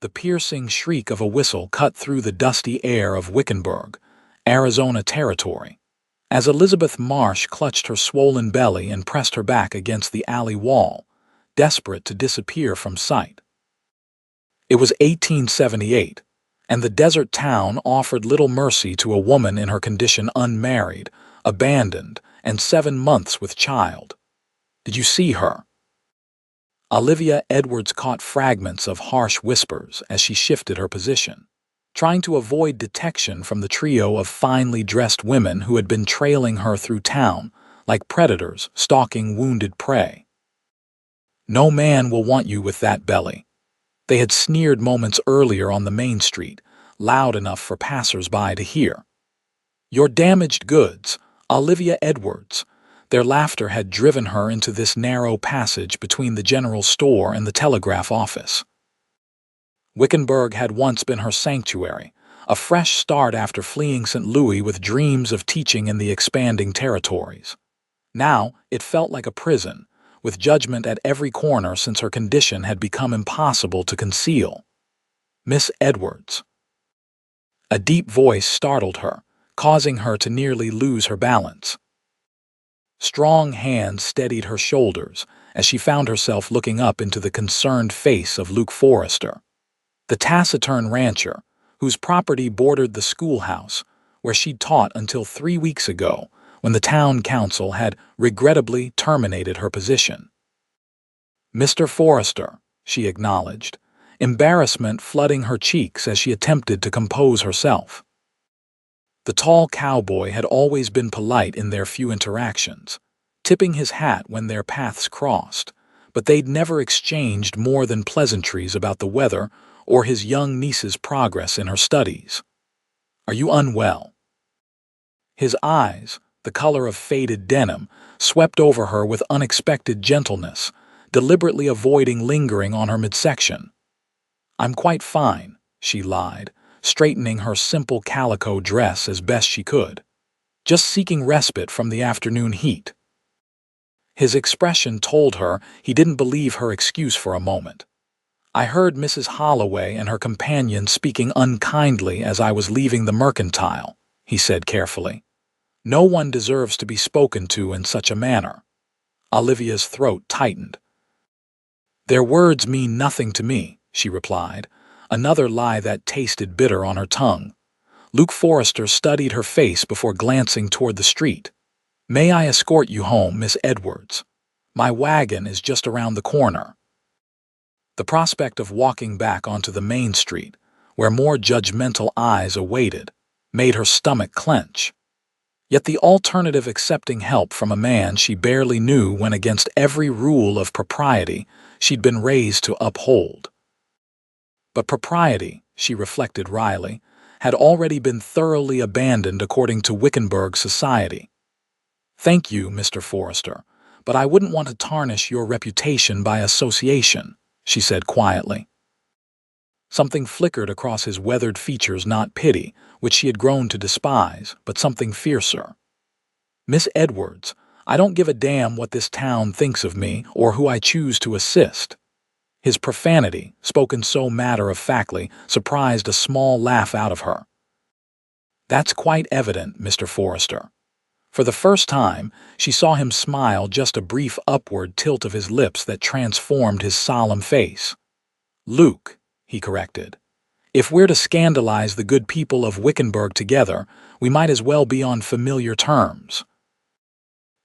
The piercing shriek of a whistle cut through the dusty air of Wickenburg, Arizona territory, as Elizabeth Marsh clutched her swollen belly and pressed her back against the alley wall, desperate to disappear from sight. It was 1878, and the desert town offered little mercy to a woman in her condition, unmarried, abandoned, and 7 months with child. "Did you see her?" Olivia Edwards caught fragments of harsh whispers as she shifted her position, trying to avoid detection from the trio of finely dressed women who had been trailing her through town like predators stalking wounded prey. "No man will want you with that belly." They had sneered moments earlier on the main street, loud enough for passers-by to hear. "Your damaged goods, Olivia Edwards." Their laughter had driven her into this narrow passage between the general store and the telegraph office. Wickenburg had once been her sanctuary, a fresh start after fleeing St. Louis with dreams of teaching in the expanding territories. Now it felt like a prison, with judgment at every corner since her condition had become impossible to conceal. "Miss Edwards." A deep voice startled her, causing her to nearly lose her balance. Strong hands steadied her shoulders as she found herself looking up into the concerned face of Luke Forrester, the taciturn rancher whose property bordered the schoolhouse where she'd taught until 3 weeks ago when the town council had regrettably terminated her position. "Mr. Forrester," she acknowledged, embarrassment flooding her cheeks as she attempted to compose herself. The tall cowboy had always been polite in their few interactions, tipping his hat when their paths crossed, but they'd never exchanged more than pleasantries about the weather or his young niece's progress in her studies. "Are you unwell?" His eyes, the color of faded denim, swept over her with unexpected gentleness, deliberately avoiding lingering on her midsection. "I'm quite fine," she lied, straightening her simple calico dress as best she could, "just seeking respite from the afternoon heat." His expression told her he didn't believe her excuse for a moment. "I heard Mrs. Holloway and her companion speaking unkindly as I was leaving the mercantile," he said carefully. "No one deserves to be spoken to in such a manner." Olivia's throat tightened. "Their words mean nothing to me," she replied, another lie that tasted bitter on her tongue. Luke Forrester studied her face before glancing toward the street. "May I escort you home, Miss Edwards? My wagon is just around the corner." The prospect of walking back onto the main street, where more judgmental eyes awaited, made her stomach clench. Yet the alternative, accepting help from a man she barely knew, went against every rule of propriety she'd been raised to uphold. But propriety, she reflected wryly, had already been thoroughly abandoned according to Wickenburg society. "Thank you, Mr. Forrester, but I wouldn't want to tarnish your reputation by association," she said quietly. Something flickered across his weathered features, not pity, which she had grown to despise, but something fiercer. "Miss Edwards, I don't give a damn what this town thinks of me or who I choose to assist." His profanity, spoken so matter-of-factly, surprised a small laugh out of her. "That's quite evident, Mr. Forrester." For the first time, she saw him smile, just a brief upward tilt of his lips that transformed his solemn face. "Luke," he corrected, "if we're to scandalize the good people of Wickenburg together, we might as well be on familiar terms."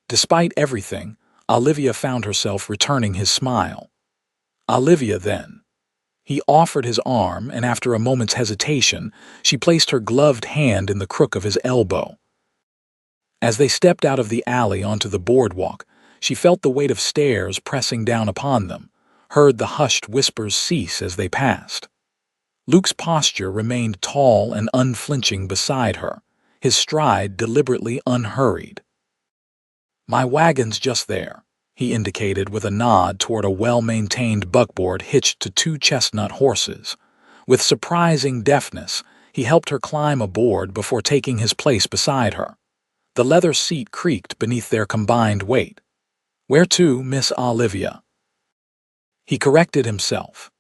Despite everything, Olivia found herself returning his smile. "Olivia, then." He offered his arm, and after a moment's hesitation, she placed her gloved hand in the crook of his elbow. As they stepped out of the alley onto the boardwalk, she felt the weight of stairs pressing down upon them, heard the hushed whispers cease as they passed. Luke's posture remained tall and unflinching beside her, his stride deliberately unhurried. "My wagon's just there," he indicated with a nod toward a well-maintained buckboard hitched to 2 chestnut horses. With surprising deftness, he helped her climb aboard before taking his place beside her. The leather seat creaked beneath their combined weight. "Where to, Miss Olivia?" He corrected himself.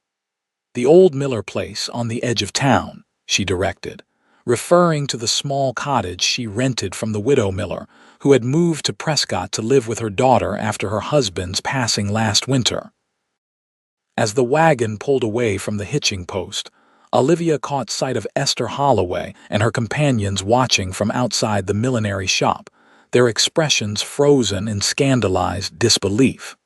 "The old Miller place on the edge of town," she directed, referring to the small cottage she rented from the widow Miller, who had moved to Prescott to live with her daughter after her husband's passing last winter. As the wagon pulled away from the hitching post, Olivia caught sight of Esther Holloway and her companions watching from outside the millinery shop, their expressions frozen in scandalized disbelief.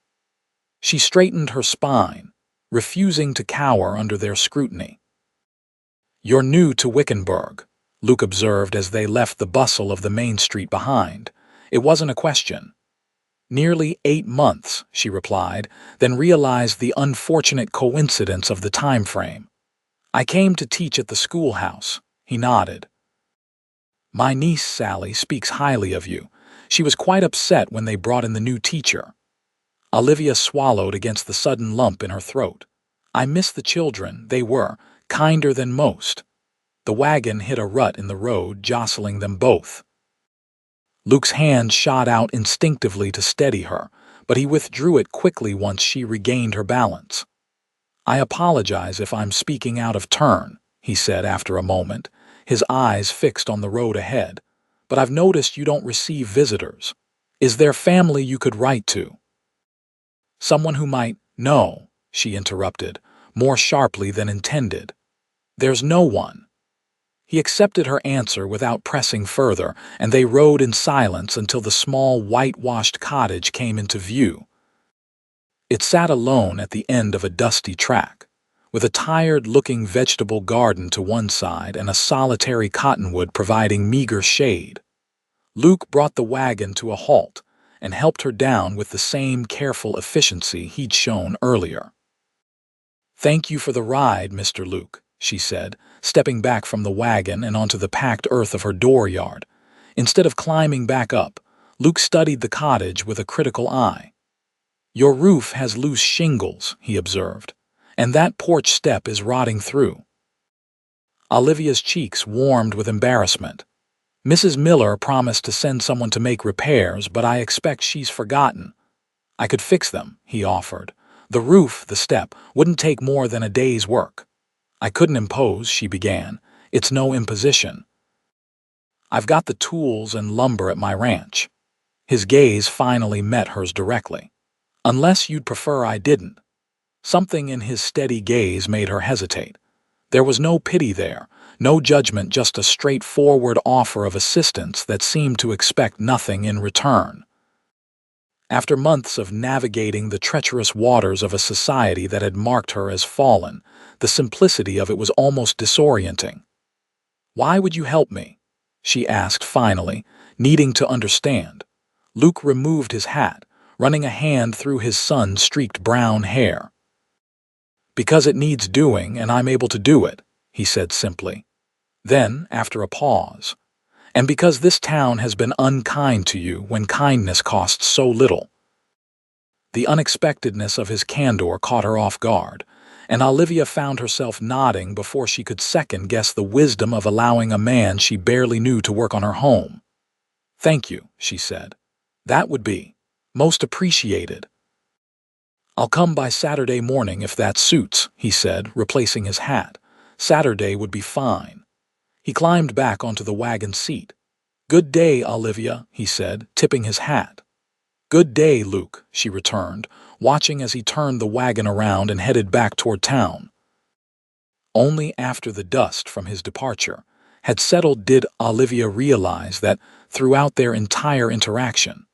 She straightened her spine, refusing to cower under their scrutiny. "You're new to Wickenburg," Luke observed as they left the bustle of the main street behind. It wasn't a question. "Nearly 8 months," she replied, then realized the unfortunate coincidence of the time frame. "I came to teach at the schoolhouse," he nodded. "My niece, Sally, speaks highly of you. She was quite upset when they brought in the new teacher." Olivia swallowed against the sudden lump in her throat. "I miss the children. They were kinder than most." The wagon hit a rut in the road, jostling them both. Luke's hand shot out instinctively to steady her, but he withdrew it quickly once she regained her balance. "I apologize if I'm speaking out of turn," he said after a moment, his eyes fixed on the road ahead, "but I've noticed you don't receive visitors. Is there family you could write to?" "Someone who might—" "No," she interrupted, more sharply than intended. "There's no one." He accepted her answer without pressing further, and they rode in silence until the small whitewashed cottage came into view. It sat alone at the end of a dusty track, with a tired-looking vegetable garden to one side and a solitary cottonwood providing meager shade. Luke brought the wagon to a halt and helped her down with the same careful efficiency he'd shown earlier. "Thank you for the ride, Mr. Luke," she said, stepping back from the wagon and onto the packed earth of her dooryard. Instead of climbing back up, Luke studied the cottage with a critical eye. "Your roof has loose shingles," he observed, "and that porch step is rotting through." Olivia's cheeks warmed with embarrassment. "Mrs. Miller promised to send someone to make repairs, but I expect she's forgotten." "I could fix them," he offered. "The roof, the step, wouldn't take more than a day's work." "I couldn't impose," she began. "It's no imposition." "I've got the tools and lumber at my ranch." His gaze finally met hers directly. "Unless you'd prefer I didn't." Something in his steady gaze made her hesitate. There was no pity there, no judgment, just a straightforward offer of assistance that seemed to expect nothing in return. After months of navigating the treacherous waters of a society that had marked her as fallen, the simplicity of it was almost disorienting. "Why would you help me?" she asked finally, needing to understand. Luke removed his hat, running a hand through his sun-streaked brown hair. "Because it needs doing and I'm able to do it," he said simply. Then, after a pause, "and because this town has been unkind to you when kindness costs so little." The unexpectedness of his candor caught her off guard, and Olivia found herself nodding before she could second-guess the wisdom of allowing a man she barely knew to work on her home. "Thank you," she said. "That would be most appreciated." "I'll come by Saturday morning if that suits," he said, replacing his hat. Saturday would be fine. He climbed back onto the wagon seat. "Good day, Olivia," he said, tipping his hat. "Good day, Luke," she returned, watching as he turned the wagon around and headed back toward town. Only after the dust from his departure had settled did Olivia realize that, throughout their entire interaction,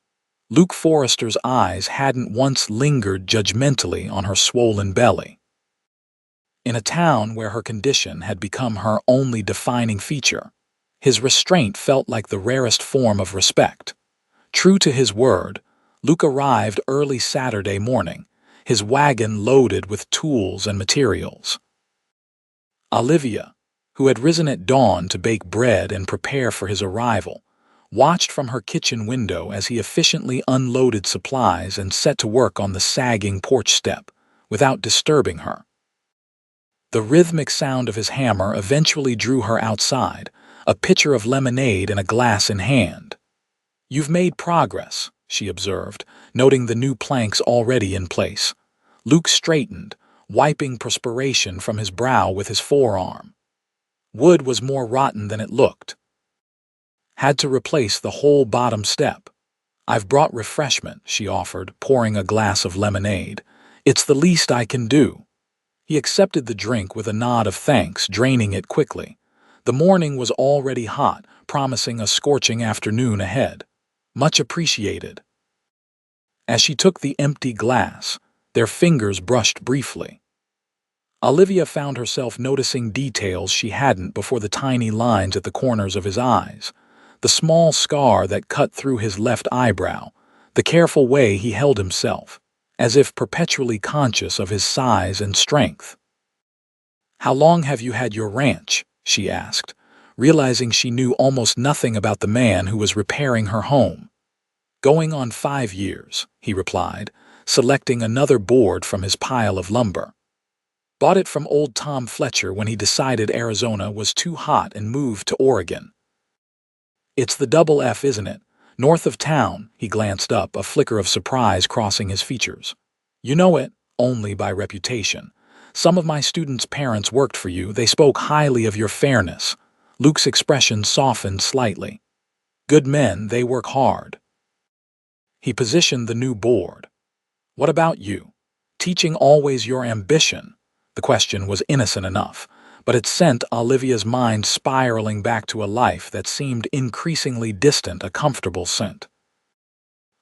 Luke Forrester's eyes hadn't once lingered judgmentally on her swollen belly. In a town where her condition had become her only defining feature, his restraint felt like the rarest form of respect. True to his word, Luke arrived early Saturday morning, his wagon loaded with tools and materials. Olivia, who had risen at dawn to bake bread and prepare for his arrival, watched from her kitchen window as he efficiently unloaded supplies and set to work on the sagging porch step, without disturbing her. The rhythmic sound of his hammer eventually drew her outside, a pitcher of lemonade and a glass in hand. "You've made progress," she observed, noting the new planks already in place. Luke straightened, wiping perspiration from his brow with his forearm. Wood was more rotten than it looked. Had to replace the whole bottom step. I've brought refreshment, she offered, pouring a glass of lemonade. It's the least I can do. He accepted the drink with a nod of thanks, draining it quickly. The morning was already hot, promising a scorching afternoon ahead. Much appreciated. As she took the empty glass, their fingers brushed briefly. Olivia found herself noticing details she hadn't before: the tiny lines at the corners of his eyes, the small scar that cut through his left eyebrow, the careful way he held himself, as if perpetually conscious of his size and strength. "How long have you had your ranch?" she asked, realizing she knew almost nothing about the man who was repairing her home. "Going on 5 years," he replied, selecting another board from his pile of lumber. "Bought it from old Tom Fletcher when he decided Arizona was too hot and moved to Oregon." "It's the double F, isn't it? North of town." He glanced up, a flicker of surprise crossing his features. "You know it only by reputation. Some of my students' parents worked for you. They spoke highly of your fairness." Luke's expression softened slightly. "Good men, they work hard." He positioned the new board. "What about you? Teaching always your ambition?" The question was innocent enough, but it sent Olivia's mind spiraling back to a life that seemed increasingly distant, a comfortable scent.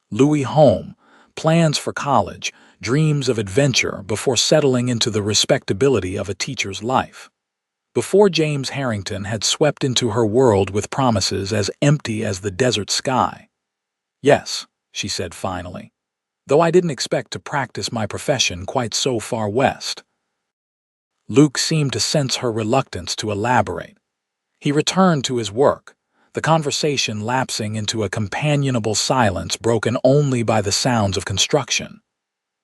Louis home, plans for college, dreams of adventure before settling into the respectability of a teacher's life. Before James Harrington had swept into her world with promises as empty as the desert sky. "Yes," she said finally, "though I didn't expect to practice my profession quite so far west." Luke seemed to sense her reluctance to elaborate. He returned to his work, the conversation lapsing into a companionable silence broken only by the sounds of construction.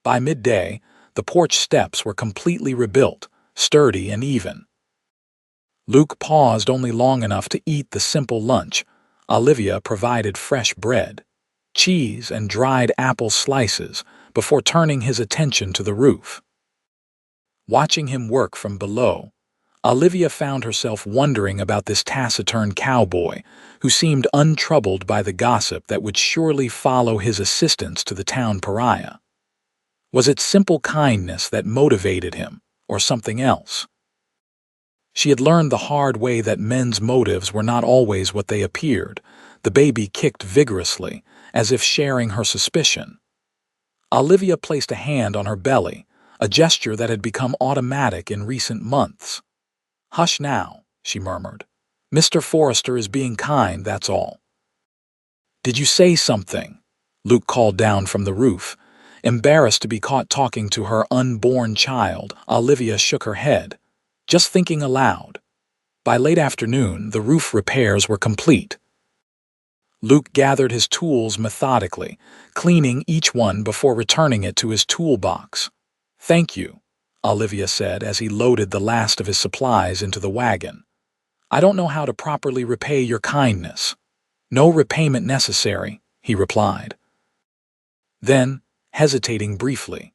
By midday, the porch steps were completely rebuilt, sturdy and even. Luke paused only long enough to eat the simple lunch. Olivia provided fresh bread, cheese, and dried apple slices before turning his attention to the roof. Watching him work from below, Olivia found herself wondering about this taciturn cowboy who seemed untroubled by the gossip that would surely follow his assistance to the town pariah. Was it simple kindness that motivated him, or something else? She had learned the hard way that men's motives were not always what they appeared. The baby kicked vigorously, as if sharing her suspicion. Olivia placed a hand on her belly, a gesture that had become automatic in recent months. "Hush now," she murmured. "Mr. Forrester is being kind, that's all." "Did you say something?" Luke called down from the roof. Embarrassed to be caught talking to her unborn child, Olivia shook her head, just thinking aloud. By late afternoon, the roof repairs were complete. Luke gathered his tools methodically, cleaning each one before returning it to his toolbox. "Thank you," Olivia said as he loaded the last of his supplies into the wagon. "I don't know how to properly repay your kindness." "No repayment necessary," he replied. Then, hesitating briefly,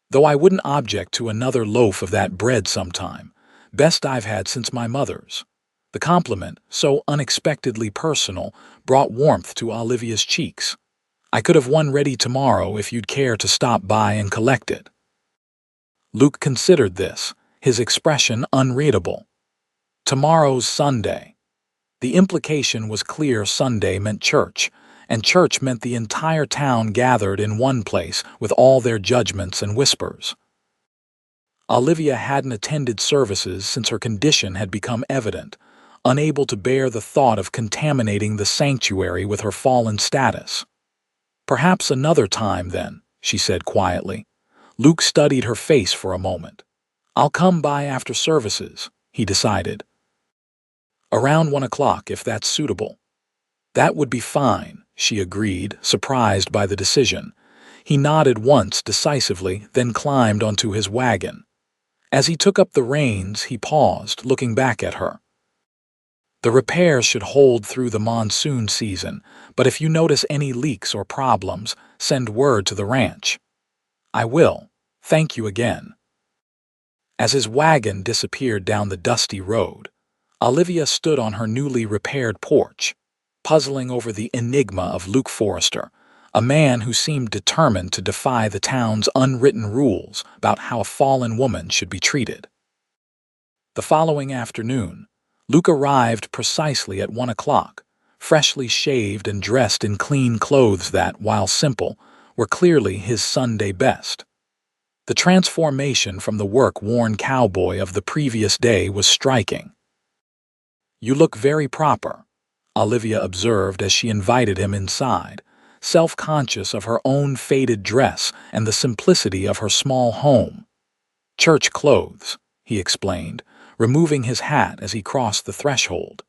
"Though I wouldn't object to another loaf of that bread sometime. Best I've had since my mother's." The compliment, so unexpectedly personal, brought warmth to Olivia's cheeks. "I could have one ready tomorrow if you'd care to stop by and collect it." Luke considered this, his expression unreadable. Tomorrow's Sunday. The implication was clear: Sunday meant church, and church meant the entire town gathered in one place with all their judgments and whispers. Olivia hadn't attended services since her condition had become evident, unable to bear the thought of contaminating the sanctuary with her fallen status. "Perhaps another time, then," she said quietly. Luke studied her face for a moment. "I'll come by after services," he decided. "Around 1 o'clock, if that's suitable." "That would be fine," she agreed, surprised by the decision. He nodded once decisively, then climbed onto his wagon. As he took up the reins, he paused, looking back at her. "The repairs should hold through the monsoon season, but if you notice any leaks or problems, send word to the ranch." "I will. Thank you again." As his wagon disappeared down the dusty road, Olivia stood on her newly repaired porch, puzzling over the enigma of Luke Forrester, a man who seemed determined to defy the town's unwritten rules about how a fallen woman should be treated. The following afternoon, Luke arrived precisely at 1 o'clock, freshly shaved and dressed in clean clothes that, while simple, were clearly his Sunday best. The transformation from the work-worn cowboy of the previous day was striking. "You look very proper," Olivia observed as she invited him inside, self-conscious of her own faded dress and the simplicity of her small home. "Church clothes," he explained, removing his hat as he crossed the threshold.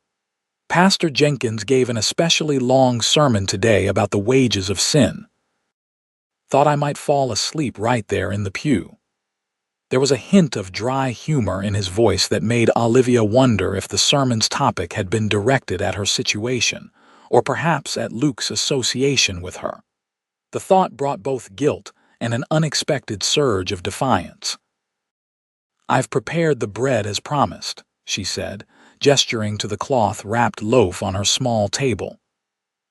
"Pastor Jenkins gave an especially long sermon today about the wages of sin. Thought I might fall asleep right there in the pew." There was a hint of dry humor in his voice that made Olivia wonder if the sermon's topic had been directed at her situation, or perhaps at Luke's association with her. The thought brought both guilt and an unexpected surge of defiance. "I've prepared the bread as promised," she said, gesturing to the cloth-wrapped loaf on her small table.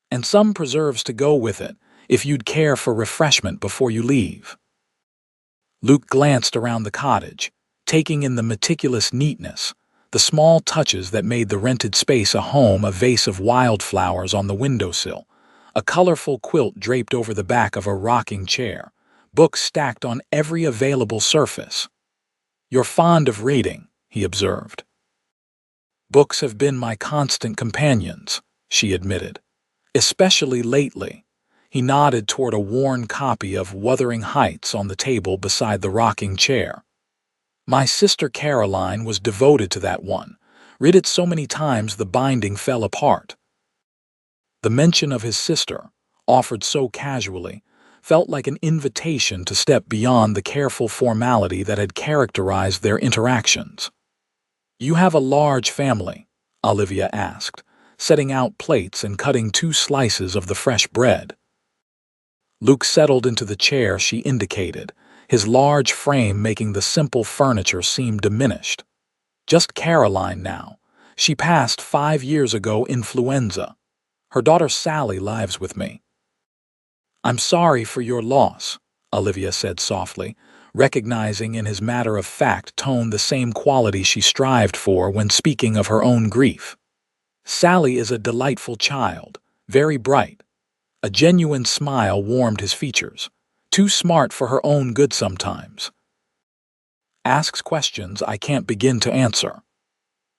"And some preserves to go with it, if you'd care for refreshment before you leave." Luke glanced around the cottage, taking in the meticulous neatness, the small touches that made the rented space a home, a vase of wildflowers on the windowsill, a colorful quilt draped over the back of a rocking chair, books stacked on every available surface. "You're fond of reading," he observed. "Books have been my constant companions," she admitted, "especially lately." He nodded toward a worn copy of Wuthering Heights on the table beside the rocking chair. "My sister Caroline was devoted to that one, read it so many times the binding fell apart." The mention of his sister, offered so casually, felt like an invitation to step beyond the careful formality that had characterized their interactions. "You have a large family?" Olivia asked, setting out plates and cutting 2 slices of the fresh bread. Luke settled into the chair she indicated, his large frame making the simple furniture seem diminished. "Just Caroline now. She passed 5 years ago influenza. Her daughter Sally lives with me." "I'm sorry for your loss," Olivia said softly, recognizing in his matter-of-fact tone the same quality she strived for when speaking of her own grief. "Sally is a delightful child, very bright." A genuine smile warmed his features. "Too smart for her own good sometimes. Asks questions I can't begin to answer."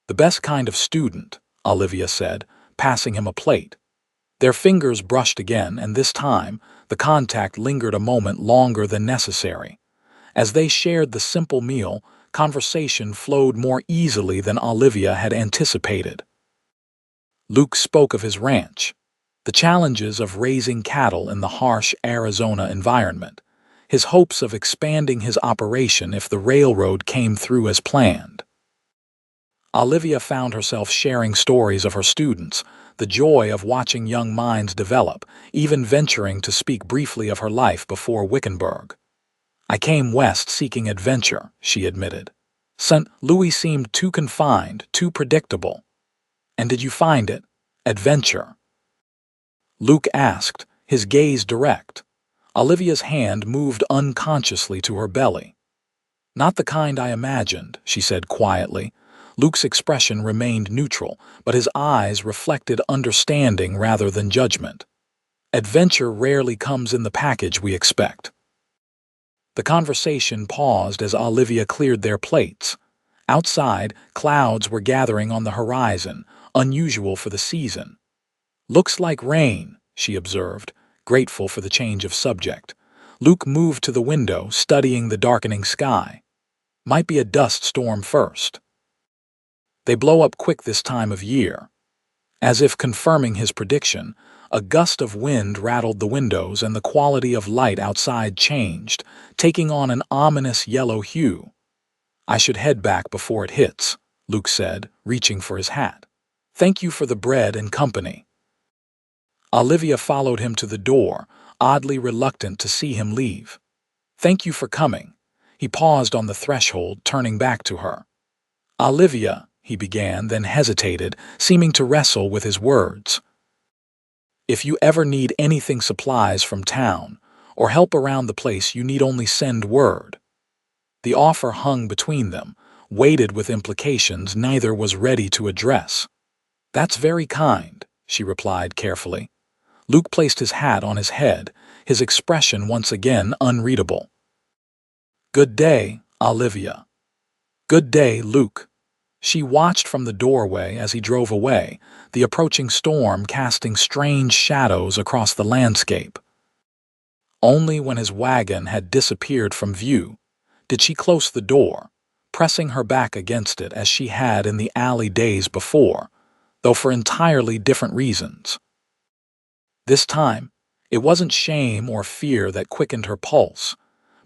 "The best kind of student," Olivia said, passing him a plate. Their fingers brushed again, and this time the contact lingered a moment longer than necessary. As they shared the simple meal, conversation flowed more easily than Olivia had anticipated. Luke spoke of his ranch, the challenges of raising cattle in the harsh Arizona environment, his hopes of expanding his operation if the railroad came through as planned. Olivia found herself sharing stories of her students, the joy of watching young minds develop, even venturing to speak briefly of her life before Wickenburg. "I came west seeking adventure," she admitted. "St. Louis seemed too confined, too predictable." "And did you find it? Adventure?" Luke asked, his gaze direct. Olivia's hand moved unconsciously to her belly. "Not the kind I imagined," she said quietly. Luke's expression remained neutral, but his eyes reflected understanding rather than judgment. "Adventure rarely comes in the package we expect." The conversation paused as Olivia cleared their plates. Outside, clouds were gathering on the horizon, unusual for the season. "Looks like rain," she observed, grateful for the change of subject. Luke moved to the window, studying the darkening sky. "Might be a dust storm first. They blow up quick this time of year." As if confirming his prediction, a gust of wind rattled the windows and the quality of light outside changed, taking on an ominous yellow hue. "I should head back before it hits," Luke said, reaching for his hat. "Thank you for the bread and company." Olivia followed him to the door, oddly reluctant to see him leave. "Thank you for coming." He paused on the threshold, turning back to her. "Olivia," he began, then hesitated, seeming to wrestle with his words. "If you ever need anything supplies from town, or help around the place, you need only send word." The offer hung between them, weighted with implications neither was ready to address. "That's very kind," she replied carefully. Luke placed his hat on his head, his expression once again unreadable. "Good day, Olivia." "Good day, Luke." She watched from the doorway as he drove away, the approaching storm casting strange shadows across the landscape. Only when his wagon had disappeared from view did she close the door, pressing her back against it as she had in the alley days before, though for entirely different reasons. This time, it wasn't shame or fear that quickened her pulse,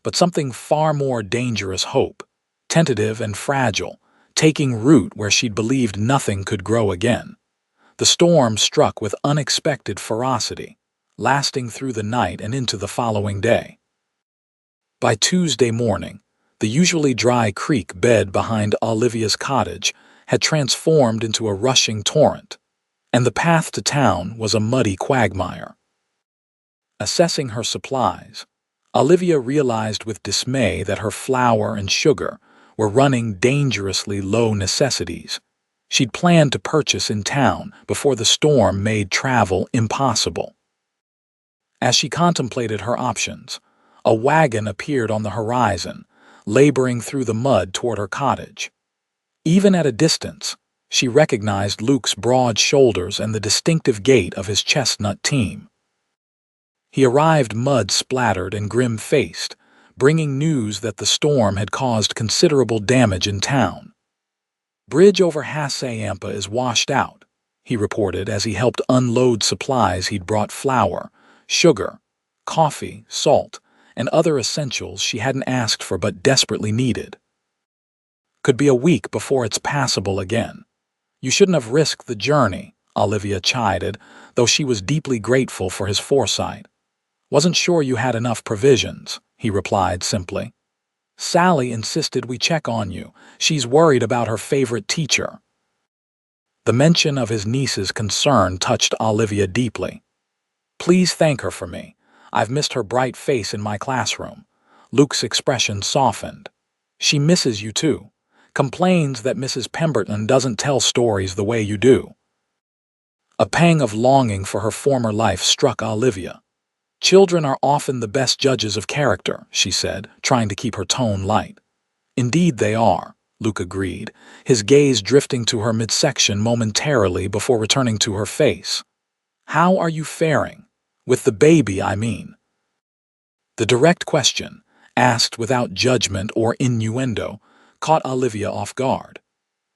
but something far more dangerous: hope, tentative and fragile, taking root where she'd believed nothing could grow again. The storm struck with unexpected ferocity, lasting through the night and into the following day. By Tuesday morning, the usually dry creek bed behind Olivia's cottage had transformed into a rushing torrent, and the path to town was a muddy quagmire. Assessing her supplies, Olivia realized with dismay that her flour and sugar were running dangerously low necessities she'd planned to purchase in town before the storm made travel impossible. As she contemplated her options, a wagon appeared on the horizon, laboring through the mud toward her cottage. Even at a distance, she recognized Luke's broad shoulders and the distinctive gait of his chestnut team. He arrived mud-splattered and grim-faced, bringing news that the storm had caused considerable damage in town. "Bridge over Hassayampa is washed out," he reported as he helped unload supplies he'd brought: flour, sugar, coffee, salt, and other essentials she hadn't asked for but desperately needed. "Could be a week before it's passable again." "You shouldn't have risked the journey," Olivia chided, though she was deeply grateful for his foresight. "Wasn't sure you had enough provisions," he replied simply. "Sally insisted we check on you. She's worried about her favorite teacher." The mention of his niece's concern touched Olivia deeply. "Please thank her for me. I've missed her bright face in my classroom." Luke's expression softened. "She misses you too. Complains that Mrs. Pemberton doesn't tell stories the way you do." A pang of longing for her former life struck Olivia. "Children are often the best judges of character," she said, trying to keep her tone light. "Indeed they are," Luke agreed, his gaze drifting to her midsection momentarily before returning to her face. "How are you faring? With the baby, I mean." The direct question, asked without judgment or innuendo, caught Olivia off guard.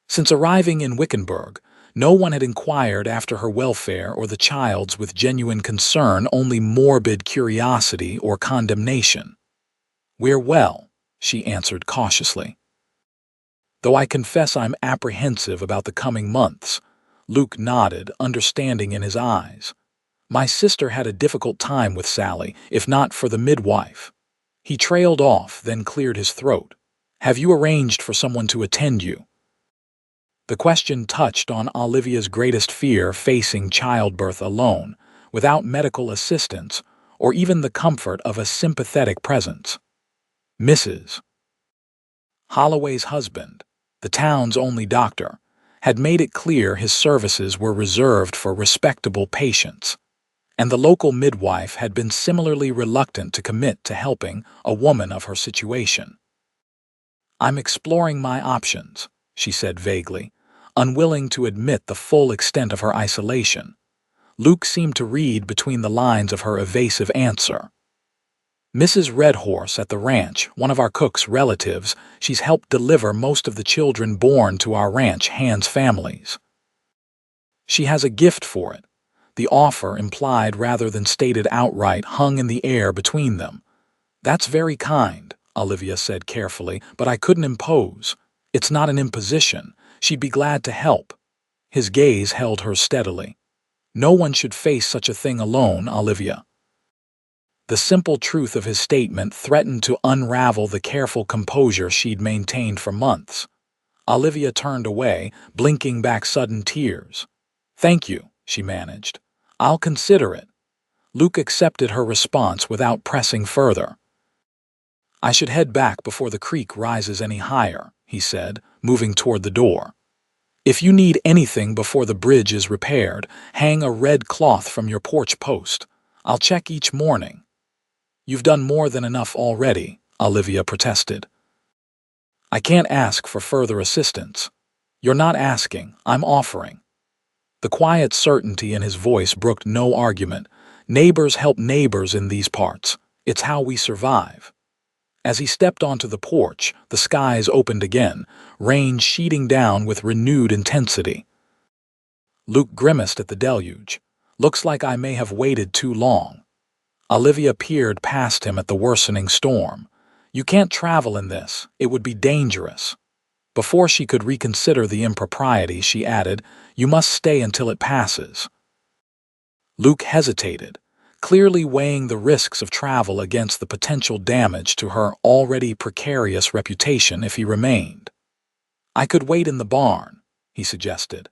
Since arriving in Wickenburg, no one had inquired after her welfare or the child's with genuine concern, only morbid curiosity or condemnation. "We're well," she answered cautiously. "Though I confess I'm apprehensive about the coming months." Luke nodded, understanding in his eyes. "My sister had a difficult time with Sally, if not for the midwife." He trailed off, then cleared his throat. "Have you arranged for someone to attend you?" The question touched on Olivia's greatest fear: facing childbirth alone, without medical assistance or even the comfort of a sympathetic presence. Mrs. Holloway's husband, the town's only doctor, had made it clear his services were reserved for respectable patients, and the local midwife had been similarly reluctant to commit to helping a woman of her situation. "I'm exploring my options," she said vaguely, unwilling to admit the full extent of her isolation. Luke seemed to read between the lines of her evasive answer. "Mrs. Redhorse at the ranch, one of our cook's relatives, she's helped deliver most of the children born to our ranch hands' families. She has a gift for it." The offer, implied rather than stated outright, hung in the air between them. "That's very kind," Olivia said carefully, "but I couldn't impose. It's not an imposition. She'd be glad to help." His gaze held her steadily. "No one should face such a thing alone, Olivia." The simple truth of his statement threatened to unravel the careful composure she'd maintained for months. Olivia turned away, blinking back sudden tears. "Thank you," she managed. "I'll consider it." Luke accepted her response without pressing further. "I should head back before the creek rises any higher," he said, moving toward the door. "If you need anything before the bridge is repaired, hang a red cloth from your porch post. I'll check each morning." "You've done more than enough already," Olivia protested. "I can't ask for further assistance." "You're not asking, I'm offering." The quiet certainty in his voice brooked no argument. Neighbors help neighbors in these parts. It's how we survive. As he stepped onto the porch, the skies opened again, rain sheeting down with renewed intensity. Luke grimaced at the deluge. "Looks like I may have waited too long." Olivia peered past him at the worsening storm. "You can't travel in this. It would be dangerous." Before she could reconsider the impropriety, she added, "You must stay until it passes." Luke hesitated, clearly weighing the risks of travel against the potential damage to her already precarious reputation if he remained. "I could wait in the barn," he suggested,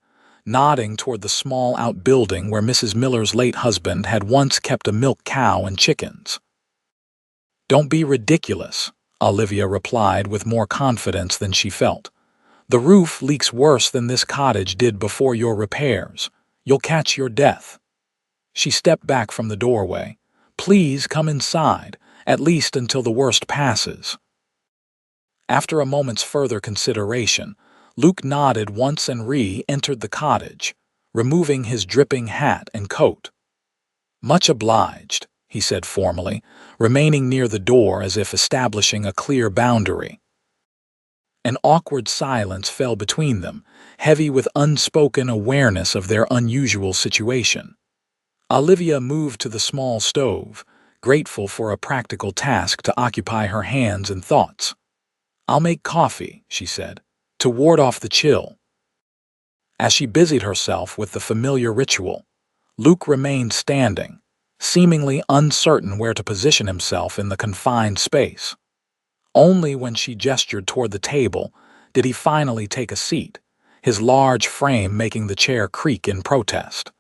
nodding toward the small outbuilding where Mrs. Miller's late husband had once kept a milk cow and chickens. "Don't be ridiculous," Olivia replied with more confidence than she felt. "The roof leaks worse than this cottage did before your repairs. You'll catch your death." She stepped back from the doorway. "Please come inside, at least until the worst passes." After a moment's further consideration, Luke nodded once and re-entered the cottage, removing his dripping hat and coat. "Much obliged," he said formally, remaining near the door as if establishing a clear boundary. An awkward silence fell between them, heavy with unspoken awareness of their unusual situation. Olivia moved to the small stove, grateful for a practical task to occupy her hands and thoughts. "I'll make coffee," she said, "to ward off the chill." As she busied herself with the familiar ritual, Luke remained standing, seemingly uncertain where to position himself in the confined space. Only when she gestured toward the table did he finally take a seat, his large frame making the chair creak in protest.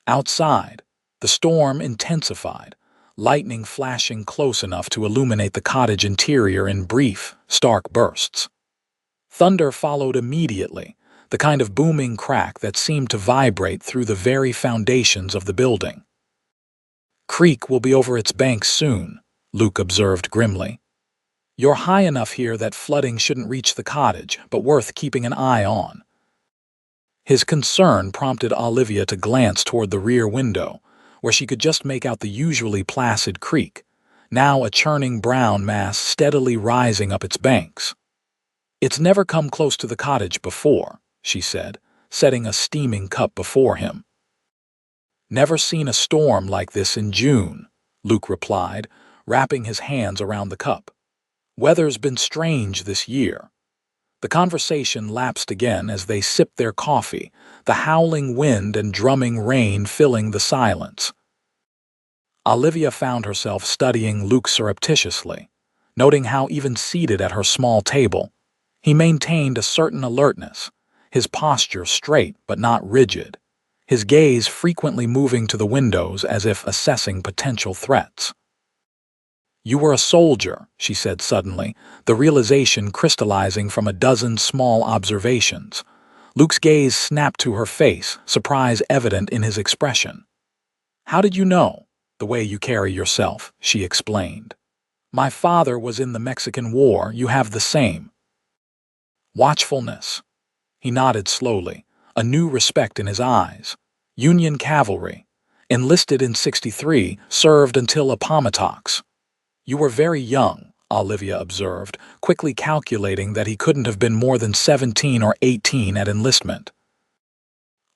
Outside, the storm intensified, lightning flashing close enough to illuminate the cottage interior in brief, stark bursts. Thunder followed immediately, the kind of booming crack that seemed to vibrate through the very foundations of the building. "Creek will be over its banks soon," Luke observed grimly. "You're high enough here that flooding shouldn't reach the cottage, but worth keeping an eye on." His concern prompted Olivia to glance toward the rear window, where she could just make out the usually placid creek, now a churning brown mass steadily rising up its banks. "It's never come close to the cottage before," she said, setting a steaming cup before him. "Never seen a storm like this in June," Luke replied, wrapping his hands around the cup. "Weather's been strange this year." The conversation lapsed again as they sipped their coffee, the howling wind and drumming rain filling the silence. Olivia found herself studying Luke surreptitiously, noting how even seated at her small table, he maintained a certain alertness, his posture straight but not rigid, his gaze frequently moving to the windows as if assessing potential threats. "You were a soldier," she said suddenly, the realization crystallizing from a dozen small observations. Luke's gaze snapped to her face, surprise evident in his expression. "How did you know? The way you carry yourself," she explained. "My father was in the Mexican War. You have the same." "Watchfulness." He nodded slowly, a new respect in his eyes. "Union cavalry. Enlisted in '63, served until Appomattox." "You were very young," Olivia observed, quickly calculating that he couldn't have been more than 17 or 18 at enlistment.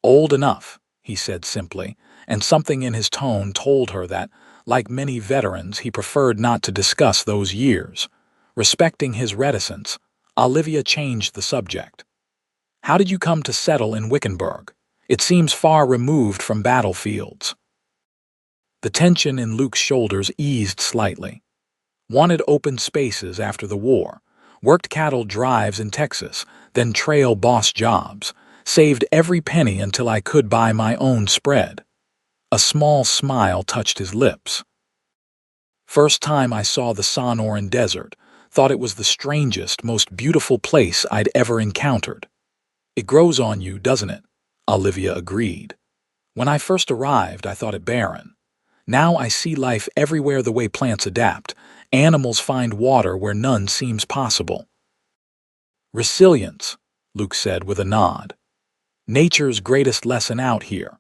"Old enough," he said simply, and something in his tone told her that, like many veterans, he preferred not to discuss those years. Respecting his reticence, Olivia changed the subject. "How did you come to settle in Wickenburg? It seems far removed from battlefields." The tension in Luke's shoulders eased slightly. Wanted open spaces after the war, worked cattle drives in Texas, then trail boss jobs, saved every penny until I could buy my own spread. A small smile touched his lips. First time I saw the Sonoran Desert, thought it was the strangest, most beautiful place I'd ever encountered. It grows on you, doesn't it? Olivia agreed. When I first arrived, I thought it barren. Now I see life everywhere the way plants adapt. Animals find water where none seems possible. Resilience, Luke said with a nod. Nature's greatest lesson out here.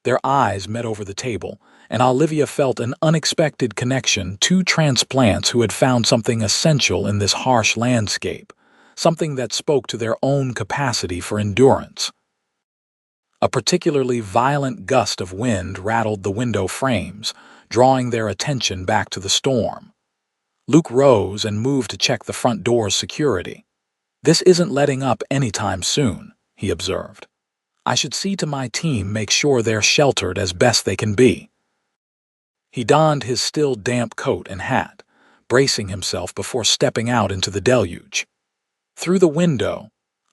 Their eyes met over the table, and Olivia felt an unexpected connection, two transplants who had found something essential in this harsh landscape, something that spoke to their own capacity for endurance. A particularly violent gust of wind rattled the window frames, drawing their attention back to the storm. Luke rose and moved to check the front door's security. "This isn't letting up anytime soon," he observed. "I should see to my team make sure they're sheltered as best they can be." He donned his still damp coat and hat, bracing himself before stepping out into the deluge. Through the window,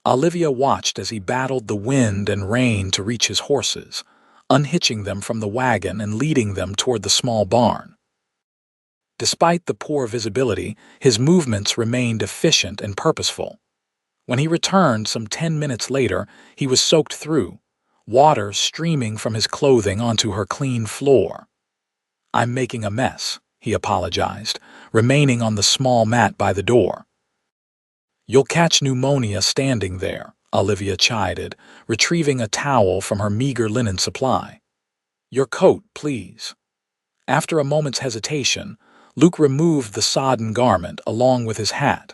Olivia watched as he battled the wind and rain to reach his horses, unhitching them from the wagon and leading them toward the small barn. Despite the poor visibility, his movements remained efficient and purposeful. When he returned some 10 minutes later, he was soaked through, water streaming from his clothing onto her clean floor. "I'm making a mess," he apologized, remaining on the small mat by the door. "You'll catch pneumonia standing there," Olivia chided, retrieving a towel from her meager linen supply. "Your coat, please." After a moment's hesitation, Luke removed the sodden garment along with his hat.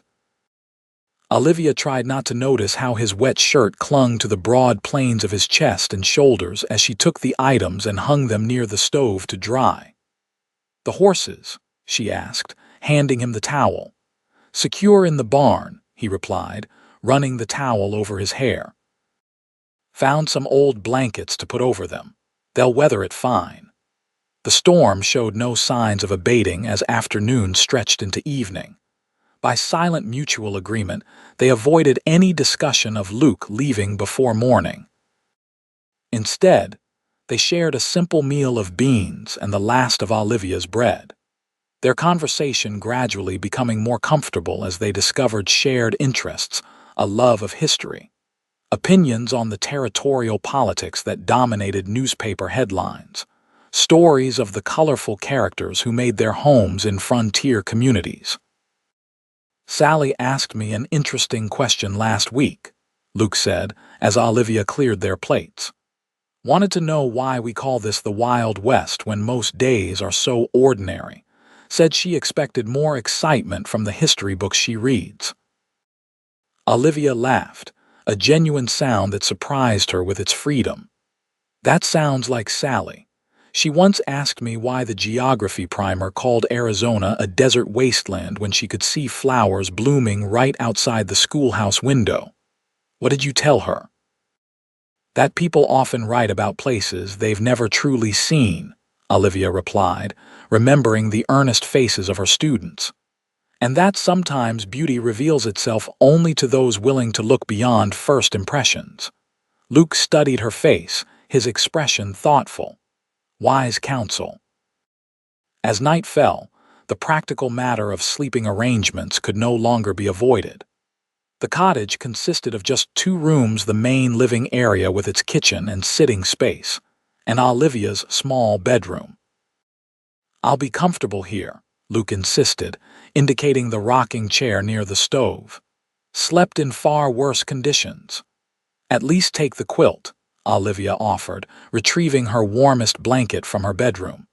Olivia tried not to notice how his wet shirt clung to the broad planes of his chest and shoulders as she took the items and hung them near the stove to dry. "The horses?" she asked, handing him the towel. "Secure in the barn," he replied, running the towel over his hair. "Found some old blankets to put over them. They'll weather it fine." The storm showed no signs of abating as afternoon stretched into evening. By silent mutual agreement, they avoided any discussion of Luke leaving before morning. Instead, they shared a simple meal of beans and the last of Olivia's bread. Their conversation gradually becoming more comfortable as they discovered shared interests, a love of history, opinions on the territorial politics that dominated newspaper headlines, stories of the colorful characters who made their homes in frontier communities. "Sally asked me an interesting question last week," Luke said as Olivia cleared their plates. "Wanted to know why we call this the Wild West when most days are so ordinary. Said she expected more excitement from the history books she reads." Olivia laughed, a genuine sound that surprised her with its freedom. "That sounds like Sally. She once asked me why the geography primer called Arizona a desert wasteland when she could see flowers blooming right outside the schoolhouse window. What did you tell her?" "That people often write about places they've never truly seen," Olivia replied, remembering the earnest faces of her students. "And that sometimes beauty reveals itself only to those willing to look beyond first impressions." Luke studied her face, his expression thoughtful. Wise counsel. As night fell, the practical matter of sleeping arrangements could no longer be avoided. The cottage consisted of just 2 rooms, the main living area with its kitchen and sitting space, and Olivia's small bedroom. "I'll be comfortable here," Luke insisted, indicating the rocking chair near the stove. "Slept in far worse conditions." "At least take the quilt," Olivia offered, retrieving her warmest blanket from her bedroom.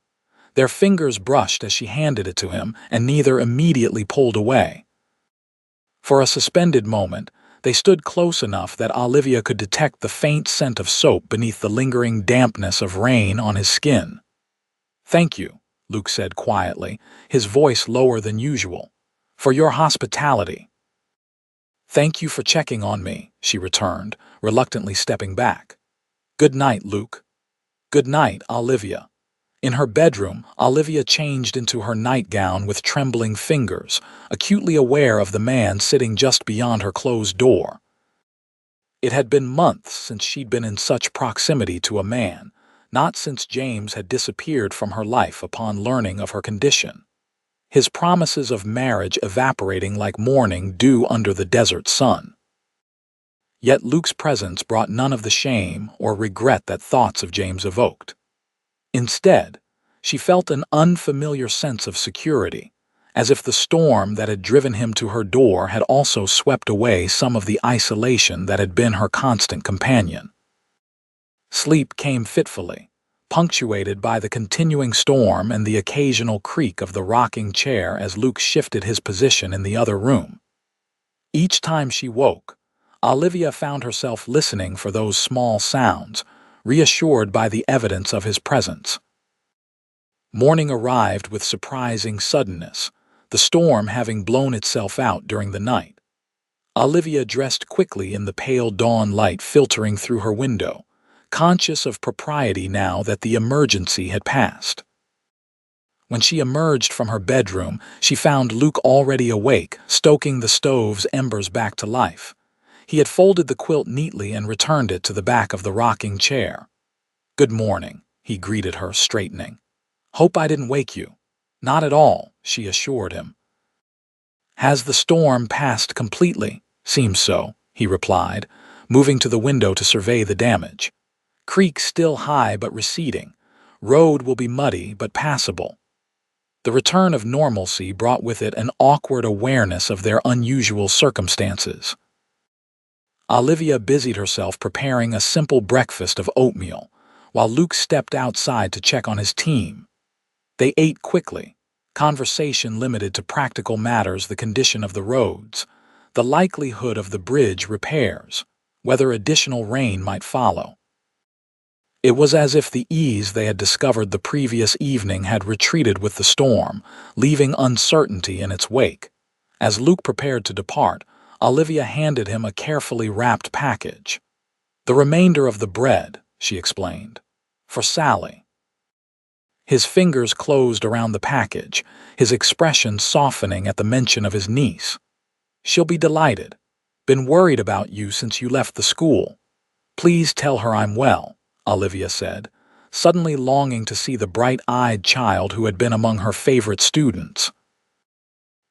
Their fingers brushed as she handed it to him, and neither immediately pulled away. For a suspended moment, they stood close enough that Olivia could detect the faint scent of soap beneath the lingering dampness of rain on his skin. "Thank you," Luke said quietly, his voice lower than usual, "for your hospitality." "Thank you for checking on me," she returned, reluctantly stepping back. "Good night, Luke." "Good night, Olivia." In her bedroom, Olivia changed into her nightgown with trembling fingers, acutely aware of the man sitting just beyond her closed door. It had been months since she'd been in such proximity to a man, not since James had disappeared from her life upon learning of her condition, his promises of marriage evaporating like morning dew under the desert sun. Yet Luke's presence brought none of the shame or regret that thoughts of James evoked. Instead, she felt an unfamiliar sense of security, as if the storm that had driven him to her door had also swept away some of the isolation that had been her constant companion. Sleep came fitfully, punctuated by the continuing storm and the occasional creak of the rocking chair as Luke shifted his position in the other room. Each time she woke, Olivia found herself listening for those small sounds, reassured by the evidence of his presence. Morning arrived with surprising suddenness, the storm having blown itself out during the night. Olivia dressed quickly in the pale dawn light filtering through her window, conscious of propriety now that the emergency had passed. When she emerged from her bedroom, she found Luke already awake, stoking the stove's embers back to life. He had folded the quilt neatly and returned it to the back of the rocking chair. "Good morning," he greeted her, straightening. "Hope I didn't wake you." "Not at all," she assured him. "Has the storm passed completely?" "Seems so," he replied, moving to the window to survey the damage. "Creek still high but receding. Road will be muddy but passable." The return of normalcy brought with it an awkward awareness of their unusual circumstances. Olivia busied herself preparing a simple breakfast of oatmeal, while Luke stepped outside to check on his team. They ate quickly, conversation limited to practical matters: the condition of the roads, the likelihood of the bridge repairs, whether additional rain might follow. It was as if the ease they had discovered the previous evening had retreated with the storm, leaving uncertainty in its wake. As Luke prepared to depart, Olivia handed him a carefully wrapped package. "The remainder of the bread," she explained, "for Sally." His fingers closed around the package, his expression softening at the mention of his niece. "She'll be delighted. Been worried about you since you left the school. Please tell her I'm well," Olivia said, suddenly longing to see the bright-eyed child who had been among her favorite students.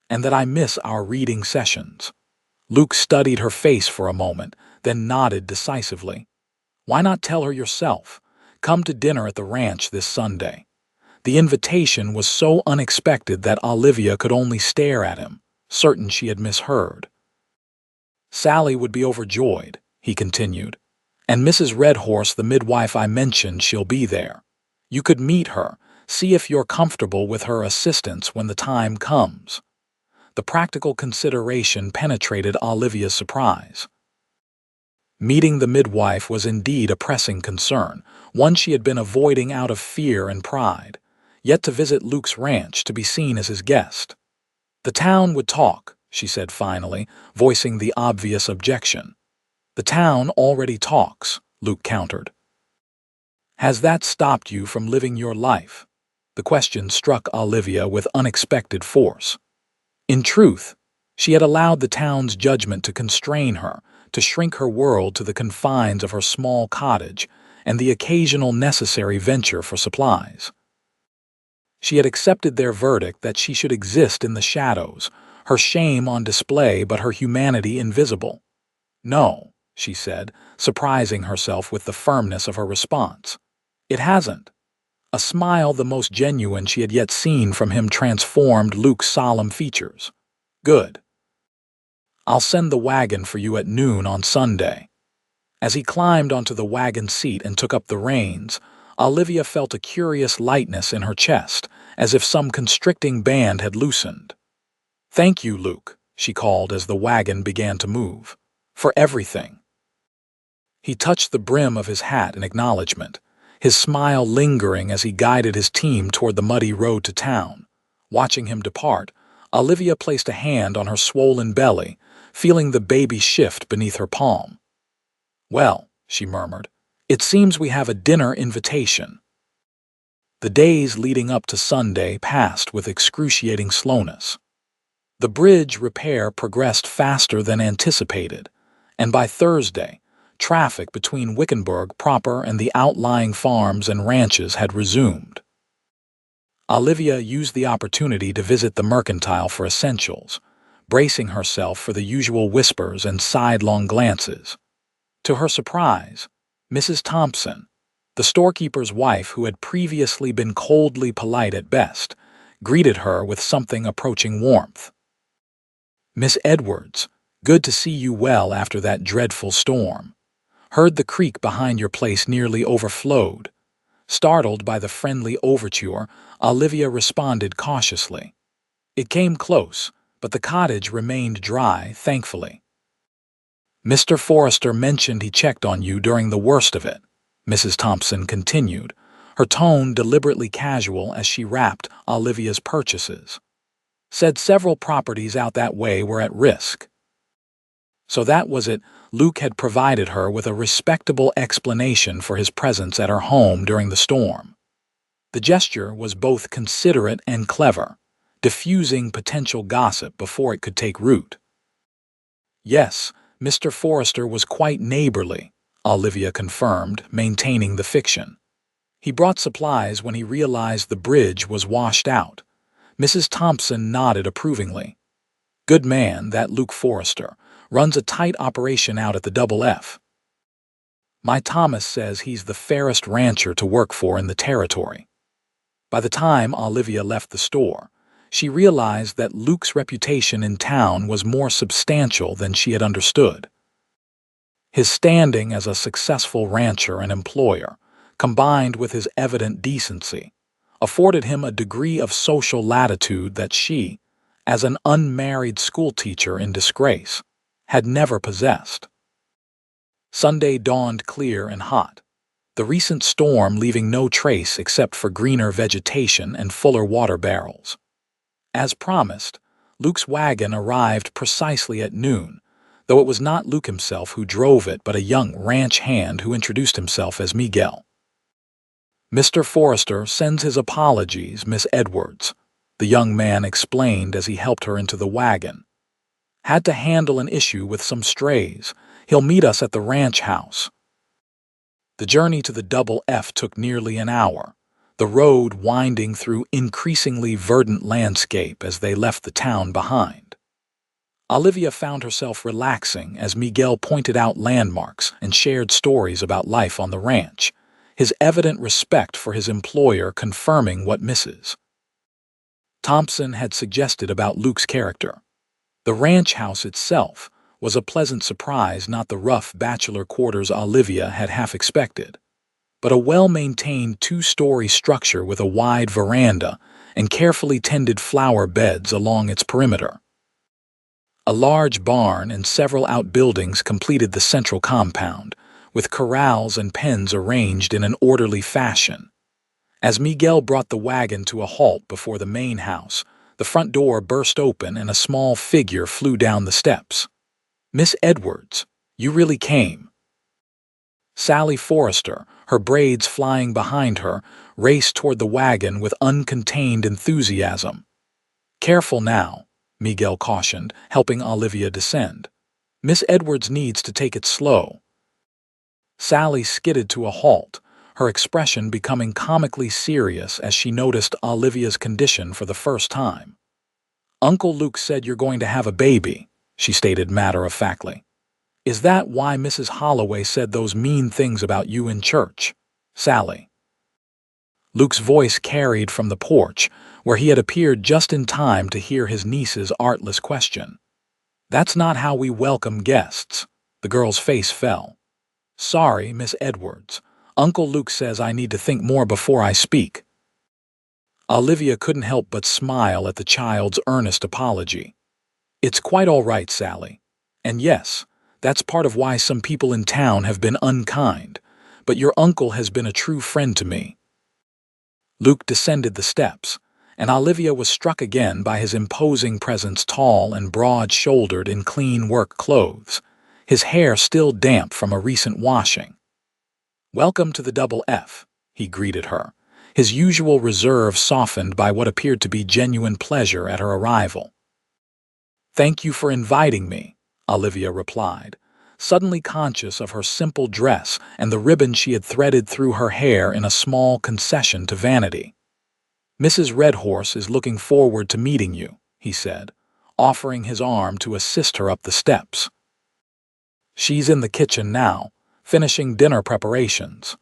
"And that I miss our reading sessions." Luke studied her face for a moment, then nodded decisively. "Why not tell her yourself? Come to dinner at the ranch this Sunday." The invitation was so unexpected that Olivia could only stare at him, certain she had misheard. "Sally would be overjoyed," he continued. "And Mrs. Redhorse, the midwife I mentioned, she'll be there. You could meet her, see if you're comfortable with her assistance when the time comes." The practical consideration penetrated Olivia's surprise. Meeting the midwife was indeed a pressing concern, one she had been avoiding out of fear and pride. Yet to visit Luke's ranch, to be seen as his guest. "The town would talk," she said finally, voicing the obvious objection. "The town already talks," Luke countered. "Has that stopped you from living your life?" The question struck Olivia with unexpected force. In truth, she had allowed the town's judgment to constrain her, to shrink her world to the confines of her small cottage and the occasional necessary venture for supplies. She had accepted their verdict that she should exist in the shadows, her shame on display but her humanity invisible. "No," she said, surprising herself with the firmness of her response. "It hasn't." A smile the most genuine she had yet seen from him transformed Luke's solemn features. "Good. I'll send the wagon for you at noon on Sunday." As he climbed onto the wagon seat and took up the reins, Olivia felt a curious lightness in her chest, as if some constricting band had loosened. "Thank you, Luke," she called as the wagon began to move. "For everything." He touched the brim of his hat in acknowledgement, his smile lingering as he guided his team toward the muddy road to town. Watching him depart, Olivia placed a hand on her swollen belly, feeling the baby shift beneath her palm. "Well," she murmured, "it seems we have a dinner invitation." The days leading up to Sunday passed with excruciating slowness. The bridge repair progressed faster than anticipated, and by Thursday, traffic between Wickenburg proper and the outlying farms and ranches had resumed. Olivia used the opportunity to visit the mercantile for essentials, bracing herself for the usual whispers and sidelong glances. To her surprise, Mrs. Thompson, the storekeeper's wife who had previously been coldly polite at best, greeted her with something approaching warmth. "Miss Edwards, good to see you well after that dreadful storm. Heard the creek behind your place nearly overflowed." Startled by the friendly overture, Olivia responded cautiously. It came close, but the cottage remained dry, thankfully. "Mr. Forrester mentioned he checked on you during the worst of it," Mrs. Thompson continued, her tone deliberately casual as she wrapped Olivia's purchases. "Said several properties out that way were at risk." So that was it. Luke had provided her with a respectable explanation for his presence at her home during the storm. The gesture was both considerate and clever, diffusing potential gossip before it could take root. "Yes, Mr. Forrester was quite neighborly," Olivia confirmed, maintaining the fiction. "He brought supplies when he realized the bridge was washed out." Mrs. Thompson nodded approvingly. "Good man, that Luke Forrester. Runs a tight operation out at the Double F. My Thomas says he's the fairest rancher to work for in the territory." By the time Olivia left the store, she realized that Luke's reputation in town was more substantial than she had understood. His standing as a successful rancher and employer, combined with his evident decency, afforded him a degree of social latitude that she, as an unmarried schoolteacher in disgrace, had never possessed. Sunday dawned clear and hot, the recent storm leaving no trace except for greener vegetation and fuller water barrels. As promised, Luke's wagon arrived precisely at noon, though it was not Luke himself who drove it but a young ranch hand who introduced himself as Miguel. "Mr. Forrester sends his apologies, Miss Edwards," the young man explained as he helped her into the wagon. "Had to handle an issue with some strays. He'll meet us at the ranch house." The journey to the Double F took nearly an hour, the road winding through increasingly verdant landscape as they left the town behind. Olivia found herself relaxing as Miguel pointed out landmarks and shared stories about life on the ranch, his evident respect for his employer confirming what Mrs. Thompson had suggested about Luke's character. The ranch house itself was a pleasant surprise, not the rough bachelor quarters Olivia had half expected, but a well-maintained two-story structure with a wide veranda and carefully tended flower beds along its perimeter. A large barn and several outbuildings completed the central compound, with corrals and pens arranged in an orderly fashion. As Miguel brought the wagon to a halt before the main house, the front door burst open and a small figure flew down the steps. "Miss Edwards, you really came." Sally Forrester, her braids flying behind her, raced toward the wagon with uncontained enthusiasm. "Careful now," Miguel cautioned, helping Olivia descend. "Miss Edwards needs to take it slow." Sally skidded to a halt, her expression becoming comically serious as she noticed Olivia's condition for the first time. "Uncle Luke said you're going to have a baby," she stated matter-of-factly. "Is that why Mrs. Holloway said those mean things about you in church?" Sally. Luke's voice carried from the porch, where he had appeared just in time to hear his niece's artless question. "That's not how we welcome guests." The girl's face fell. "Sorry, Miss Edwards. Uncle Luke says I need to think more before I speak." Olivia couldn't help but smile at the child's earnest apology. "It's quite all right, Sally. And yes, that's part of why some people in town have been unkind, but your uncle has been a true friend to me." Luke descended the steps, and Olivia was struck again by his imposing presence, tall and broad-shouldered in clean work clothes, his hair still damp from a recent washing. "Welcome to the Double F," he greeted her, his usual reserve softened by what appeared to be genuine pleasure at her arrival. "Thank you for inviting me," Olivia replied, suddenly conscious of her simple dress and the ribbon she had threaded through her hair in a small concession to vanity. "Mrs. Redhorse is looking forward to meeting you," he said, offering his arm to assist her up the steps. "She's in the kitchen now, finishing dinner preparations."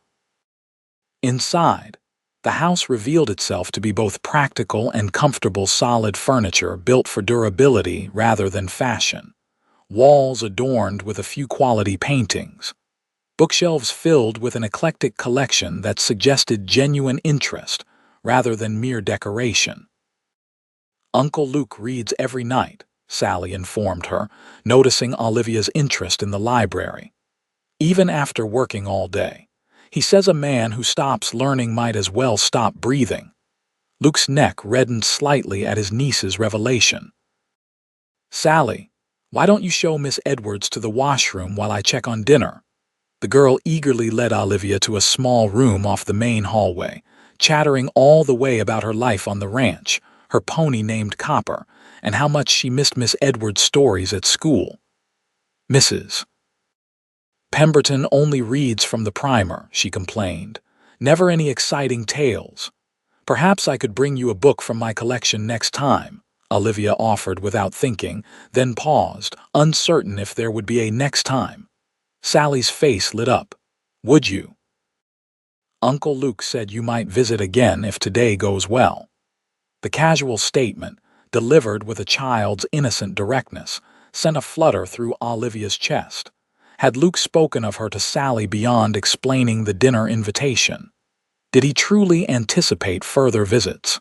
Inside, the house revealed itself to be both practical and comfortable solid furniture built for durability rather than fashion. Walls adorned with a few quality paintings. Bookshelves filled with an eclectic collection that suggested genuine interest rather than mere decoration. "Uncle Luke reads every night," Sally informed her, noticing Olivia's interest in the library. "Even after working all day. He says a man who stops learning might as well stop breathing." Luke's neck reddened slightly at his niece's revelation. "Sally, why don't you show Miss Edwards to the washroom while I check on dinner?" The girl eagerly led Olivia to a small room off the main hallway, chattering all the way about her life on the ranch, her pony named Copper, and how much she missed Miss Edwards' stories at school. "Mrs. Pemberton only reads from the primer," she complained. "Never any exciting tales. Perhaps I could bring you a book from my collection next time," Olivia offered without thinking, then paused, uncertain if there would be a next time. Sally's face lit up. "Would you?" "Uncle Luke said you might visit again if today goes well." The casual statement, delivered with a child's innocent directness, sent a flutter through Olivia's chest. Had Luke spoken of her to Sally beyond explaining the dinner invitation? Did he truly anticipate further visits?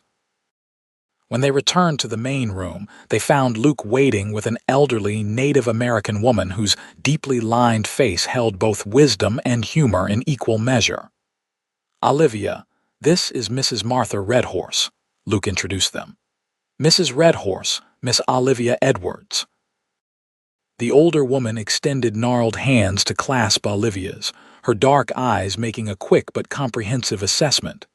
When they returned to the main room, they found Luke waiting with an elderly Native American woman whose deeply lined face held both wisdom and humor in equal measure. "Olivia, this is Mrs. Martha Redhorse," Luke introduced them. "Mrs. Redhorse, Miss Olivia Edwards." The older woman extended gnarled hands to clasp Olivia's, her dark eyes making a quick but comprehensive assessment.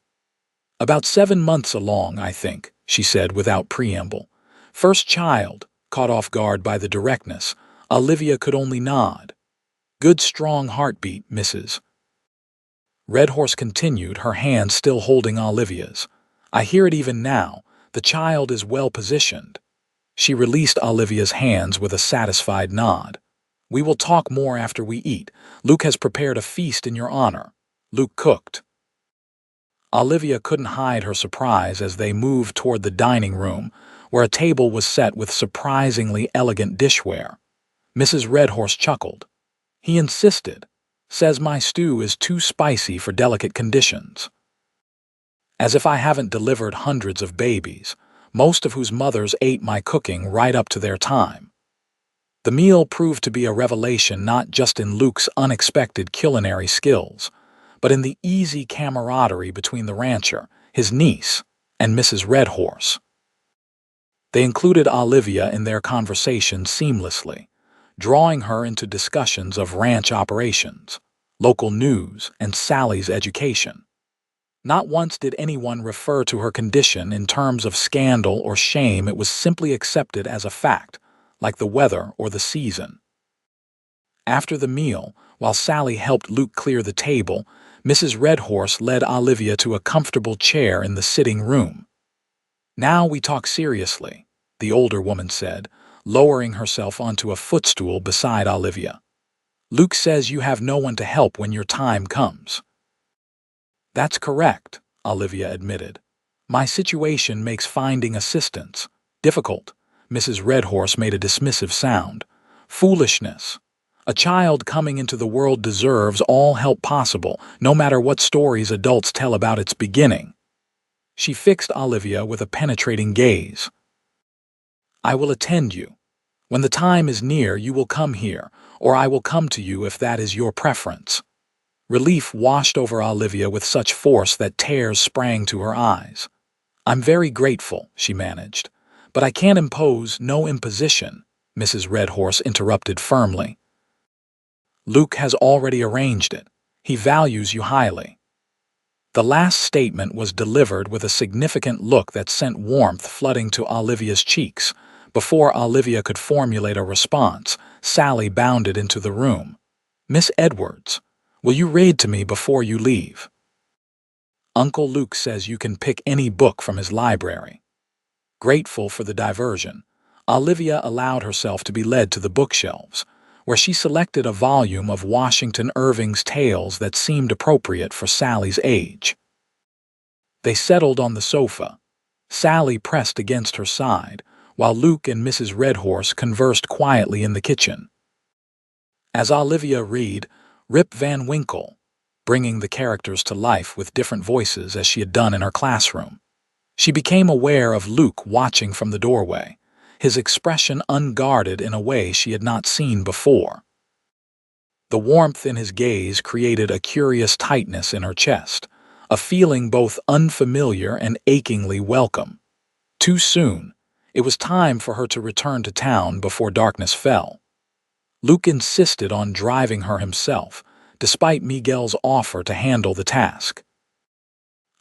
"About 7 months along, I think," she said without preamble. "First child." Caught off guard by the directness, Olivia could only nod. "Good strong heartbeat, Mrs. Redhorse continued, her hand still holding Olivia's. "I hear it even now. The child is well positioned." She released Olivia's hands with a satisfied nod. "We will talk more after we eat. Luke has prepared a feast in your honor." Luke cooked. Olivia couldn't hide her surprise as they moved toward the dining room, where a table was set with surprisingly elegant dishware. Mrs. Redhorse chuckled. "He insisted. Says my stew is too spicy for delicate conditions." "As if I haven't delivered hundreds of babies, most of whose mothers ate my cooking right up to their time." The meal proved to be a revelation not just in Luke's unexpected culinary skills, but in the easy camaraderie between the rancher, his niece, and Mrs. Redhorse. They included Olivia in their conversation seamlessly, drawing her into discussions of ranch operations, local news, and Sally's education. Not once did anyone refer to her condition in terms of scandal or shame. It was simply accepted as a fact, like the weather or the season. After the meal, while Sally helped Luke clear the table, Mrs. Redhorse led Olivia to a comfortable chair in the sitting room. "Now we talk seriously," the older woman said, lowering herself onto a footstool beside Olivia. "Luke says you have no one to help when your time comes." "That's correct," Olivia admitted. "My situation makes finding assistance difficult." Mrs. Redhorse made a dismissive sound. "Foolishness. A child coming into the world deserves all help possible, no matter what stories adults tell about its beginning." She fixed Olivia with a penetrating gaze. "I will attend you. When the time is near, you will come here, or I will come to you if that is your preference." Relief washed over Olivia with such force that tears sprang to her eyes. "I'm very grateful," she managed. "But I can't impose, no imposition," Mrs. Redhorse interrupted firmly. "Luke has already arranged it. He values you highly." The last statement was delivered with a significant look that sent warmth flooding to Olivia's cheeks. Before Olivia could formulate a response, Sally bounded into the room. "Miss Edwards, will you read to me before you leave? Uncle Luke says you can pick any book from his library." Grateful for the diversion, Olivia allowed herself to be led to the bookshelves, where she selected a volume of Washington Irving's tales that seemed appropriate for Sally's age. They settled on the sofa, Sally pressed against her side, while Luke and Mrs. Redhorse conversed quietly in the kitchen. As Olivia read Rip Van Winkle, bringing the characters to life with different voices as she had done in her classroom, she became aware of Luke watching from the doorway, his expression unguarded in a way she had not seen before. The warmth in his gaze created a curious tightness in her chest, a feeling both unfamiliar and achingly welcome. Too soon, it was time for her to return to town before darkness fell. Luke insisted on driving her himself, despite Miguel's offer to handle the task.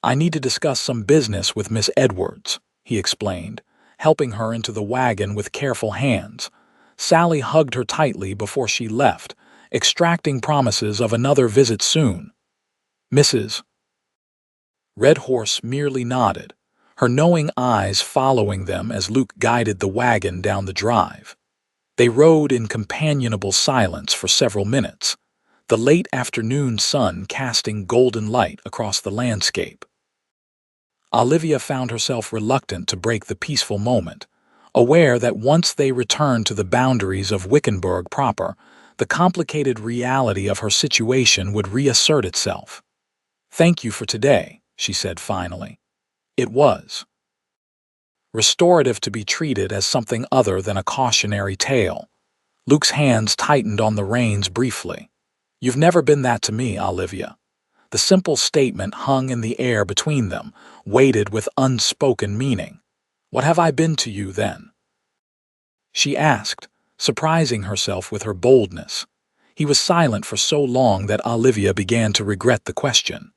"I need to discuss some business with Miss Edwards," he explained, helping her into the wagon with careful hands. Sally hugged her tightly before she left, extracting promises of another visit soon. Mrs. Redhorse merely nodded, her knowing eyes following them as Luke guided the wagon down the drive. They rode in companionable silence for several minutes, the late afternoon sun casting golden light across the landscape. Olivia found herself reluctant to break the peaceful moment, aware that once they returned to the boundaries of Wickenburg proper, the complicated reality of her situation would reassert itself. "Thank you for today," she said finally. It was restorative to be treated as something other than a cautionary tale. Luke's hands tightened on the reins briefly. "You've never been that to me, Olivia." The simple statement hung in the air between them, weighted with unspoken meaning. "What have I been to you, then?" she asked, surprising herself with her boldness. He was silent for so long that Olivia began to regret the question.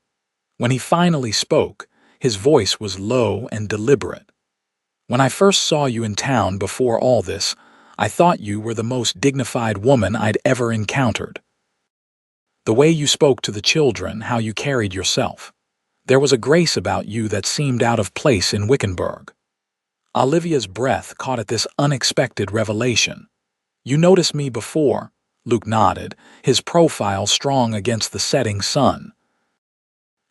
When he finally spoke, his voice was low and deliberate. "When I first saw you in town before all this, I thought you were the most dignified woman I'd ever encountered. The way you spoke to the children, how you carried yourself. There was a grace about you that seemed out of place in Wickenburg." Olivia's breath caught at this unexpected revelation. "You noticed me before," Luke nodded, his profile strong against the setting sun.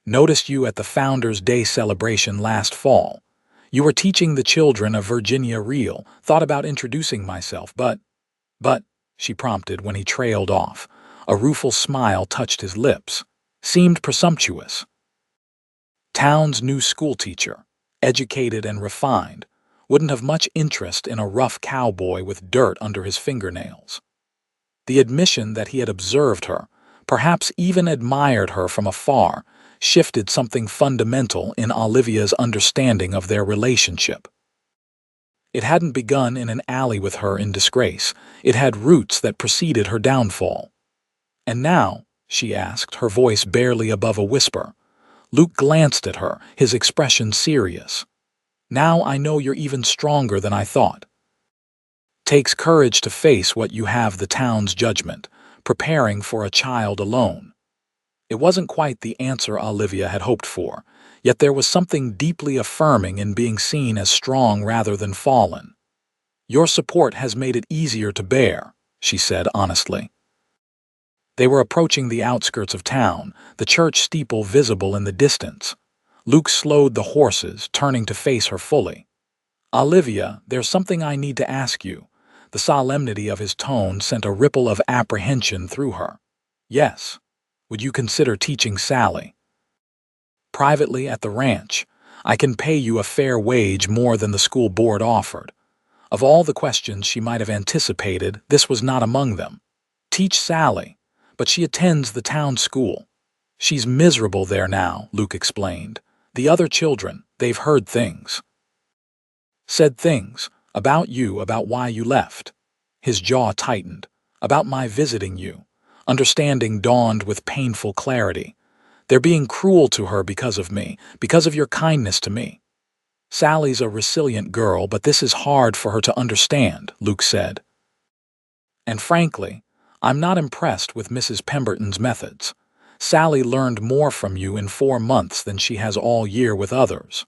"Noticed you at the Founders' Day celebration last fall. You were teaching the children of Virginia Reel, thought about introducing myself, but, she prompted when he trailed off. A rueful smile touched his lips. Seemed presumptuous. Town's new schoolteacher, educated and refined, wouldn't have much interest in a rough cowboy with dirt under his fingernails. The admission that he had observed her, perhaps even admired her from afar, shifted something fundamental in Olivia's understanding of their relationship. It hadn't begun in an alley with her in disgrace. It had roots that preceded her downfall. "And now?" she asked, her voice barely above a whisper. Luke glanced at her, his expression serious. "Now I know you're even stronger than I thought. Takes courage to face what you have the town's judgment, preparing for a child alone." It wasn't quite the answer Olivia had hoped for, yet there was something deeply affirming in being seen as strong rather than fallen. "Your support has made it easier to bear," she said honestly. They were approaching the outskirts of town, the church steeple visible in the distance. Luke slowed the horses, turning to face her fully. "Olivia, there's something I need to ask you." The solemnity of his tone sent a ripple of apprehension through her. "Yes. Would you consider teaching Sally?" "Privately at the ranch. I can pay you a fair wage, more than the school board offered." Of all the questions she might have anticipated, this was not among them. "Teach Sally, but she attends the town school." "She's miserable there now," Luke explained. "The other children, they've heard things." "Said things about you, about why you left." His jaw tightened. "About my visiting you." Understanding dawned with painful clarity. They're being cruel to her because of me, because of your kindness to me. Sally's a resilient girl, but this is hard for her to understand, Luke said. And frankly, I'm not impressed with Mrs. Pemberton's methods. Sally learned more from you in 4 months than she has all year with others.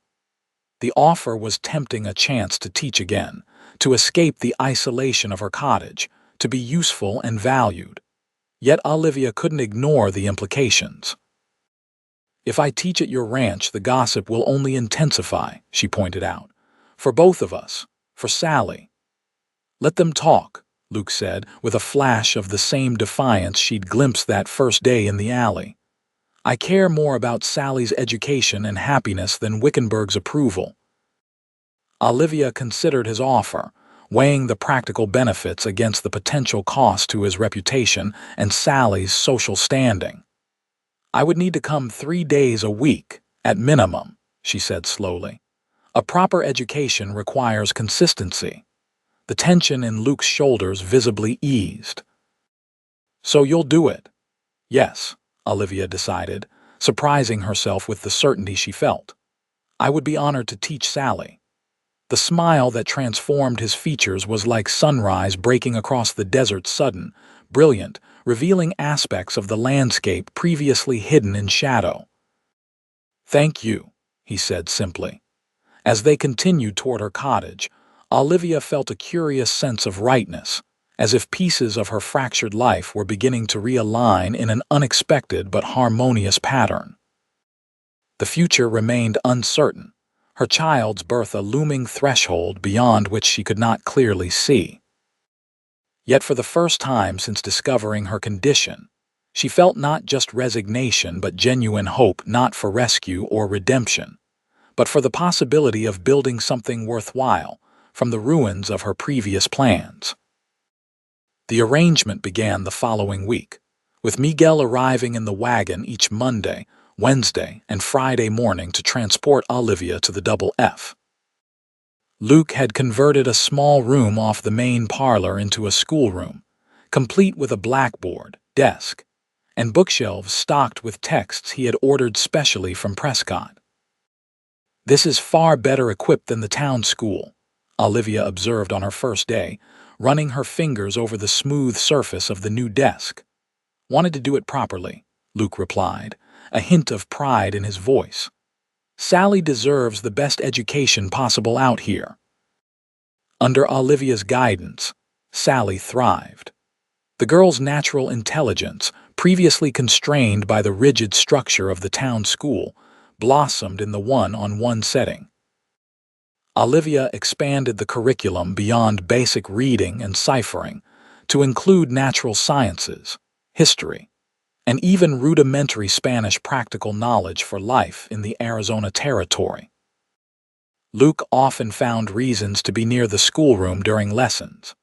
The offer was tempting a chance to teach again, to escape the isolation of her cottage, to be useful and valued. Yet Olivia couldn't ignore the implications. If I teach at your ranch, the gossip will only intensify, she pointed out. For both of us, for Sally. Let them talk, Luke said, with a flash of the same defiance she'd glimpsed that first day in the alley. I care more about Sally's education and happiness than Wickenburg's approval. Olivia considered his offer, weighing the practical benefits against the potential cost to his reputation and Sally's social standing. I would need to come 3 days a week, at minimum, she said slowly. A proper education requires consistency. The tension in Luke's shoulders visibly eased. So you'll do it? Yes, Olivia decided, surprising herself with the certainty she felt. I would be honored to teach Sally. The smile that transformed his features was like sunrise breaking across the desert, sudden, brilliant, revealing aspects of the landscape previously hidden in shadow. Thank you, he said simply. As they continued toward her cottage, Olivia felt a curious sense of rightness, as if pieces of her fractured life were beginning to realign in an unexpected but harmonious pattern. The future remained uncertain, her child's birth a looming threshold beyond which she could not clearly see. Yet for the first time since discovering her condition, she felt not just resignation but genuine hope, not for rescue or redemption, but for the possibility of building something worthwhile from the ruins of her previous plans. The arrangement began the following week, with Miguel arriving in the wagon each Monday, Wednesday, and Friday morning to transport Olivia to the Double F. Luke had converted a small room off the main parlor into a schoolroom, complete with a blackboard, desk, and bookshelves stocked with texts he had ordered specially from Prescott. This is far better equipped than the town school, Olivia observed on her first day, running her fingers over the smooth surface of the new desk. Wanted to do it properly, Luke replied, a hint of pride in his voice. Sally deserves the best education possible out here. Under Olivia's guidance, Sally thrived. The girl's natural intelligence, previously constrained by the rigid structure of the town school, blossomed in the one-on-one setting. Olivia expanded the curriculum beyond basic reading and ciphering to include natural sciences, history, and even rudimentary Spanish practical knowledge for life in the Arizona territory. Luke often found reasons to be near the schoolroom during lessons,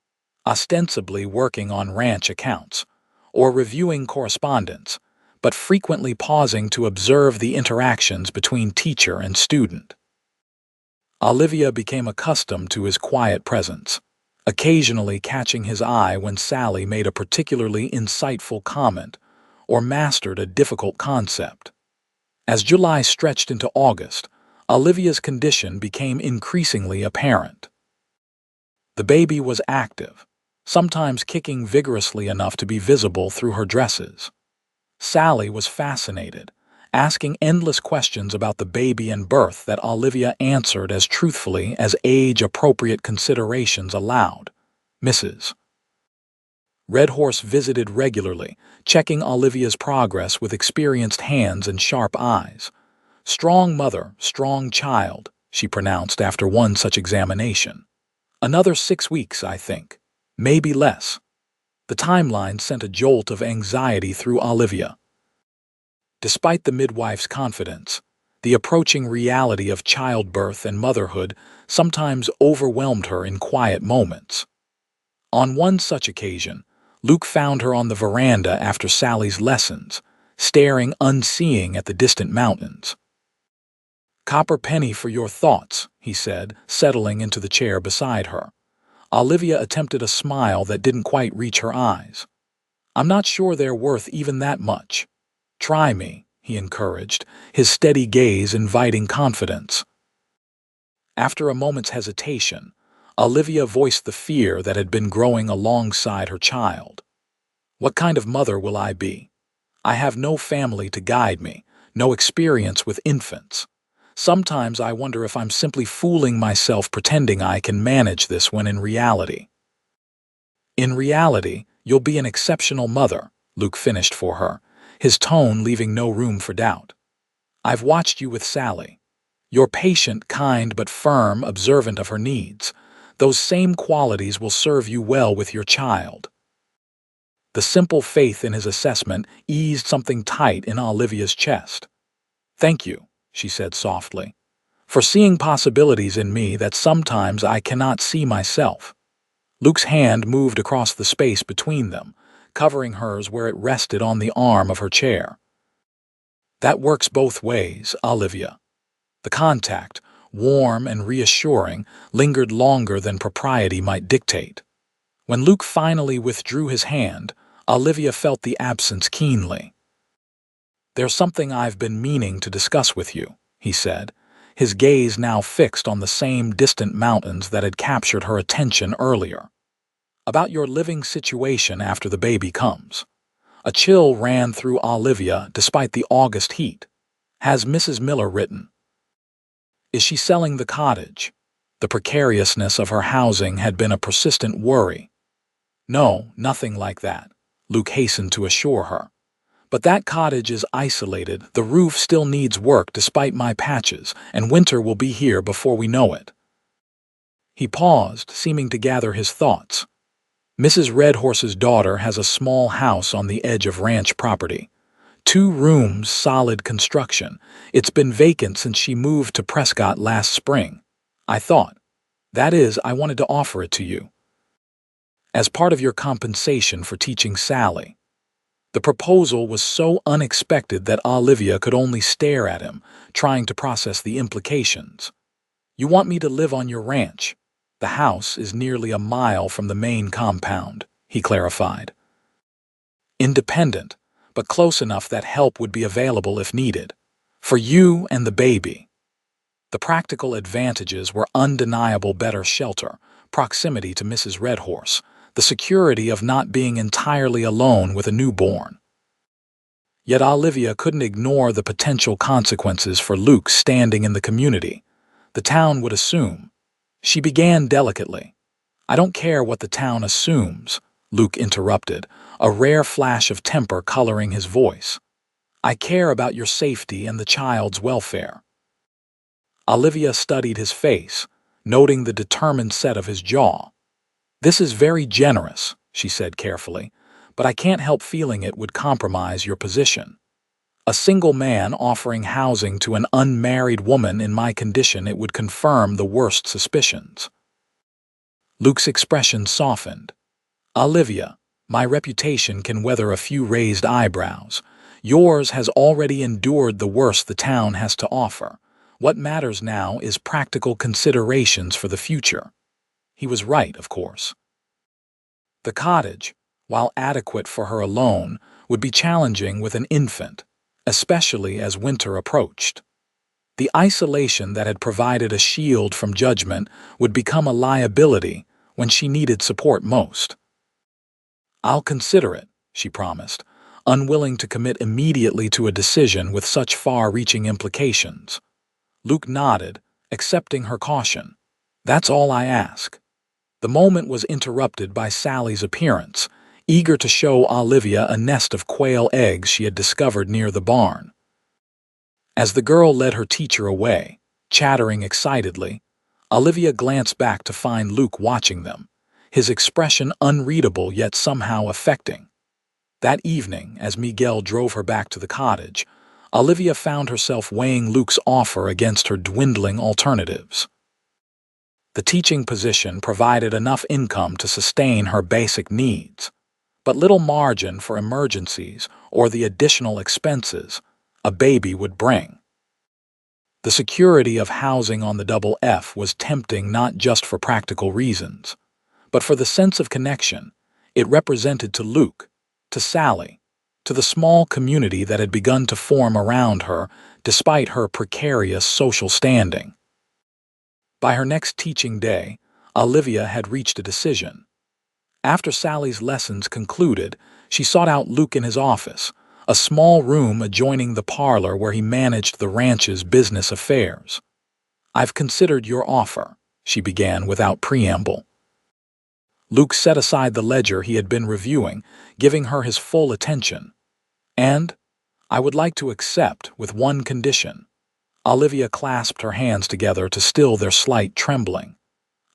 ostensibly working on ranch accounts or reviewing correspondence, but frequently pausing to observe the interactions between teacher and student. Olivia became accustomed to his quiet presence, occasionally catching his eye when Sally made a particularly insightful comment or mastered a difficult concept. As July stretched into August, Olivia's condition became increasingly apparent. The baby was active, sometimes kicking vigorously enough to be visible through her dresses. Sally was fascinated, asking endless questions about the baby and birth that Olivia answered as truthfully as age-appropriate considerations allowed. Mrs. Redhorse visited regularly, checking Olivia's progress with experienced hands and sharp eyes. Strong mother, strong child, she pronounced after one such examination. Another 6 weeks, I think. Maybe less. The timeline sent a jolt of anxiety through Olivia. Despite the midwife's confidence, the approaching reality of childbirth and motherhood sometimes overwhelmed her in quiet moments. On one such occasion, Luke found her on the veranda after Sally's lessons, staring unseeing at the distant mountains. "Copper penny for your thoughts," he said, settling into the chair beside her. Olivia attempted a smile that didn't quite reach her eyes. "I'm not sure they're worth even that much." "Try me," he encouraged, his steady gaze inviting confidence. After a moment's hesitation, Olivia voiced the fear that had been growing alongside her child. What kind of mother will I be? I have no family to guide me, no experience with infants. Sometimes I wonder if I'm simply fooling myself pretending I can manage this when in reality. In reality, you'll be an exceptional mother, Luke finished for her, his tone leaving no room for doubt. I've watched you with Sally. You're patient, kind, but firm, observant of her needs. Those same qualities will serve you well with your child. The simple faith in his assessment eased something tight in Olivia's chest. Thank you, she said softly, for seeing possibilities in me that sometimes I cannot see myself. Luke's hand moved across the space between them, covering hers where it rested on the arm of her chair. That works both ways, Olivia. The contact, warm and reassuring, lingered longer than propriety might dictate. When Luke finally withdrew his hand, Olivia felt the absence keenly. There's something I've been meaning to discuss with you, he said, his gaze now fixed on the same distant mountains that had captured her attention earlier. About your living situation after the baby comes. A chill ran through Olivia despite the August heat. Has Mrs. Miller written? Is she selling the cottage? The precariousness of her housing had been a persistent worry. No, nothing like that, Luke hastened to assure her. But that cottage is isolated, the roof still needs work despite my patches, and winter will be here before we know it. He paused, seeming to gather his thoughts. Mrs. Redhorse's daughter has a small house on the edge of ranch property. 2 rooms, solid construction. It's been vacant since she moved to Prescott last spring. I thought. That is, I wanted to offer it to you. As part of your compensation for teaching Sally. The proposal was so unexpected that Olivia could only stare at him, trying to process the implications. You want me to live on your ranch? The house is nearly a mile from the main compound, he clarified. Independent, but close enough that help would be available if needed. For you and the baby. The practical advantages were undeniable: better shelter, proximity to Mrs. Redhorse, the security of not being entirely alone with a newborn. Yet Olivia couldn't ignore the potential consequences for Luke standing in the community. The town would assume. She began delicately. I don't care what the town assumes, Luke interrupted, a rare flash of temper coloring his voice. I care about your safety and the child's welfare. Olivia studied his face, noting the determined set of his jaw. This is very generous, she said carefully, but I can't help feeling it would compromise your position. A single man offering housing to an unmarried woman in my condition, it would confirm the worst suspicions. Luke's expression softened. Olivia, my reputation can weather a few raised eyebrows. Yours has already endured the worst the town has to offer. What matters now is practical considerations for the future. He was right, of course. The cottage, while adequate for her alone, would be challenging with an infant, especially as winter approached. The isolation that had provided a shield from judgment would become a liability when she needed support most. I'll consider it, she promised, unwilling to commit immediately to a decision with such far-reaching implications. Luke nodded, accepting her caution. That's all I ask. The moment was interrupted by Sally's appearance, eager to show Olivia a nest of quail eggs she had discovered near the barn. As the girl led her teacher away, chattering excitedly, Olivia glanced back to find Luke watching them, his expression unreadable yet somehow affecting. That evening, as Miguel drove her back to the cottage, Olivia found herself weighing Luke's offer against her dwindling alternatives. The teaching position provided enough income to sustain her basic needs, but little margin for emergencies or the additional expenses a baby would bring. The security of housing on the Double F was tempting not just for practical reasons, but for the sense of connection it represented to Luke, to Sally, to the small community that had begun to form around her despite her precarious social standing. By her next teaching day, Olivia had reached a decision. After Sally's lessons concluded, she sought out Luke in his office, a small room adjoining the parlor where he managed the ranch's business affairs. "I've considered your offer," she began without preamble. Luke set aside the ledger he had been reviewing, giving her his full attention. "And I would like to accept with one condition." Olivia clasped her hands together to still their slight trembling.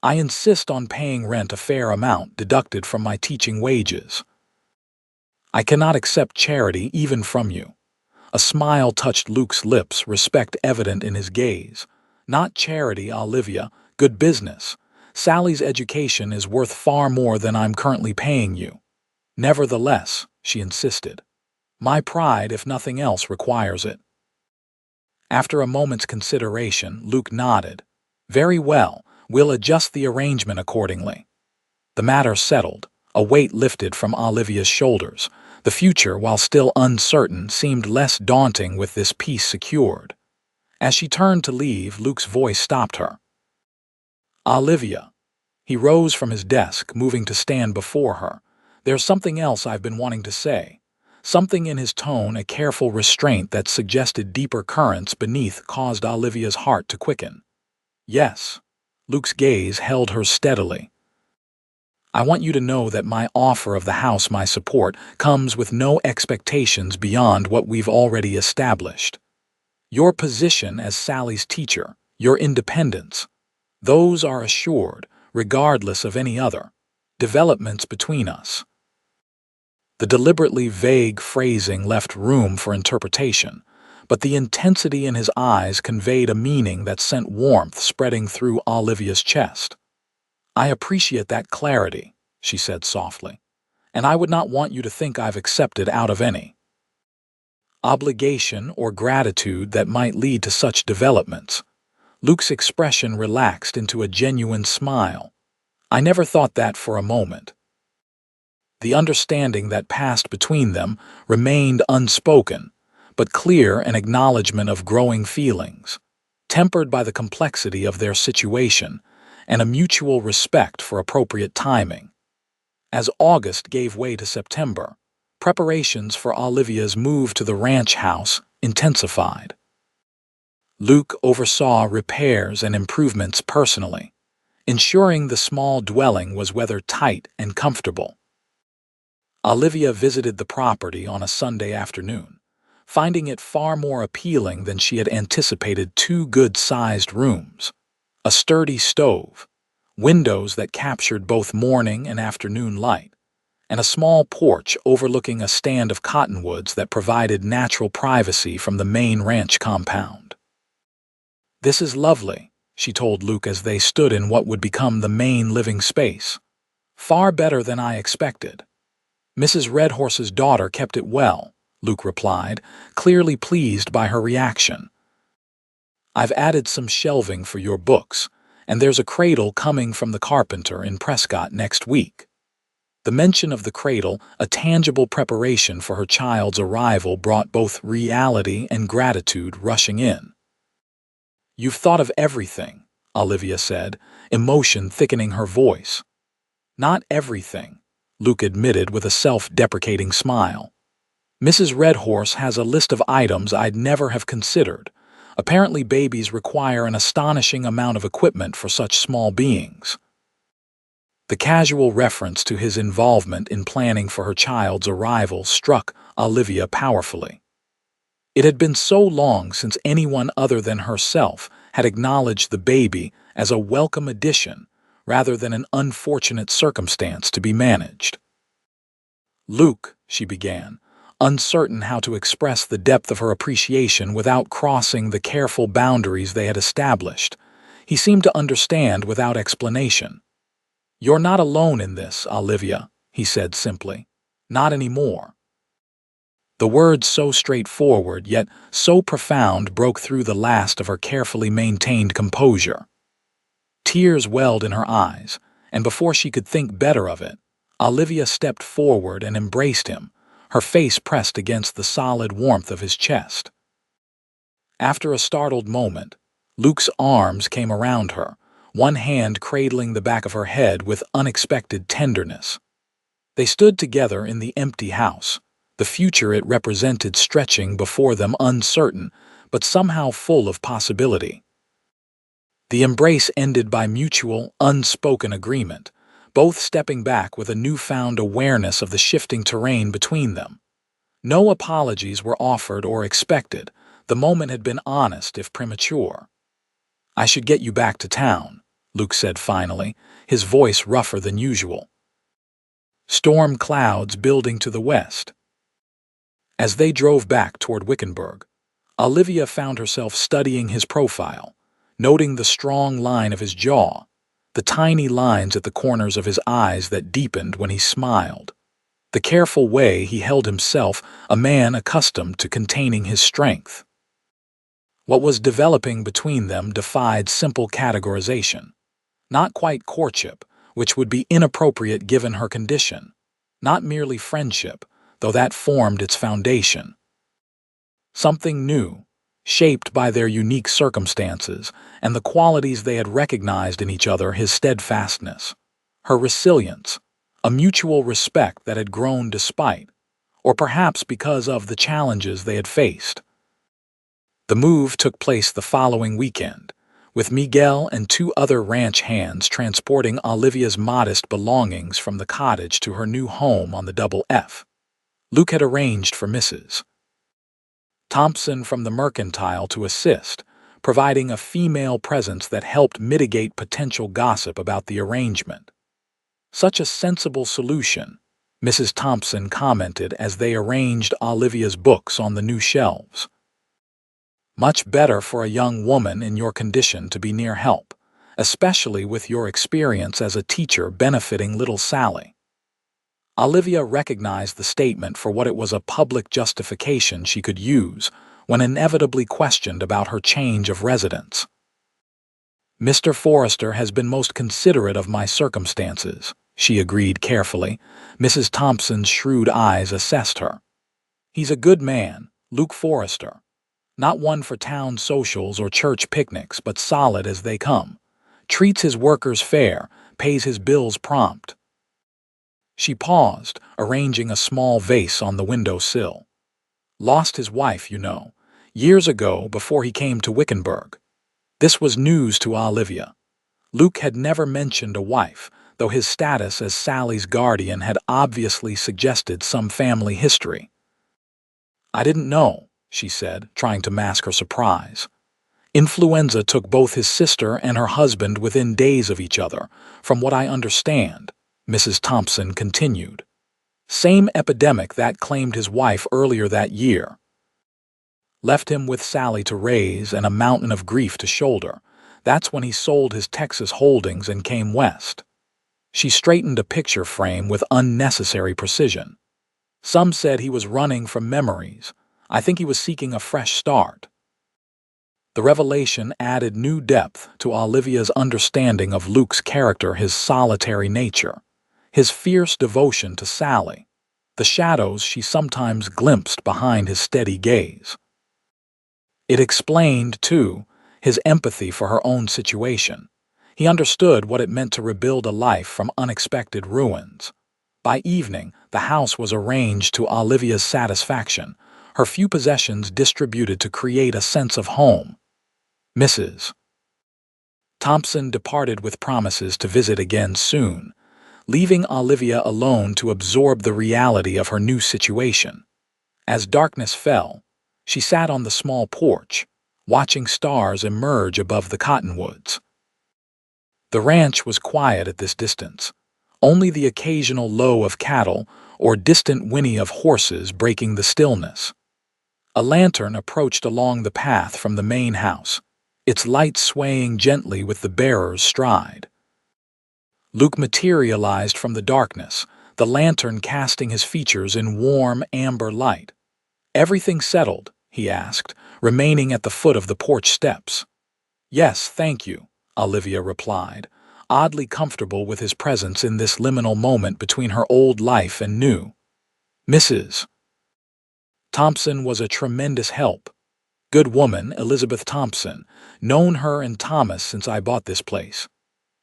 "I insist on paying rent a fair amount deducted from my teaching wages. I cannot accept charity even from you." A smile touched Luke's lips, respect evident in his gaze. "Not charity, Olivia, good business. Sally's education is worth far more than I'm currently paying you." "Nevertheless," she insisted, "my pride, if nothing else, requires it." After a moment's consideration, Luke nodded. "Very well, we'll adjust the arrangement accordingly." The matter settled, a weight lifted from Olivia's shoulders. The future, while still uncertain, seemed less daunting with this peace secured. As she turned to leave, Luke's voice stopped her. "Olivia." He rose from his desk, moving to stand before her. "There's something else I've been wanting to say." Something in his tone, a careful restraint that suggested deeper currents beneath, caused Olivia's heart to quicken. "Yes." Luke's gaze held hers steadily. "I want you to know that my offer of the house, my support, comes with no expectations beyond what we've already established. Your position as Sally's teacher, your independence, those are assured, regardless of any other developments between us." The deliberately vague phrasing left room for interpretation, but the intensity in his eyes conveyed a meaning that sent warmth spreading through Olivia's chest. "I appreciate that clarity," she said softly, "and I would not want you to think I've accepted out of any obligation or gratitude that might lead to such developments." Luke's expression relaxed into a genuine smile. "I never thought that for a moment." The understanding that passed between them remained unspoken, but clear an acknowledgement of growing feelings, tempered by the complexity of their situation and a mutual respect for appropriate timing. As August gave way to September, preparations for Olivia's move to the ranch house intensified. Luke oversaw repairs and improvements personally, ensuring the small dwelling was weather-tight and comfortable. Olivia visited the property on a Sunday afternoon, finding it far more appealing than she had anticipated. Two good-sized rooms, a sturdy stove, windows that captured both morning and afternoon light, and a small porch overlooking a stand of cottonwoods that provided natural privacy from the main ranch compound. "This is lovely," she told Luke as they stood in what would become the main living space. "Far better than I expected." "Mrs. Redhorse's daughter kept it well," Luke replied, clearly pleased by her reaction. "I've added some shelving for your books, and there's a cradle coming from the carpenter in Prescott next week." The mention of the cradle, a tangible preparation for her child's arrival, brought both reality and gratitude rushing in. "You've thought of everything," Olivia said, emotion thickening her voice. "Not everything," Luke admitted with a self-deprecating smile. "Mrs. Redhorse has a list of items I'd never have considered. Apparently babies require an astonishing amount of equipment for such small beings." The casual reference to his involvement in planning for her child's arrival struck Olivia powerfully. It had been so long since anyone other than herself had acknowledged the baby as a welcome addition rather than an unfortunate circumstance to be managed. "Luke," she began, uncertain how to express the depth of her appreciation without crossing the careful boundaries they had established. He seemed to understand without explanation. "You're not alone in this, Olivia," he said simply. "Not anymore." The words, so straightforward yet so profound, broke through the last of her carefully maintained composure. Tears welled in her eyes, and before she could think better of it, Olivia stepped forward and embraced him, her face pressed against the solid warmth of his chest. After a startled moment, Luke's arms came around her, one hand cradling the back of her head with unexpected tenderness. They stood together in the empty house, the future it represented stretching before them uncertain, but somehow full of possibility. The embrace ended by mutual, unspoken agreement, both stepping back with a newfound awareness of the shifting terrain between them. No apologies were offered or expected. The moment had been honest, if premature. "I should get you back to town," Luke said finally, his voice rougher than usual. Storm clouds building to the west. As they drove back toward Wickenburg, Olivia found herself studying his profile, noting the strong line of his jaw, the tiny lines at the corners of his eyes that deepened when he smiled, the careful way he held himself, a man accustomed to containing his strength. What was developing between them defied simple categorization. Not quite courtship, which would be inappropriate given her condition. Not merely friendship, though that formed its foundation. Something new, shaped by their unique circumstances and the qualities they had recognized in each other: his steadfastness, her resilience, a mutual respect that had grown despite, or perhaps because of, the challenges they had faced. The move took place the following weekend, with Miguel and 2 other ranch hands transporting Olivia's modest belongings from the cottage to her new home on the Double F. Luke had arranged for Mrs. Thompson from the Mercantile to assist, providing a female presence that helped mitigate potential gossip about the arrangement. "Such a sensible solution," Mrs. Thompson commented as they arranged Olivia's books on the new shelves. "Much better for a young woman in your condition to be near help, especially with your experience as a teacher benefiting little Sally." Olivia recognized the statement for what it was: a public justification she could use when inevitably questioned about her change of residence. "Mr. Forrester has been most considerate of my circumstances," she agreed carefully. Mrs. Thompson's shrewd eyes assessed her. "He's a good man, Luke Forrester. Not one for town socials or church picnics, but solid as they come. Treats his workers fair, pays his bills prompt." She paused, arranging a small vase on the windowsill. "Lost his wife, you know, years ago before he came to Wickenburg." This was news to Olivia. Luke had never mentioned a wife, though his status as Sally's guardian had obviously suggested some family history. "I didn't know," she said, trying to mask her surprise. "Influenza took both his sister and her husband within days of each other, from what I understand," Mrs. Thompson continued. "Same epidemic that claimed his wife earlier that year. Left him with Sally to raise and a mountain of grief to shoulder. That's when he sold his Texas holdings and came west." She straightened a picture frame with unnecessary precision. "Some said he was running from memories. I think he was seeking a fresh start." The revelation added new depth to Olivia's understanding of Luke's character: his solitary nature, his fierce devotion to Sally, the shadows she sometimes glimpsed behind his steady gaze. It explained, too, his empathy for her own situation. He understood what it meant to rebuild a life from unexpected ruins. By evening, the house was arranged to Olivia's satisfaction, her few possessions distributed to create a sense of home. Mrs. Thompson departed with promises to visit again soon, leaving Olivia alone to absorb the reality of her new situation. As darkness fell, she sat on the small porch, watching stars emerge above the cottonwoods. The ranch was quiet at this distance, only the occasional low of cattle or distant whinny of horses breaking the stillness. A lantern approached along the path from the main house, its light swaying gently with the bearer's stride. Luke materialized from the darkness, the lantern casting his features in warm amber light. "Everything settled?" he asked, remaining at the foot of the porch steps. "Yes, thank you," Olivia replied, oddly comfortable with his presence in this liminal moment between her old life and new. Mrs. Thompson was a tremendous help. Good woman, Elizabeth Thompson. Known her and Thomas since I bought this place.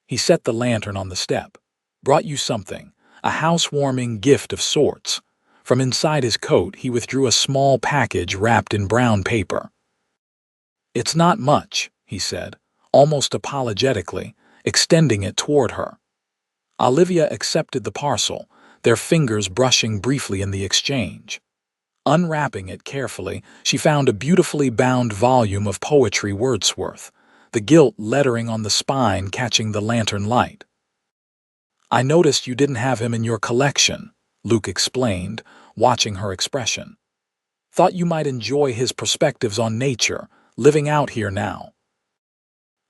He set the lantern on the step. Brought you something, a housewarming gift of sorts. From inside his coat, he withdrew a small package wrapped in brown paper. It's not much, he said, almost apologetically, extending it toward her. Olivia accepted the parcel, their fingers brushing briefly in the exchange. Unwrapping it carefully, she found a beautifully bound volume of poetry Wordsworth, the gilt lettering on the spine catching the lantern light. I noticed you didn't have him in your collection, Luke explained, watching her expression. Thought you might enjoy his perspectives on nature, living out here now.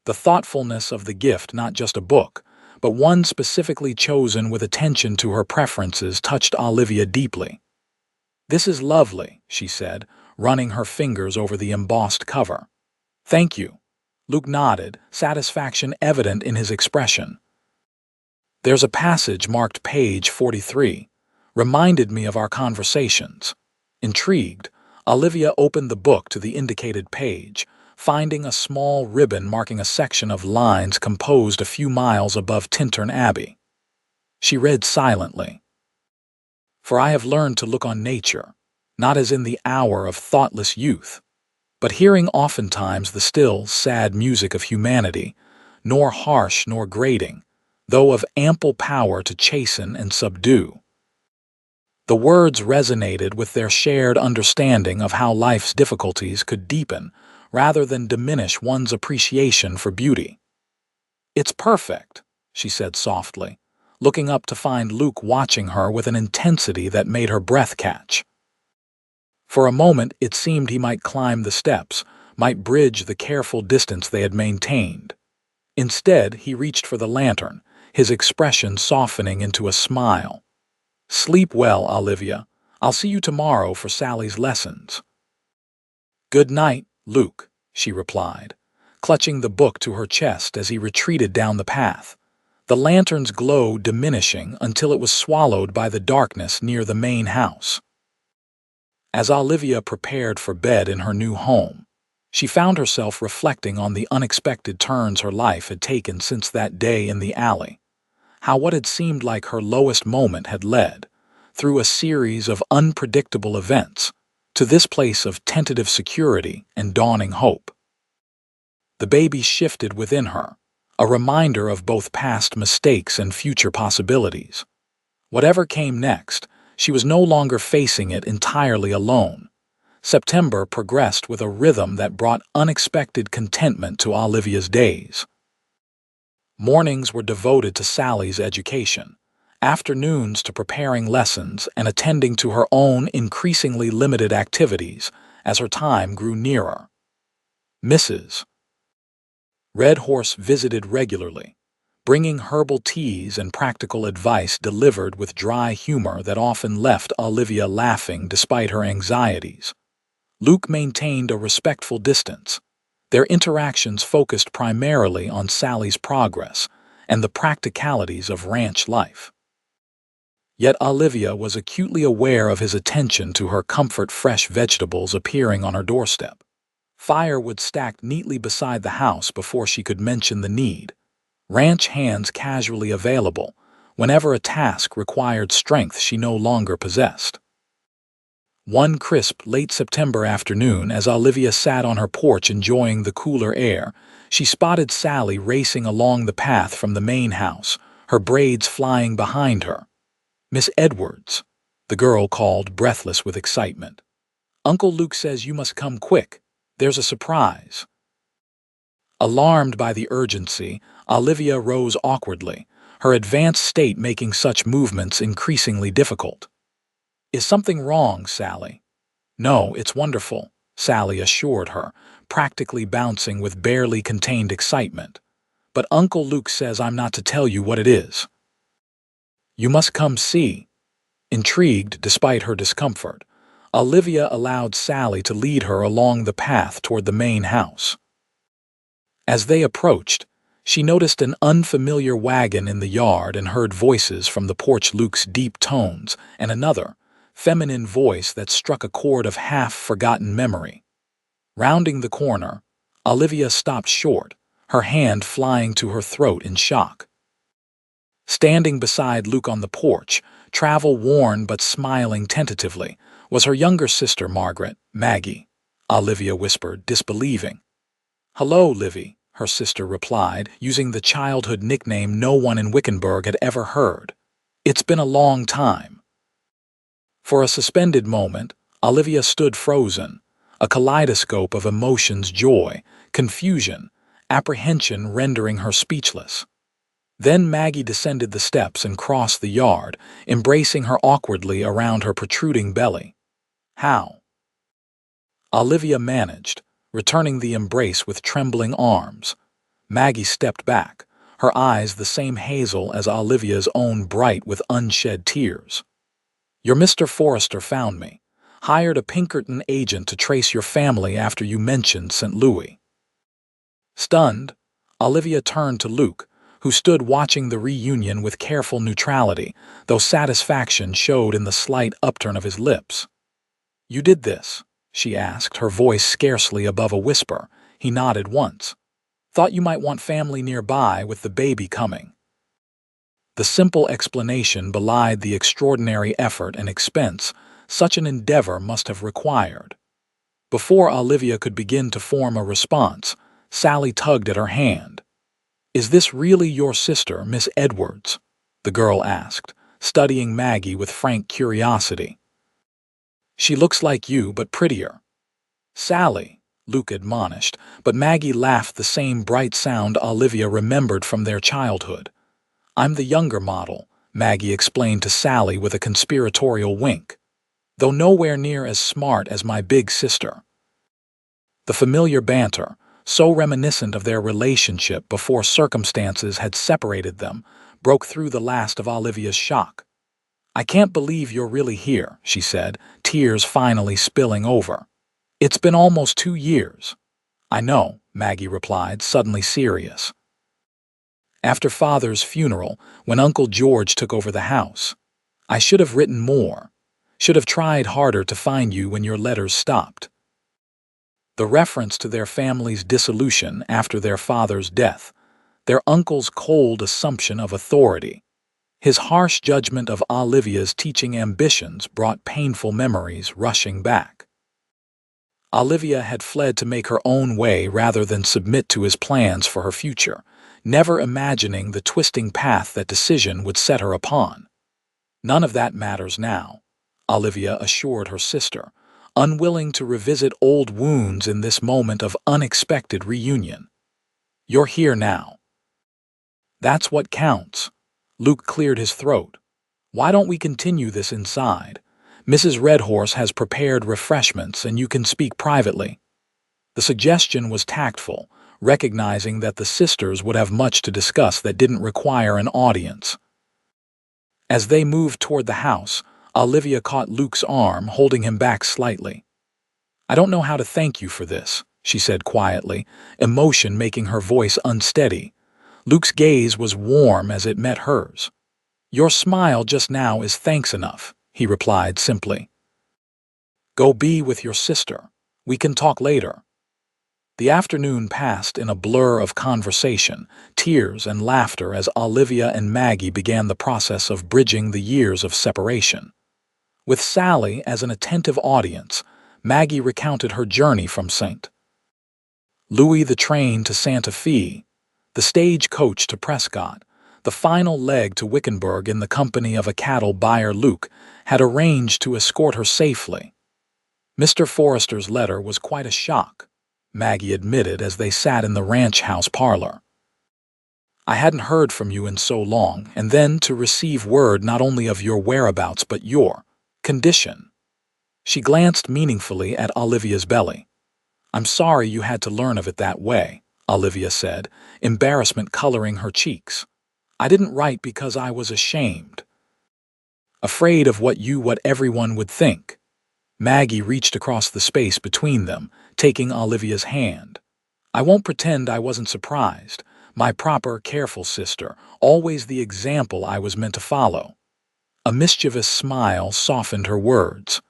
The thoughtfulness of the gift, not just a book, but one specifically chosen with attention to her preferences, touched Olivia deeply. This is lovely, she said, running her fingers over the embossed cover. Thank you. Luke nodded, satisfaction evident in his expression. There's a passage marked page 43. Reminded me of our conversations. Intrigued, Olivia opened the book to the indicated page, finding a small ribbon marking a section of lines composed a few miles above Tintern Abbey. She read silently. For I have learned to look on nature, not as in the hour of thoughtless youth, but hearing oftentimes the still, sad music of humanity, nor harsh nor grating, though of ample power to chasten and subdue. The words resonated with their shared understanding of how life's difficulties could deepen rather than diminish one's appreciation for beauty. It's perfect, she said softly, looking up to find Luke watching her with an intensity that made her breath catch. For a moment it seemed he might climb the steps, might bridge the careful distance they had maintained. Instead, he reached for the lantern, his expression softening into a smile. Sleep well, Olivia. I'll see you tomorrow for Sally's lessons. Good night, Luke, she replied, clutching the book to her chest as he retreated down the path, the lantern's glow diminishing until it was swallowed by the darkness near the main house. As Olivia prepared for bed in her new home, she found herself reflecting on the unexpected turns her life had taken since that day in the alley, how what had seemed like her lowest moment had led, through a series of unpredictable events, to this place of tentative security and dawning hope. The baby shifted within her, a reminder of both past mistakes and future possibilities. Whatever came next, she was no longer facing it entirely alone. September progressed with a rhythm that brought unexpected contentment to Olivia's days. Mornings were devoted to Sally's education, afternoons to preparing lessons and attending to her own increasingly limited activities as her time grew nearer. Mrs. Red Horse visited regularly, bringing herbal teas and practical advice delivered with dry humor that often left Olivia laughing despite her anxieties. Luke maintained a respectful distance. Their interactions focused primarily on Sally's progress and the practicalities of ranch life. Yet Olivia was acutely aware of his attention to her comfort fresh vegetables appearing on her doorstep. Firewood stacked neatly beside the house before she could mention the need. Ranch hands casually available whenever a task required strength she no longer possessed. One crisp, late September afternoon, as Olivia sat on her porch enjoying the cooler air, she spotted Sally racing along the path from the main house, her braids flying behind her. Miss Edwards, the girl called, breathless with excitement. Uncle Luke says you must come quick. There's a surprise. Alarmed by the urgency, Olivia rose awkwardly, her advanced state making such movements increasingly difficult. Is something wrong, Sally? No, it's wonderful, Sally assured her, practically bouncing with barely contained excitement. But Uncle Luke says I'm not to tell you what it is. You must come see. Intrigued despite her discomfort, Olivia allowed Sally to lead her along the path toward the main house. As they approached, she noticed an unfamiliar wagon in the yard and heard voices from the porch, Luke's deep tones, and another, feminine voice that struck a chord of half-forgotten memory. Rounding the corner, Olivia stopped short, her hand flying to her throat in shock. Standing beside Luke on the porch, travel-worn but smiling tentatively, was her younger sister Margaret, Maggie. Olivia whispered, disbelieving. "Hello, Livy," her sister replied, using the childhood nickname no one in Wickenburg had ever heard. "It's been a long time." For a suspended moment, Olivia stood frozen, a kaleidoscope of emotions: joy, confusion, apprehension rendering her speechless. Then Maggie descended the steps and crossed the yard, embracing her awkwardly around her protruding belly. "How?" Olivia managed, returning the embrace with trembling arms. Maggie stepped back, her eyes the same hazel as Olivia's own, bright with unshed tears. "Your Mr. Forrester found me, hired a Pinkerton agent to trace your family after you mentioned St. Louis." Stunned, Olivia turned to Luke, who stood watching the reunion with careful neutrality, though satisfaction showed in the slight upturn of his lips. "You did this?" she asked, her voice scarcely above a whisper. He nodded once. "Thought you might want family nearby with the baby coming." The simple explanation belied the extraordinary effort and expense such an endeavor must have required. Before Olivia could begin to form a response, Sally tugged at her hand. "Is this really your sister, Miss Edwards?" the girl asked, studying Maggie with frank curiosity. "She looks like you, but prettier." "Sally," Luke admonished, but Maggie laughed, the same bright sound Olivia remembered from their childhood. "I'm the younger model," Maggie explained to Sally with a conspiratorial wink, "though nowhere near as smart as my big sister." The familiar banter, so reminiscent of their relationship before circumstances had separated them, broke through the last of Olivia's shock. "I can't believe you're really here," she said, tears finally spilling over. "It's been almost 2 years." "I know," Maggie replied, suddenly serious. "After Father's funeral, when Uncle George took over the house, I should have written more, should have tried harder to find you when your letters stopped." The reference to their family's dissolution after their father's death, their uncle's cold assumption of authority, his harsh judgment of Olivia's teaching ambitions brought painful memories rushing back. Olivia had fled to make her own way rather than submit to his plans for her future, never imagining the twisting path that decision would set her upon. "None of that matters now," Olivia assured her sister, unwilling to revisit old wounds in this moment of unexpected reunion. "You're here now." "That's what counts." Luke cleared his throat. "Why don't we continue this inside? Mrs. Redhorse has prepared refreshments and you can speak privately." The suggestion was tactful, recognizing that the sisters would have much to discuss that didn't require an audience. As they moved toward the house, Olivia caught Luke's arm, holding him back slightly. "I don't know how to thank you for this," she said quietly, emotion making her voice unsteady. Luke's gaze was warm as it met hers. "Your smile just now is thanks enough," he replied simply. "Go be with your sister. We can talk later." The afternoon passed in a blur of conversation, tears and laughter as Olivia and Maggie began the process of bridging the years of separation. With Sally as an attentive audience, Maggie recounted her journey from St. Louis, the train to Santa Fe, the stage coach to Prescott, the final leg to Wickenburg in the company of a cattle buyer. Luke had arranged to escort her safely. "Mr. Forrester's letter was quite a shock," Maggie admitted as they sat in the ranch house parlor. "I hadn't heard from you in so long, and then to receive word not only of your whereabouts but your condition." She glanced meaningfully at Olivia's belly. "I'm sorry you had to learn of it that way," Olivia said, embarrassment coloring her cheeks. "I didn't write because I was ashamed. Afraid of what everyone would think." Maggie reached across the space between them, taking Olivia's hand. "I won't pretend I wasn't surprised. My proper, careful sister, always the example I was meant to follow." A mischievous smile softened her words.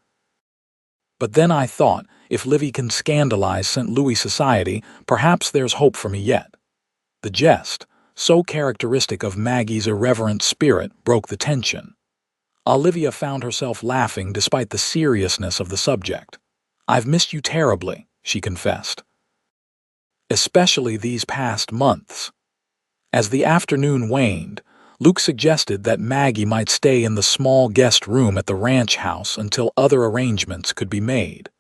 "But then I thought, if Livy can scandalize St. Louis society, perhaps there's hope for me yet." The jest, so characteristic of Maggie's irreverent spirit, broke the tension. Olivia found herself laughing despite the seriousness of the subject. "I've missed you terribly," she confessed. "Especially these past months." As the afternoon waned, Luke suggested that Maggie might stay in the small guest room at the ranch house until other arrangements could be made.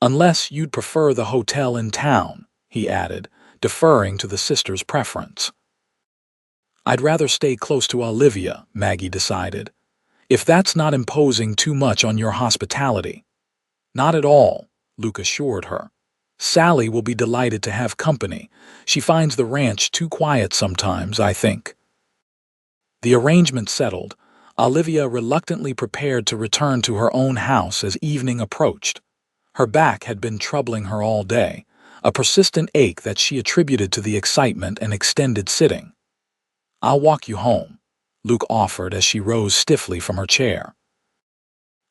"Unless you'd prefer the hotel in town," he added, deferring to the sister's preference. "I'd rather stay close to Olivia," Maggie decided. "If that's not imposing too much on your hospitality." "Not at all," Luke assured her. "Sally will be delighted to have company. She finds the ranch too quiet sometimes, I think." The arrangement settled, Olivia reluctantly prepared to return to her own house as evening approached. Her back had been troubling her all day, a persistent ache that she attributed to the excitement and extended sitting. "I'll walk you home," Luke offered as she rose stiffly from her chair.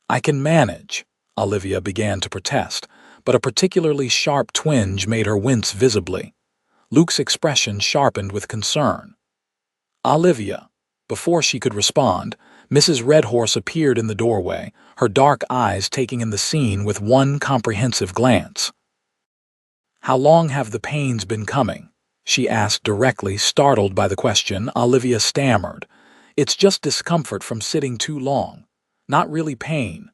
"I can manage," Olivia began to protest, but a particularly sharp twinge made her wince visibly. Luke's expression sharpened with concern. "Olivia." Before she could respond, Mrs. Redhorse appeared in the doorway, her dark eyes taking in the scene with one comprehensive glance. "How long have the pains been coming?" she asked directly, startled by the question. Olivia stammered. "It's just discomfort from sitting too long. Not really pain."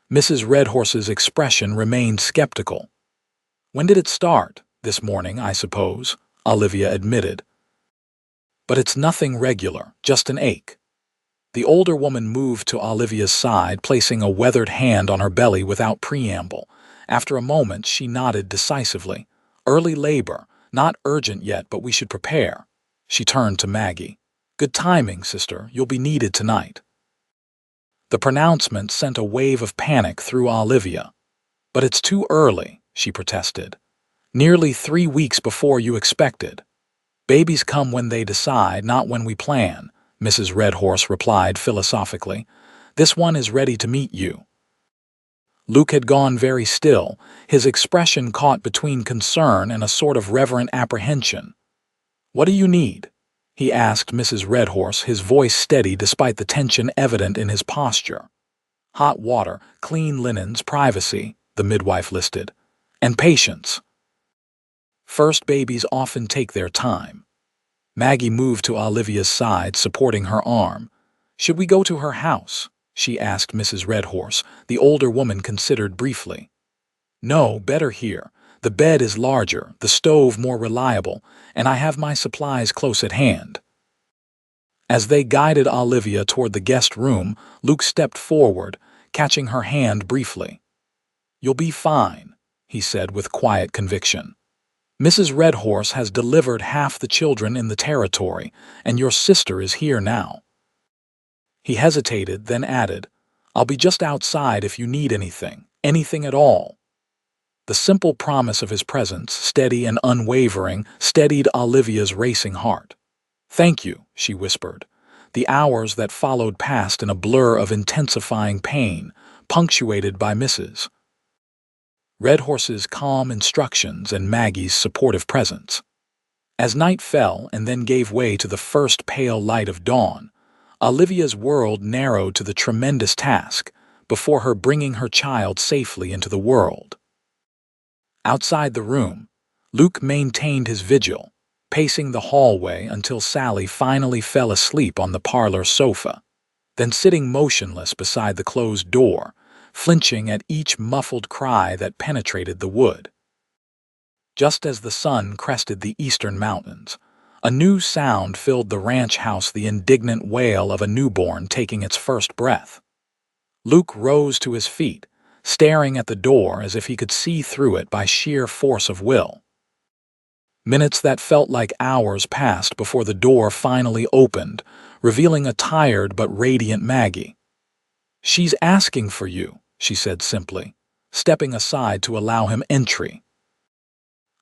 Mrs. Redhorse's expression remained skeptical. "When did it start? This morning, I suppose," Olivia admitted. "But it's nothing regular, just an ache." The older woman moved to Olivia's side, placing a weathered hand on her belly without preamble. After a moment, she nodded decisively. "Early labor, not urgent yet, but we should prepare." She turned to Maggie. "Good timing, sister. You'll be needed tonight." The pronouncement sent a wave of panic through Olivia. "But it's too early," she protested. "Nearly 3 weeks before you expected." "Babies come when they decide, not when we plan," Mrs. Redhorse replied philosophically. "This one is ready to meet you." Luke had gone very still, his expression caught between concern and a sort of reverent apprehension. "What do you need?" he asked Mrs. Redhorse, his voice steady despite the tension evident in his posture. "Hot water, clean linens, privacy," the midwife listed. "And patience." First babies often take their time. Maggie moved to Olivia's side, supporting her arm. "Should we go to her house?" she asked Mrs. Redhorse. The older woman considered briefly. "No, better here. The bed is larger, the stove more reliable, and I have my supplies close at hand." As they guided Olivia toward the guest room, Luke stepped forward, catching her hand briefly. "You'll be fine," he said with quiet conviction. "Mrs. Redhorse has delivered half the children in the territory, and your sister is here now." He hesitated, then added, "I'll be just outside if you need anything at all." The simple promise of his presence, steady and unwavering, steadied Olivia's racing heart. "Thank you," she whispered. The hours that followed passed in a blur of intensifying pain, punctuated by Mrs. Redhorse's calm instructions and Maggie's supportive presence. As night fell and then gave way to the first pale light of dawn, Olivia's world narrowed to the tremendous task before her bringing her child safely into the world. Outside the room, Luke maintained his vigil, pacing the hallway until Sally finally fell asleep on the parlor sofa, then sitting motionless beside the closed door, flinching at each muffled cry that penetrated the wood. Just as the sun crested the eastern mountains, a new sound filled the ranch house, the indignant wail of a newborn taking its first breath. Luke rose to his feet, staring at the door as if he could see through it by sheer force of will. Minutes that felt like hours passed before the door finally opened, revealing a tired but radiant Maggie. "She's asking for you," she said simply, stepping aside to allow him entry.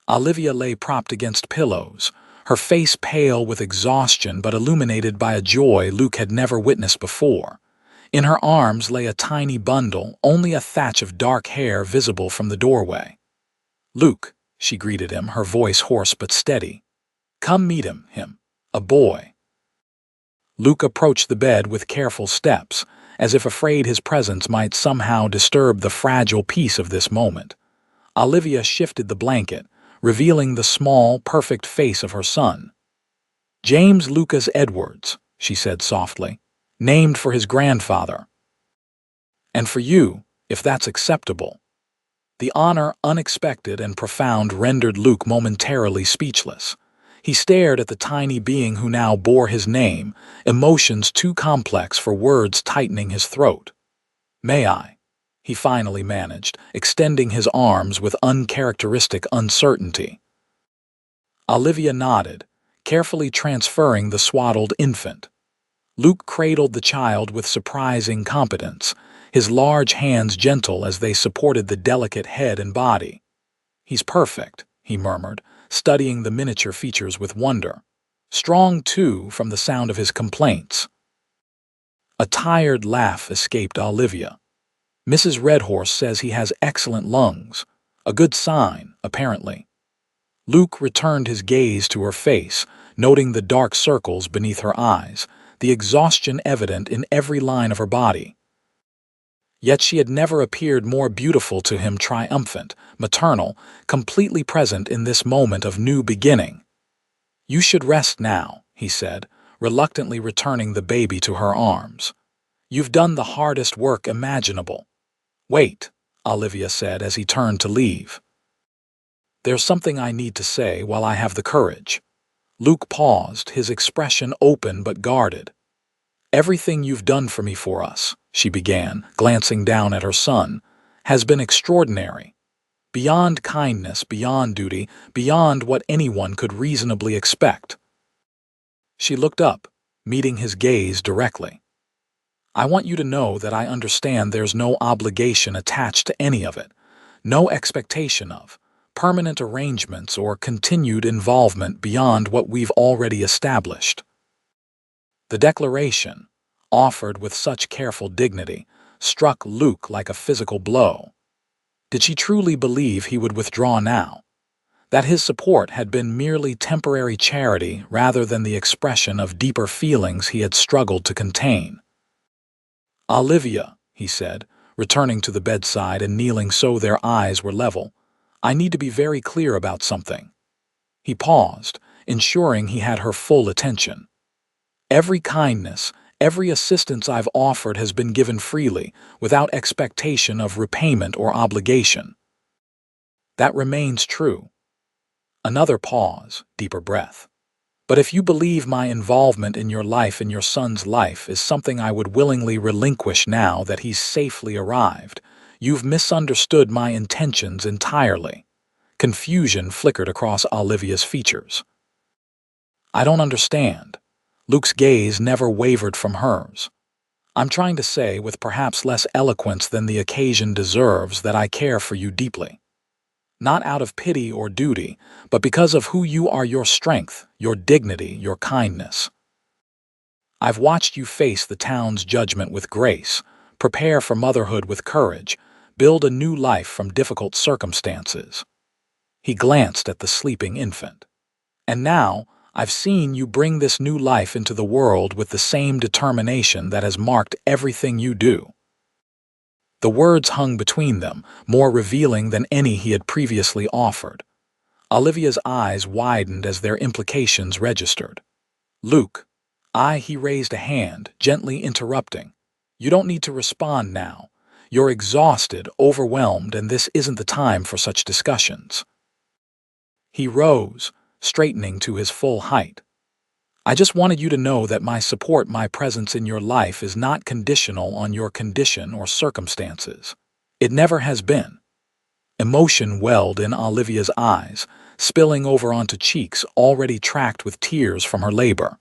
Olivia lay propped against pillows, her face pale with exhaustion but illuminated by a joy Luke had never witnessed before. In her arms lay a tiny bundle, only a thatch of dark hair visible from the doorway. "Luke," she greeted him, her voice hoarse but steady. "Come meet him, a boy." Luke approached the bed with careful steps, as if afraid his presence might somehow disturb the fragile peace of this moment. Olivia shifted the blanket, revealing the small, perfect face of her son. "James Lucas Edwards," she said softly, "named for his grandfather. And for you, if that's acceptable." The honor, unexpected and profound, rendered Luke momentarily speechless. He stared at the tiny being who now bore his name, emotions too complex for words tightening his throat. "May I?" he finally managed, extending his arms with uncharacteristic uncertainty. Olivia nodded, carefully transferring the swaddled infant. Luke cradled the child with surprising competence, his large hands gentle as they supported the delicate head and body. "He's perfect," he murmured, studying the miniature features with wonder. "Strong, too, from the sound of his complaints." A tired laugh escaped Olivia. "Mrs. Redhorse says he has excellent lungs. A good sign, apparently." Luke returned his gaze to her face, noting the dark circles beneath her eyes, the exhaustion evident in every line of her body. Yet she had never appeared more beautiful to him, triumphant, maternal, completely present in this moment of new beginning. "You should rest now," he said, reluctantly returning the baby to her arms. "You've done the hardest work imaginable." "Wait," Olivia said as he turned to leave. "There's something I need to say while I have the courage." Luke paused, his expression open but guarded. "Everything you've done for me, for us," she began, glancing down at her son, "has been extraordinary. Beyond kindness, beyond duty, beyond what anyone could reasonably expect." She looked up, meeting his gaze directly. "I want you to know that I understand there's no obligation attached to any of it, no expectation of permanent arrangements or continued involvement beyond what we've already established." The declaration, offered with such careful dignity, struck Luke like a physical blow. Did she truly believe he would withdraw now? That his support had been merely temporary charity rather than the expression of deeper feelings he had struggled to contain? "Olivia," he said, returning to the bedside and kneeling so their eyes were level, "I need to be very clear about something." He paused, ensuring he had her full attention. "Every kindness, every assistance I've offered has been given freely, without expectation of repayment or obligation." "That remains true." Another pause, deeper breath. "But if you believe my involvement in your life and your son's life is something I would willingly relinquish now that he's safely arrived, you've misunderstood my intentions entirely." Confusion flickered across Olivia's features. "I don't understand." Luke's gaze never wavered from hers. "I'm trying to say, with perhaps less eloquence than the occasion deserves, that I care for you deeply. Not out of pity or duty, but because of who you are, your strength, your dignity, your kindness. I've watched you face the town's judgment with grace, prepare for motherhood with courage, build a new life from difficult circumstances." He glanced at the sleeping infant. "And now, I've seen you bring this new life into the world with the same determination that has marked everything you do." The words hung between them, more revealing than any he had previously offered. Olivia's eyes widened as their implications registered. "Luke," he raised a hand, gently interrupting. "You don't need to respond now. You're exhausted, overwhelmed, and this isn't the time for such discussions." He rose, straightening to his full height. "I just wanted you to know that my support, my presence in your life is not conditional on your condition or circumstances. It never has been." Emotion welled in Olivia's eyes, spilling over onto cheeks already tracked with tears from her labor.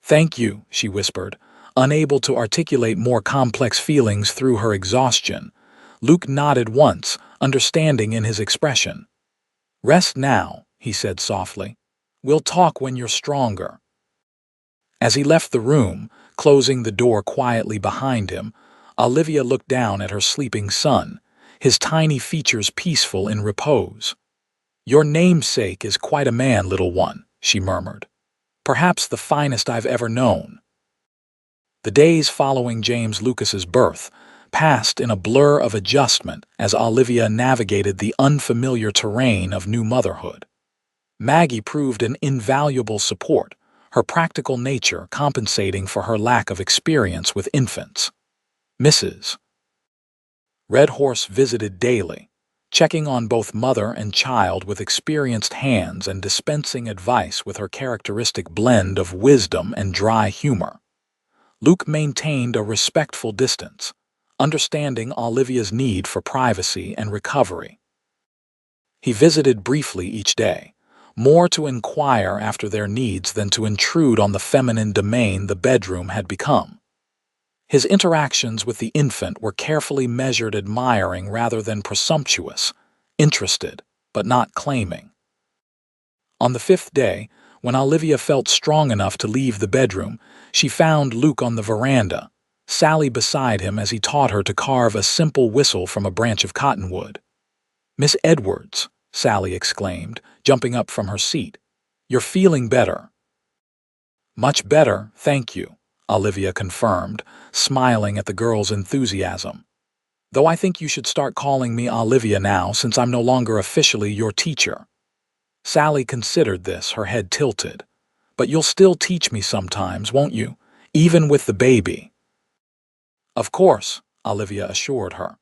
"Thank you," she whispered, unable to articulate more complex feelings through her exhaustion. Luke nodded once, understanding in his expression. "Rest now," he said softly. "We'll talk when you're stronger." As he left the room, closing the door quietly behind him, Olivia looked down at her sleeping son, his tiny features peaceful in repose. "Your namesake is quite a man, little one," she murmured. "Perhaps the finest I've ever known." The days following James Lucas's birth passed in a blur of adjustment as Olivia navigated the unfamiliar terrain of new motherhood. Maggie proved an invaluable support, her practical nature compensating for her lack of experience with infants. Mrs. Redhorse visited daily, checking on both mother and child with experienced hands and dispensing advice with her characteristic blend of wisdom and dry humor. Luke maintained a respectful distance, understanding Olivia's need for privacy and recovery. He visited briefly each day, more to inquire after their needs than to intrude on the feminine domain the bedroom had become. His interactions with the infant were carefully measured, admiring rather than presumptuous, interested, but not claiming. On the fifth day, when Olivia felt strong enough to leave the bedroom, she found Luke on the veranda, Sally beside him as he taught her to carve a simple whistle from a branch of cottonwood. "Miss Edwards," Sally exclaimed, jumping up from her seat. "You're feeling better." "Much better, thank you," Olivia confirmed, smiling at the girl's enthusiasm. "Though I think you should start calling me Olivia now, since I'm no longer officially your teacher." Sally considered this, her head tilted. "But you'll still teach me sometimes, won't you? Even with the baby." "Of course," Olivia assured her.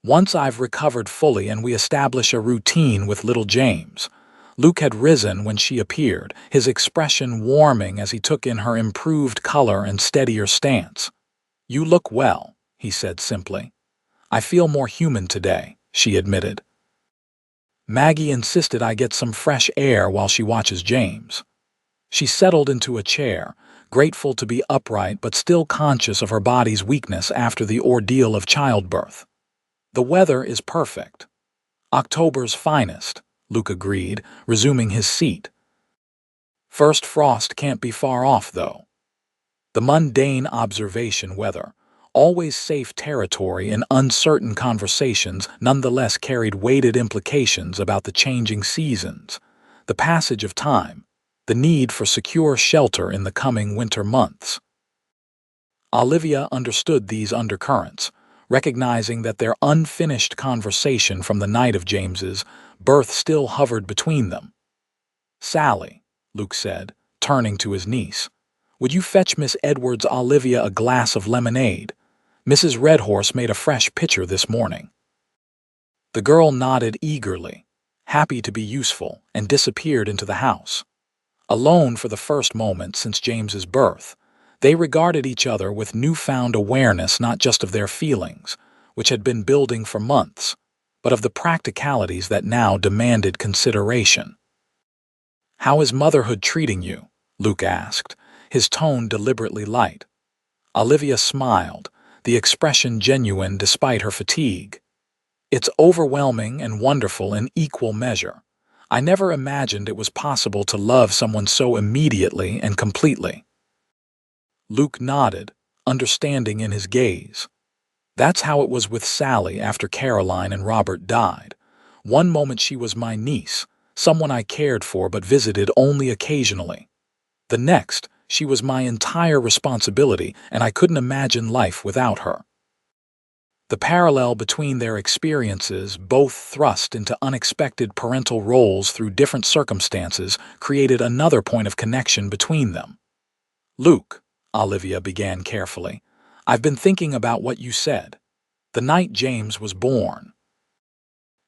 "Once I've recovered fully and we establish a routine with little James." Luke had risen when she appeared, his expression warming as he took in her improved color and steadier stance. "You look well," he said simply. "I feel more human today," she admitted. "Maggie insisted I get some fresh air while she watches James." She settled into a chair, grateful to be upright but still conscious of her body's weakness after the ordeal of childbirth. "The weather is perfect. October's finest," Luke agreed, resuming his seat. "First frost can't be far off, though." The mundane observation weather, always safe territory in uncertain conversations, nonetheless carried weighted implications about the changing seasons, the passage of time, the need for secure shelter in the coming winter months. Olivia understood these undercurrents, recognizing that their unfinished conversation from the night of James's birth still hovered between them. "Sally," Luke said, turning to his niece, "would you fetch Miss Edwards Olivia a glass of lemonade? Mrs. Redhorse made a fresh pitcher this morning." The girl nodded eagerly, happy to be useful, and disappeared into the house. Alone for the first moment since James's birth, they regarded each other with newfound awareness not just of their feelings, which had been building for months, but of the practicalities that now demanded consideration. "How is motherhood treating you?" Luke asked, his tone deliberately light. Olivia smiled, the expression genuine despite her fatigue. "It's overwhelming and wonderful in equal measure. I never imagined it was possible to love someone so immediately and completely." Luke nodded, understanding in his gaze. "That's how it was with Sally after Caroline and Robert died. One moment she was my niece, someone I cared for but visited only occasionally. The next, she was my entire responsibility, and I couldn't imagine life without her." The parallel between their experiences, both thrust into unexpected parental roles through different circumstances, created another point of connection between them. "Luke," Olivia began carefully, "I've been thinking about what you said. The night James was born."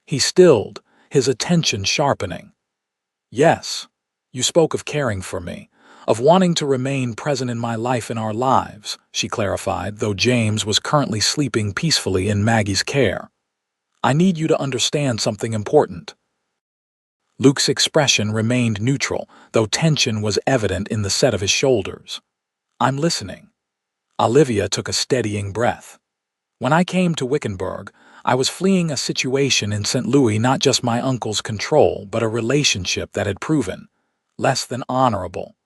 He stilled, his attention sharpening. "Yes, you spoke of caring for me, of wanting to remain present in my life and our lives," she clarified, though James was currently sleeping peacefully in Maggie's care. "I need you to understand something important." Luke's expression remained neutral, though tension was evident in the set of his shoulders. "I'm listening." Olivia took a steadying breath. "When I came to Wickenburg, I was fleeing a situation in St. Louis, not just my uncle's control, but a relationship that had proven less than honorable."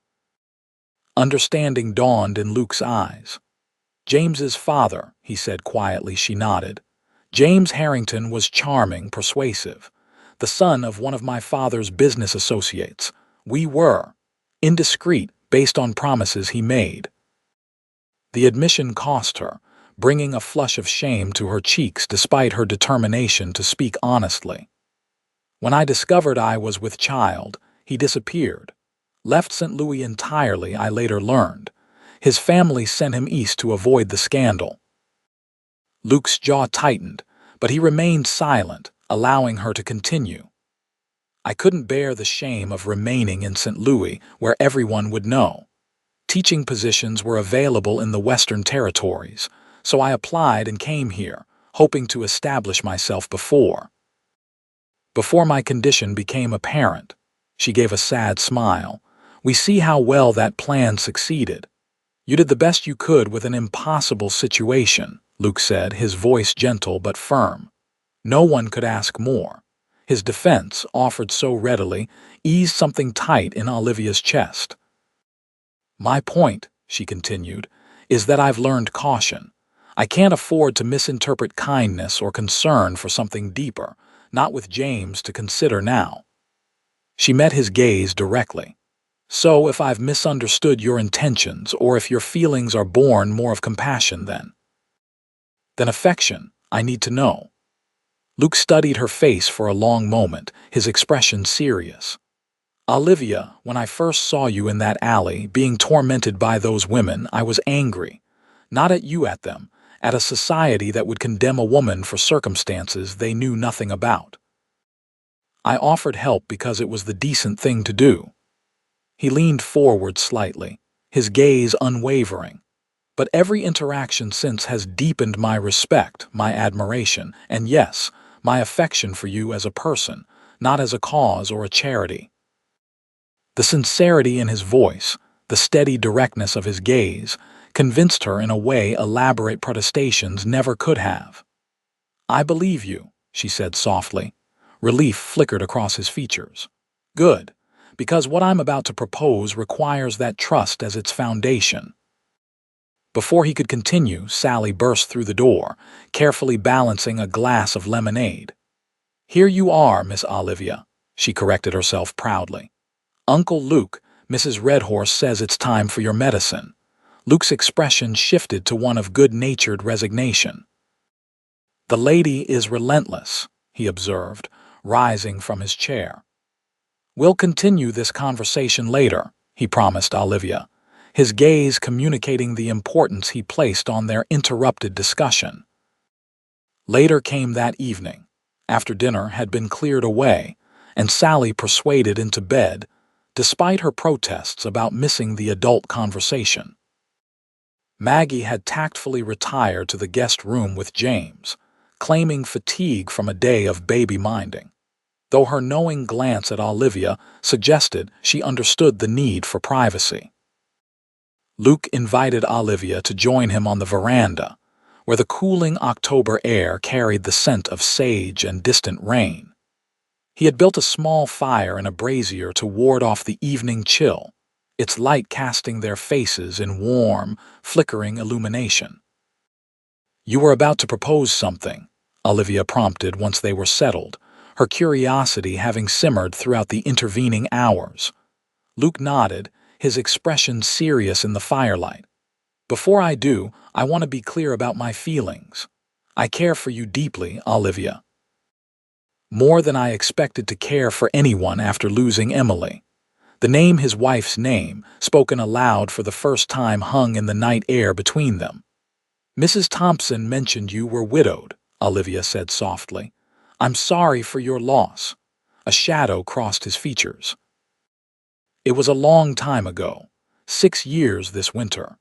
Understanding dawned in Luke's eyes. "James's father," he said quietly. She nodded. "James Harrington was charming, persuasive. The son of one of my father's business associates. We were indiscreet based on promises he made." The admission cost her, bringing a flush of shame to her cheeks despite her determination to speak honestly. "When I discovered I was with child, he disappeared. Left St. Louis entirely, I later learned. His family sent him east to avoid the scandal." Luke's jaw tightened, but he remained silent, allowing her to continue. "I couldn't bear the shame of remaining in St. Louis, where everyone would know. Teaching positions were available in the Western Territories, so I applied and came here, hoping to establish myself before my condition became apparent." She gave a sad smile. "We see how well that plan succeeded." "You did the best you could with an impossible situation," Luke said, his voice gentle but firm. "No one could ask more." His defense, offered so readily, eased something tight in Olivia's chest. "My point," she continued, "is that I've learned caution. I can't afford to misinterpret kindness or concern for something deeper, not with James to consider now." She met his gaze directly. "So if I've misunderstood your intentions, or if your feelings are born more of compassion then affection, I need to know." Luke studied her face for a long moment, his expression serious. "Olivia, when I first saw you in that alley, being tormented by those women, I was angry. Not at you, at them, at a society that would condemn a woman for circumstances they knew nothing about. I offered help because it was the decent thing to do." He leaned forward slightly, his gaze unwavering. "But every interaction since has deepened my respect, my admiration, and yes, my affection for you as a person, not as a cause or a charity." The sincerity in his voice, the steady directness of his gaze, convinced her in a way elaborate protestations never could have. "I believe you," she said softly. Relief flickered across his features. "Good, because what I'm about to propose requires that trust as its foundation." Before he could continue, Sally burst through the door, carefully balancing a glass of lemonade. "Here you are, Miss Olivia," she corrected herself proudly. "Uncle Luke, Mrs. Redhorse says it's time for your medicine." Luke's expression shifted to one of good-natured resignation. "The lady is relentless," he observed, rising from his chair. "We'll continue this conversation later," he promised Olivia, his gaze communicating the importance he placed on their interrupted discussion. Later came that evening, after dinner had been cleared away, and Sally persuaded into bed, despite her protests about missing the adult conversation. Maggie had tactfully retired to the guest room with James, claiming fatigue from a day of baby minding, though her knowing glance at Olivia suggested she understood the need for privacy. Luke invited Olivia to join him on the veranda, where the cooling October air carried the scent of sage and distant rain. He had built a small fire in a brazier to ward off the evening chill, its light casting their faces in warm, flickering illumination. "You were about to propose something," Olivia prompted once they were settled, her curiosity having simmered throughout the intervening hours. Luke nodded, his expression serious in the firelight. "Before I do, I want to be clear about my feelings. I care for you deeply, Olivia. More than I expected to care for anyone after losing Emily." The name, his wife's name, spoken aloud for the first time, hung in the night air between them. "Mrs. Thompson mentioned you were widowed," Olivia said softly. "I'm sorry for your loss." A shadow crossed his features. "It was a long time ago, 6 years this winter."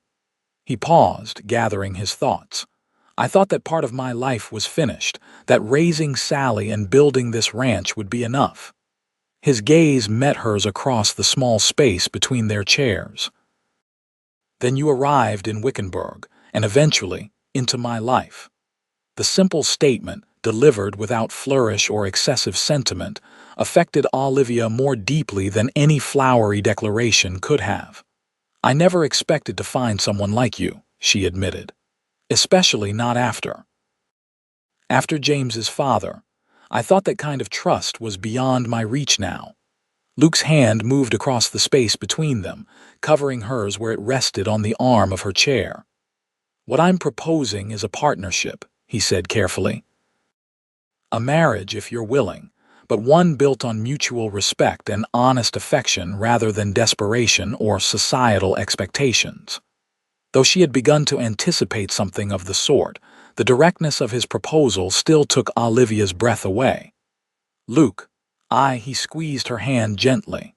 He paused, gathering his thoughts. "I thought that part of my life was finished, that raising Sally and building this ranch would be enough." His gaze met hers across the small space between their chairs. "Then you arrived in Wickenburg, and eventually into my life." The simple statement, delivered without flourish or excessive sentiment, affected Olivia more deeply than any flowery declaration could have. I never expected to find someone like you, she admitted. Especially not after James's father. I thought that kind of trust was beyond my reach now. Luke's hand moved across the space between them, covering hers where it rested on the arm of her chair. What I'm proposing is a partnership, he said carefully. A marriage, if you're willing, but one built on mutual respect and honest affection rather than desperation or societal expectations. Though she had begun to anticipate something of the sort, the directness of his proposal still took Olivia's breath away. Luke, he squeezed her hand gently.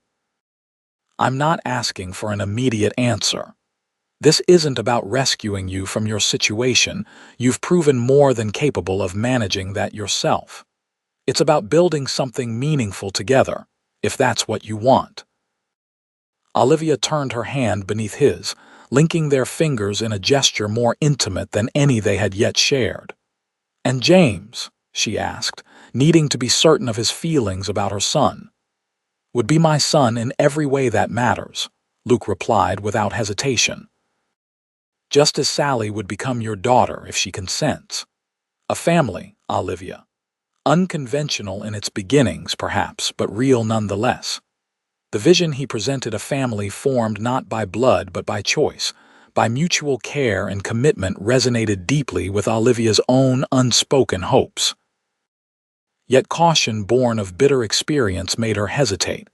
I'm not asking for an immediate answer. This isn't about rescuing you from your situation. You've proven more than capable of managing that yourself. It's about building something meaningful together, if that's what you want. Olivia turned her hand beneath his, linking their fingers in a gesture more intimate than any they had yet shared. And James, she asked, needing to be certain of his feelings about her son. Would be my son in every way that matters, Luke replied without hesitation. Just as Sally would become your daughter if she consents. A family, Olivia. Unconventional in its beginnings, perhaps, but real nonetheless. The vision he presented, a family formed not by blood but by choice, by mutual care and commitment, resonated deeply with Olivia's own unspoken hopes. Yet caution born of bitter experience made her hesitate.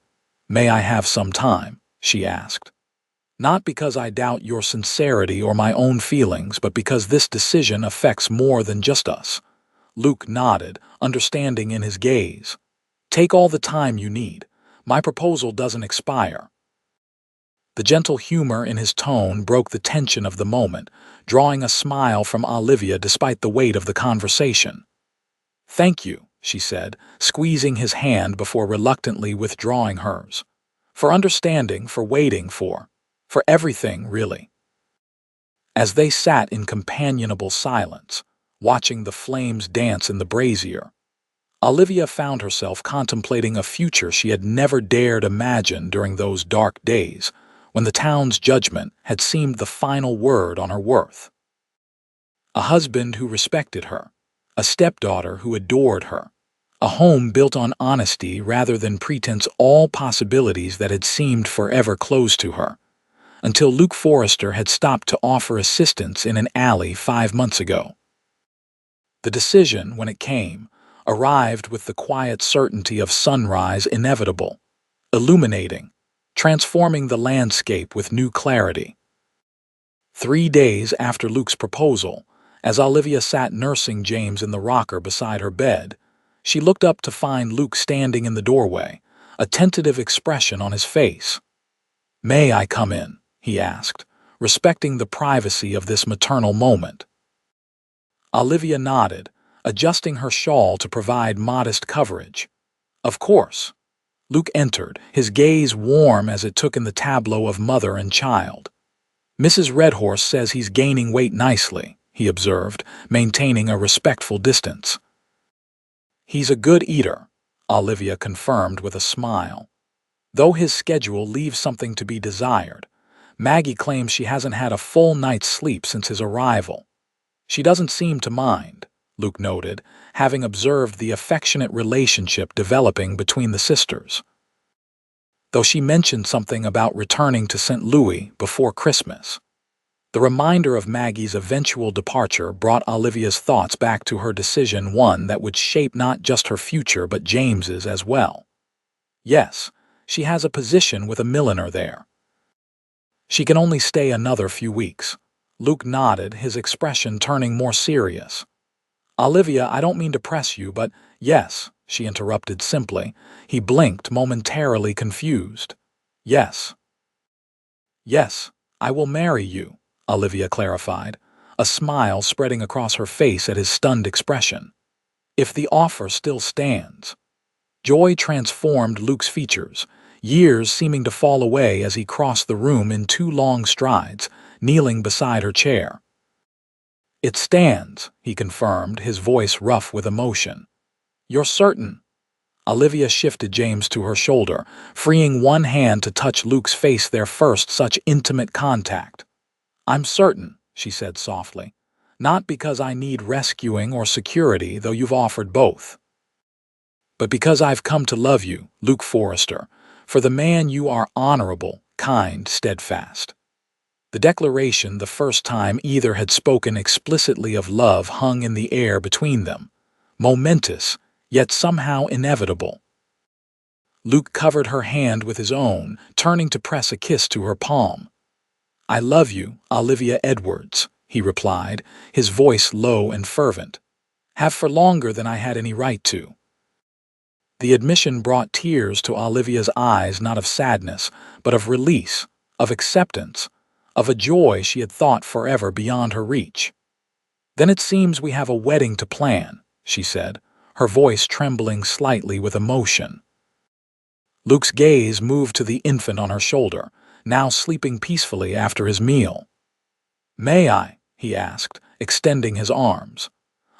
May I have some time? She asked. Not because I doubt your sincerity or my own feelings, but because this decision affects more than just us. Luke nodded, understanding in his gaze. Take all the time you need. My proposal doesn't expire. The gentle humor in his tone broke the tension of the moment, drawing a smile from Olivia despite the weight of the conversation. Thank you, she said, squeezing his hand before reluctantly withdrawing hers. For understanding, for waiting, for everything, really. As they sat in companionable silence, watching the flames dance in the brazier, Olivia found herself contemplating a future she had never dared imagine during those dark days, when the town's judgment had seemed the final word on her worth. A husband who respected her, a stepdaughter who adored her, a home built on honesty rather than pretense, all possibilities that had seemed forever closed to her, until Luke Forrester had stopped to offer assistance in an alley 5 months ago. The decision, when it came, arrived with the quiet certainty of sunrise inevitable, illuminating, transforming the landscape with new clarity. 3 days after Luke's proposal, as Olivia sat nursing James in the rocker beside her bed, she looked up to find Luke standing in the doorway, a tentative expression on his face. "May I come in?" he asked, respecting the privacy of this maternal moment. Olivia nodded, adjusting her shawl to provide modest coverage. Of course. Luke entered, his gaze warm as it took in the tableau of mother and child. "Mrs. Redhorse says he's gaining weight nicely," he observed, maintaining a respectful distance. "He's a good eater," Olivia confirmed with a smile. Though his schedule leaves something to be desired, Maggie claims she hasn't had a full night's sleep since his arrival. She doesn't seem to mind, Luke noted, having observed the affectionate relationship developing between the sisters. Though she mentioned something about returning to St. Louis before Christmas. The reminder of Maggie's eventual departure brought Olivia's thoughts back to her decision, one that would shape not just her future but James's as well. Yes, she has a position with a milliner there. She can only stay another few weeks. Luke nodded, his expression turning more serious. "Olivia, I don't mean to press you, but yes," she interrupted simply. He blinked, momentarily confused. "Yes. Yes, I will marry you," Olivia clarified, a smile spreading across her face at his stunned expression. "If the offer still stands." Joy transformed Luke's features, years seeming to fall away as he crossed the room in 2 long strides, kneeling beside her chair. "It stands," he confirmed, his voice rough with emotion. "You're certain?" Olivia shifted James to her shoulder, freeing one hand to touch Luke's face, their first such intimate contact. "I'm certain," she said softly. "Not because I need rescuing or security, though you've offered both. But because I've come to love you, Luke Forrester, for the man you are, honorable, kind, steadfast." The declaration, the first time either had spoken explicitly of love, hung in the air between them, momentous, yet somehow inevitable. Luke covered her hand with his own, turning to press a kiss to her palm. "I love you, Olivia Edwards," he replied, his voice low and fervent. "Have for longer than I had any right to." The admission brought tears to Olivia's eyes, not of sadness, but of release, of acceptance, of a joy she had thought forever beyond her reach. "Then it seems we have a wedding to plan," she said, her voice trembling slightly with emotion. Luke's gaze moved to the infant on her shoulder, now sleeping peacefully after his meal. "May I?" he asked, extending his arms.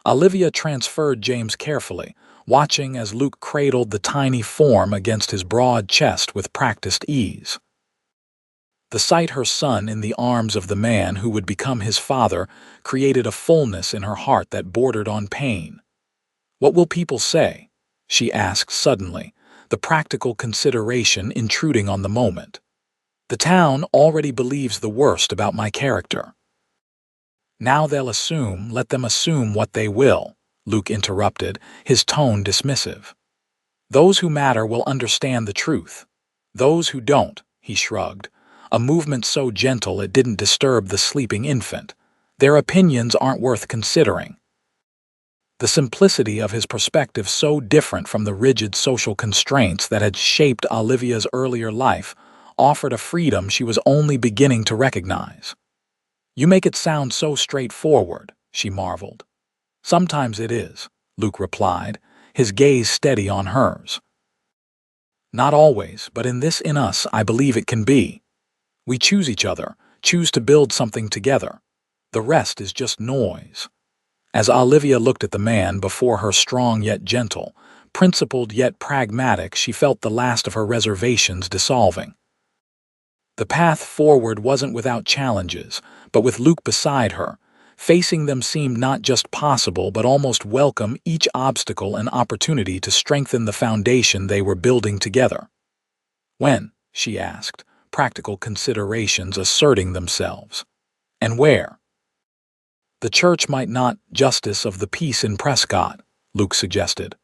Olivia transferred James carefully, watching as Luke cradled the tiny form against his broad chest with practiced ease. The sight her son in the arms of the man who would become his father created a fullness in her heart that bordered on pain. "What will people say?" she asked suddenly, the practical consideration intruding on the moment. "The town already believes the worst about my character." "Now they'll assume, let them assume what they will," Luke interrupted, his tone dismissive. "Those who matter will understand the truth. Those who don't," he shrugged, a movement so gentle it didn't disturb the sleeping infant, "their opinions aren't worth considering." The simplicity of his perspective, so different from the rigid social constraints that had shaped Olivia's earlier life, offered a freedom she was only beginning to recognize. "You make it sound so straightforward," she marveled. "Sometimes it is," Luke replied, his gaze steady on hers. "Not always, but in us I believe it can be. We choose each other, choose to build something together. The rest is just noise." As Olivia looked at the man before her, strong yet gentle, principled yet pragmatic, she felt the last of her reservations dissolving. The path forward wasn't without challenges, but with Luke beside her, facing them seemed not just possible but almost welcome, each obstacle an opportunity to strengthen the foundation they were building together. "When?" she asked, practical considerations asserting themselves. "And where?" "The church might not, Justice of the Peace in Prescott," Luke suggested.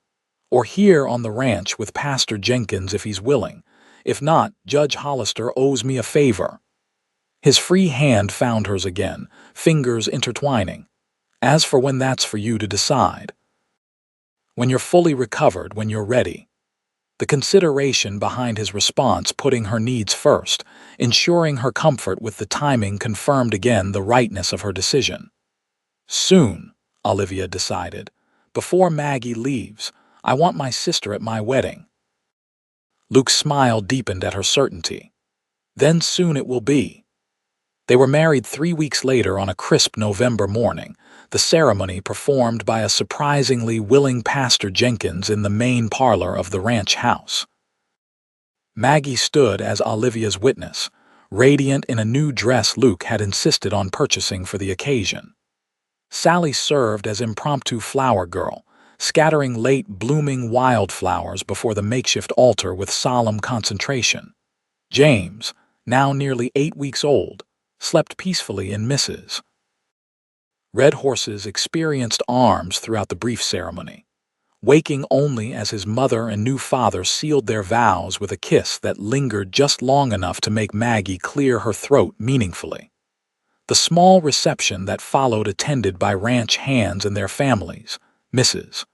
"Or here on the ranch with Pastor Jenkins if he's willing. If not, Judge Hollister owes me a favor." His free hand found hers again, fingers intertwining. "As for when, that's for you to decide. When you're fully recovered, when you're ready." The consideration behind his response, putting her needs first, ensuring her comfort with the timing, confirmed again the rightness of her decision. "Soon," Olivia decided. "Before Maggie leaves. I want my sister at my wedding." Luke's smile deepened at her certainty. "Then soon it will be." They were married 3 weeks later on a crisp November morning, the ceremony performed by a surprisingly willing Pastor Jenkins in the main parlor of the ranch house. Maggie stood as Olivia's witness, radiant in a new dress Luke had insisted on purchasing for the occasion. Sally served as impromptu flower girl, scattering late blooming wildflowers before the makeshift altar with solemn concentration. James, now nearly 8 weeks old, slept peacefully in Mrs. Red Horse's experienced arms throughout the brief ceremony, waking only as his mother and new father sealed their vows with a kiss that lingered just long enough to make Maggie clear her throat meaningfully. The small reception that followed, attended by ranch hands and their families, Mrs.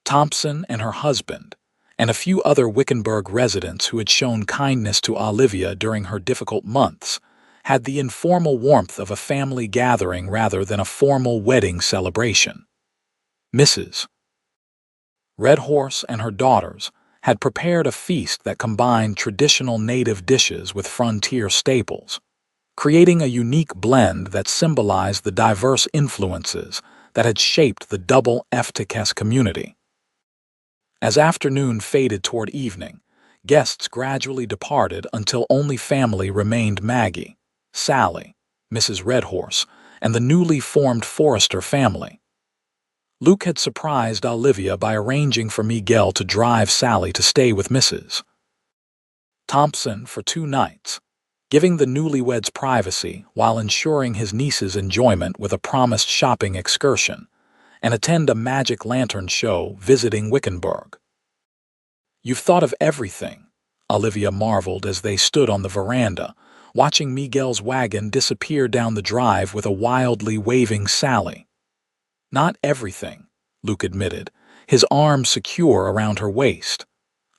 Thompson and her husband, and a few other Wickenburg residents who had shown kindness to Olivia during her difficult months, had the informal warmth of a family gathering rather than a formal wedding celebration. Mrs. Red Horse and her daughters had prepared a feast that combined traditional native dishes with frontier staples, creating a unique blend that symbolized the diverse influences that had shaped the double FTKS community. As afternoon faded toward evening, guests gradually departed until only family remained: Maggie, Sally, Mrs. Redhorse, and the newly formed Forrester family. Luke had surprised Olivia by arranging for Miguel to drive Sally to stay with Mrs. Thompson for 2 nights, giving the newlyweds privacy while ensuring his niece's enjoyment with a promised shopping excursion and attend a magic lantern show visiting Wickenburg. "You've thought of everything," Olivia marveled as they stood on the veranda, watching Miguel's wagon disappear down the drive with a wildly waving Sally. "Not everything," Luke admitted, his arm secure around her waist.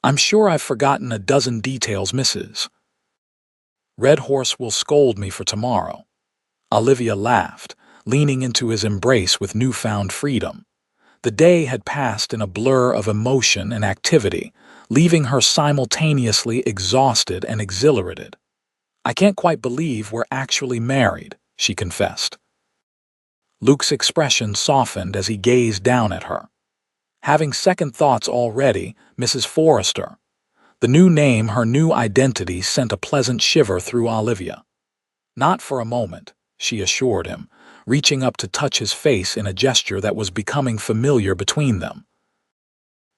"I'm sure I've forgotten a dozen details, Mrs. Redhorse will scold me for tomorrow." Olivia laughed, leaning into his embrace with newfound freedom. The day had passed in a blur of emotion and activity, leaving her simultaneously exhausted and exhilarated. "I can't quite believe we're actually married," she confessed. Luke's expression softened as he gazed down at her. "Having second thoughts already, Mrs. Forrester?" The new name, her new identity, sent a pleasant shiver through Olivia. "Not for a moment," she assured him, reaching up to touch his face in a gesture that was becoming familiar between them.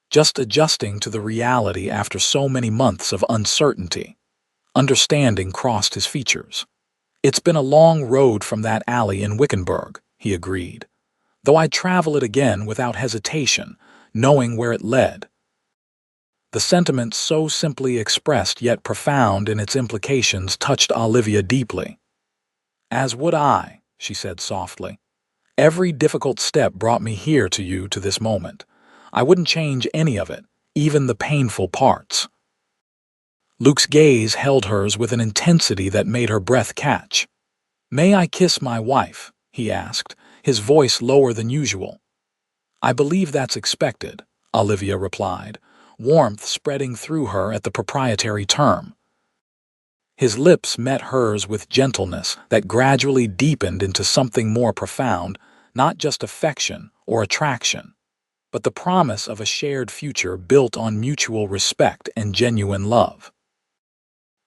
"Just adjusting to the reality after so many months of uncertainty." Understanding crossed his features. "It's been a long road from that alley in Wickenburg," he agreed, "though I'd travel it again without hesitation, knowing where it led." The sentiment, so simply expressed yet profound in its implications, touched Olivia deeply. "As would I," she said softly. "Every difficult step brought me here to you, to this moment. I wouldn't change any of it, even the painful parts." Luke's gaze held hers with an intensity that made her breath catch. "May I kiss my wife?" he asked, his voice lower than usual. "I believe that's expected," Olivia replied, warmth spreading through her at the proprietary term. His lips met hers with gentleness that gradually deepened into something more profound, not just affection or attraction, but the promise of a shared future built on mutual respect and genuine love.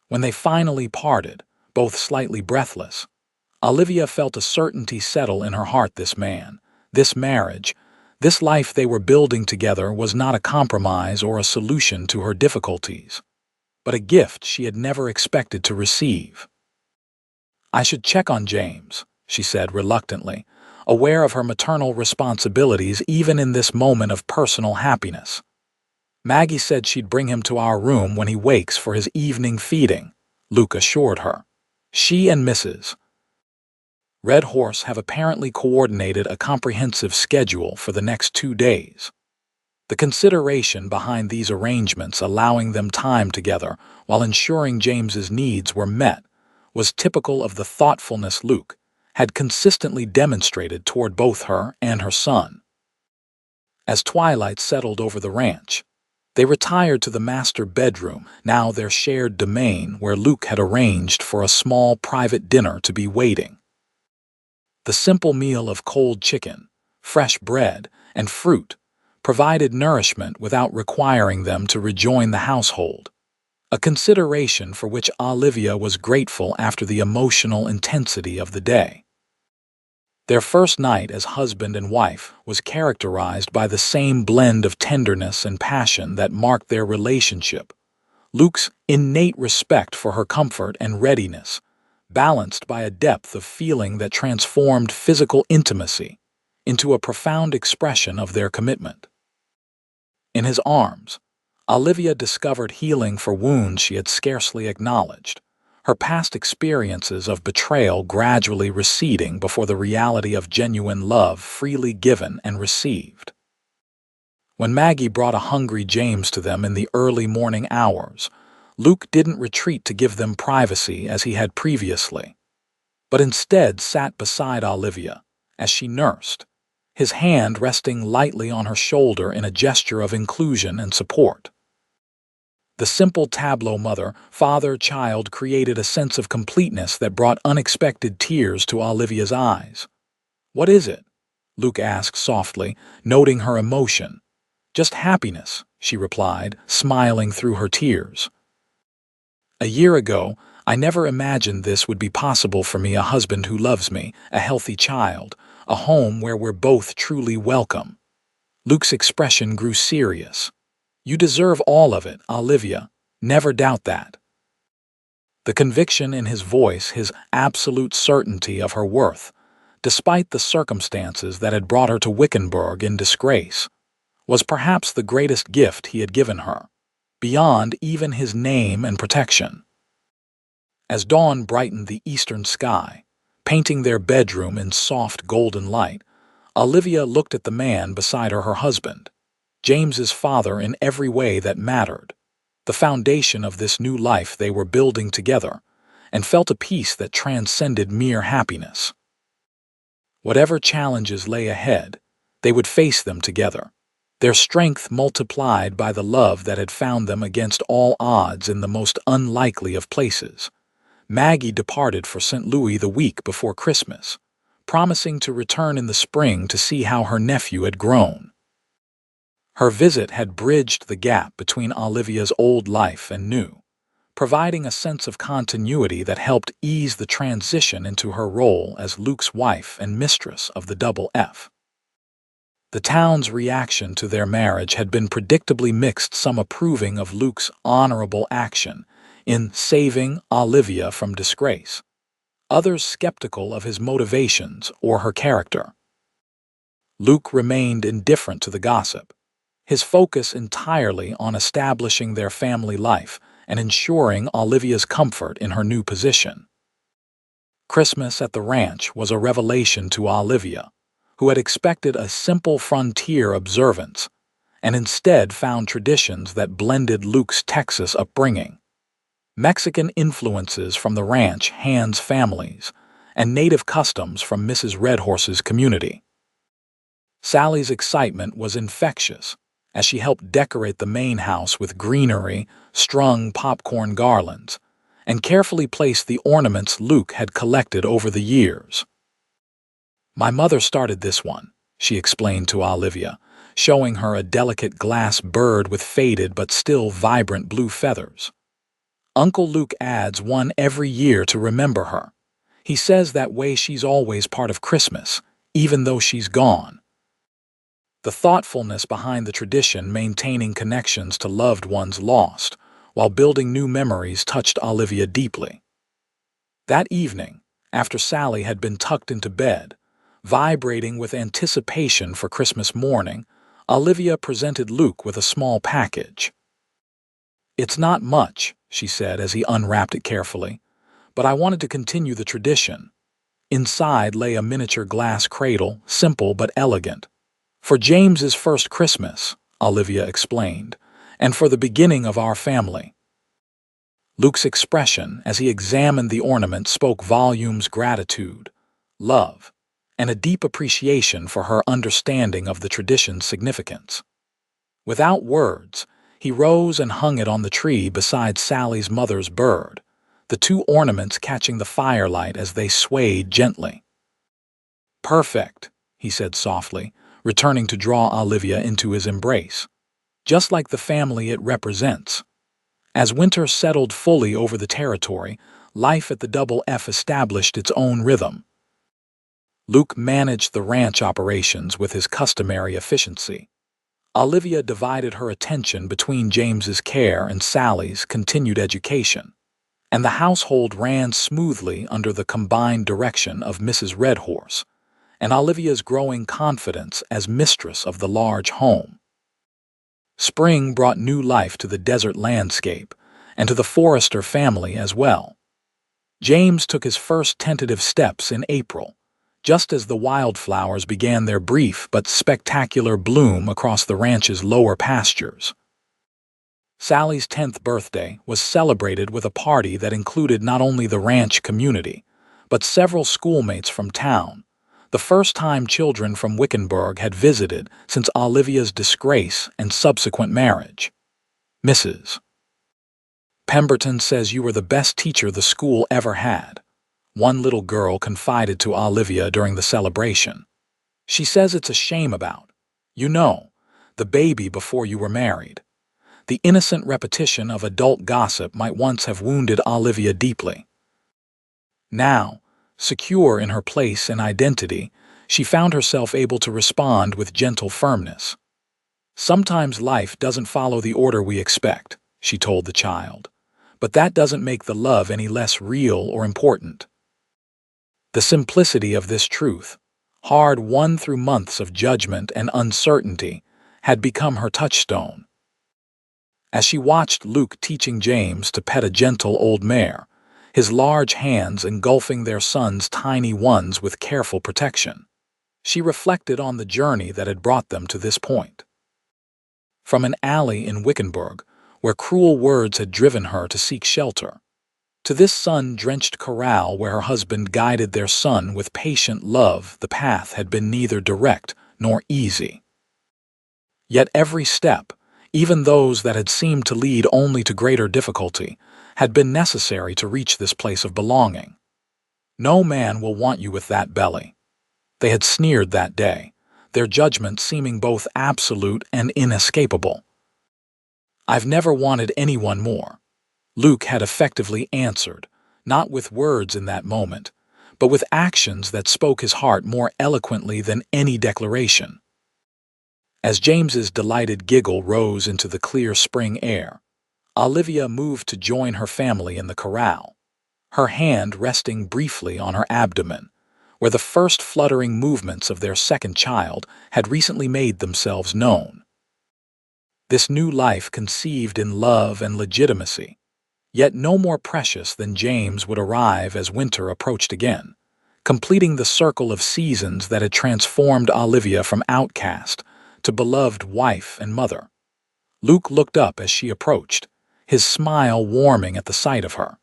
When they finally parted, both slightly breathless, Olivia felt a certainty settle in her heart. This man, this marriage, this life they were building together was not a compromise or a solution to her difficulties, but a gift she had never expected to receive. "I should check on James," she said reluctantly, aware of her maternal responsibilities even in this moment of personal happiness. "Maggie said she'd bring him to our room when he wakes for his evening feeding," Luke assured her. She and Mrs. Redhorse have apparently coordinated a comprehensive schedule for the next 2 days. The consideration behind these arrangements, allowing them time together while ensuring James's needs were met, was typical of the thoughtfulness Luke had consistently demonstrated toward both her and her son. As twilight settled over the ranch, they retired to the master bedroom, now their shared domain, where Luke had arranged for a small private dinner to be waiting. The simple meal of cold chicken, fresh bread, and fruit provided nourishment without requiring them to rejoin the household, a consideration for which Olivia was grateful after the emotional intensity of the day. Their first night as husband and wife was characterized by the same blend of tenderness and passion that marked their relationship. Luke's innate respect for her comfort and readiness, balanced by a depth of feeling that transformed physical intimacy into a profound expression of their commitment. In his arms, Olivia discovered healing for wounds she had scarcely acknowledged, her past experiences of betrayal gradually receding before the reality of genuine love freely given and received. When Maggie brought a hungry James to them in the early morning hours, Luke didn't retreat to give them privacy as he had previously, but instead sat beside Olivia as she nursed, his hand resting lightly on her shoulder in a gesture of inclusion and support. The simple tableau mother-father-child created a sense of completeness that brought unexpected tears to Olivia's eyes. "What is it?" Luke asked softly, noting her emotion. "Just happiness," she replied, smiling through her tears. "A year ago, I never imagined this would be possible for me, a husband who loves me, a healthy child, a home where we're both truly welcome." Luke's expression grew serious. "You deserve all of it, Olivia. Never doubt that." The conviction in his voice, his absolute certainty of her worth, despite the circumstances that had brought her to Wickenburg in disgrace, was perhaps the greatest gift he had given her, beyond even his name and protection. As dawn brightened the eastern sky, painting their bedroom in soft golden light, Olivia looked at the man beside her husband, James's father in every way that mattered, the foundation of this new life they were building together, and felt a peace that transcended mere happiness. Whatever challenges lay ahead, they would face them together, their strength multiplied by the love that had found them against all odds in the most unlikely of places. Maggie departed for St. Louis the week before Christmas, promising to return in the spring to see how her nephew had grown. Her visit had bridged the gap between Olivia's old life and new, providing a sense of continuity that helped ease the transition into her role as Luke's wife and mistress of the Double F. The town's reaction to their marriage had been predictably mixed, some approving of Luke's honorable action in saving Olivia from disgrace, others skeptical of his motivations or her character. Luke remained indifferent to the gossip, his focus entirely on establishing their family life and ensuring Olivia's comfort in her new position. Christmas at the ranch was a revelation to Olivia, who had expected a simple frontier observance and instead found traditions that blended Luke's Texas upbringing, Mexican influences from the ranch hands' families, and native customs from Mrs. Redhorse's community. Sally's excitement was infectious as she helped decorate the main house with greenery, strung popcorn garlands, and carefully placed the ornaments Luke had collected over the years. "My mother started this one," she explained to Olivia, showing her a delicate glass bird with faded but still vibrant blue feathers. "Uncle Luke adds one every year to remember her. He says that way she's always part of Christmas, even though she's gone." The thoughtfulness behind the tradition, maintaining connections to loved ones lost while building new memories, touched Olivia deeply. That evening, after Sally had been tucked into bed, vibrating with anticipation for Christmas morning, Olivia presented Luke with a small package. "It's not much," she said as he unwrapped it carefully, "but I wanted to continue the tradition." Inside lay a miniature glass cradle, simple but elegant. "For James's first Christmas," Olivia explained, "and for the beginning of our family." Luke's expression as he examined the ornament spoke volumes: gratitude, love, and a deep appreciation for her understanding of the tradition's significance. Without words, he rose and hung it on the tree beside Sally's mother's bird, the two ornaments catching the firelight as they swayed gently. "Perfect," he said softly, returning to draw Olivia into his embrace. "Just like the family it represents." As winter settled fully over the territory, life at the Double F established its own rhythm. Luke managed the ranch operations with his customary efficiency. Olivia divided her attention between James's care and Sally's continued education, and the household ran smoothly under the combined direction of Mrs. Redhorse and Olivia's growing confidence as mistress of the large home. Spring brought new life to the desert landscape and to the Forrester family as well. James took his first tentative steps in April, just as the wildflowers began their brief but spectacular bloom across the ranch's lower pastures. Sally's 10th birthday was celebrated with a party that included not only the ranch community, but several schoolmates from town, the first time children from Wickenburg had visited since Olivia's disgrace and subsequent marriage. "Mrs. Pemberton says you were the best teacher the school ever had," one little girl confided to Olivia during the celebration. "She says it's a shame about, the baby before you were married." The innocent repetition of adult gossip might once have wounded Olivia deeply. Now, secure in her place and identity, she found herself able to respond with gentle firmness. "Sometimes life doesn't follow the order we expect," she told the child, "but that doesn't make the love any less real or important." The simplicity of this truth, hard-won through months of judgment and uncertainty, had become her touchstone. As she watched Luke teaching James to pet a gentle old mare, his large hands engulfing their son's tiny ones with careful protection, she reflected on the journey that had brought them to this point. From an alley in Wickenburg, where cruel words had driven her to seek shelter, to this sun-drenched corral where her husband guided their son with patient love, the path had been neither direct nor easy. Yet every step, even those that had seemed to lead only to greater difficulty, had been necessary to reach this place of belonging. "No man will want you with that belly." They had sneered that day, their judgment seeming both absolute and inescapable. "I've never wanted anyone more," Luke had effectively answered, not with words in that moment, but with actions that spoke his heart more eloquently than any declaration. As James's delighted giggle rose into the clear spring air, Olivia moved to join her family in the corral, her hand resting briefly on her abdomen, where the first fluttering movements of their second child had recently made themselves known. This new life conceived in love and legitimacy, yet no more precious than James, would arrive as winter approached again, completing the circle of seasons that had transformed Olivia from outcast to beloved wife and mother. Luke looked up as she approached, his smile warming at the sight of her.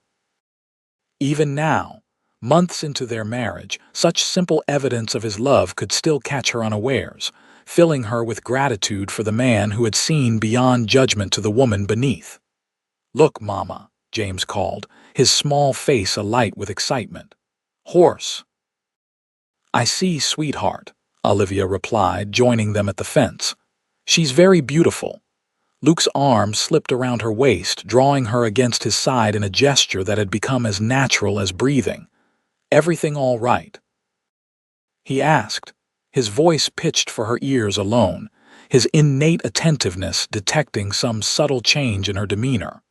Even now, months into their marriage, such simple evidence of his love could still catch her unawares, filling her with gratitude for the man who had seen beyond judgment to the woman beneath. "Look, Mama," James called, his small face alight with excitement. "Horse." "I see, sweetheart," Olivia replied, joining them at the fence. "She's very beautiful." Luke's arm slipped around her waist, drawing her against his side in a gesture that had become as natural as breathing. "Everything all right?" he asked, his voice pitched for her ears alone, his innate attentiveness detecting some subtle change in her demeanor.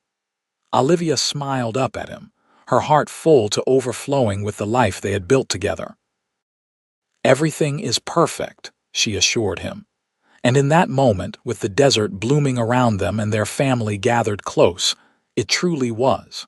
Olivia smiled up at him, her heart full to overflowing with the life they had built together. "Everything is perfect," she assured him. And in that moment, with the desert blooming around them and their family gathered close, it truly was.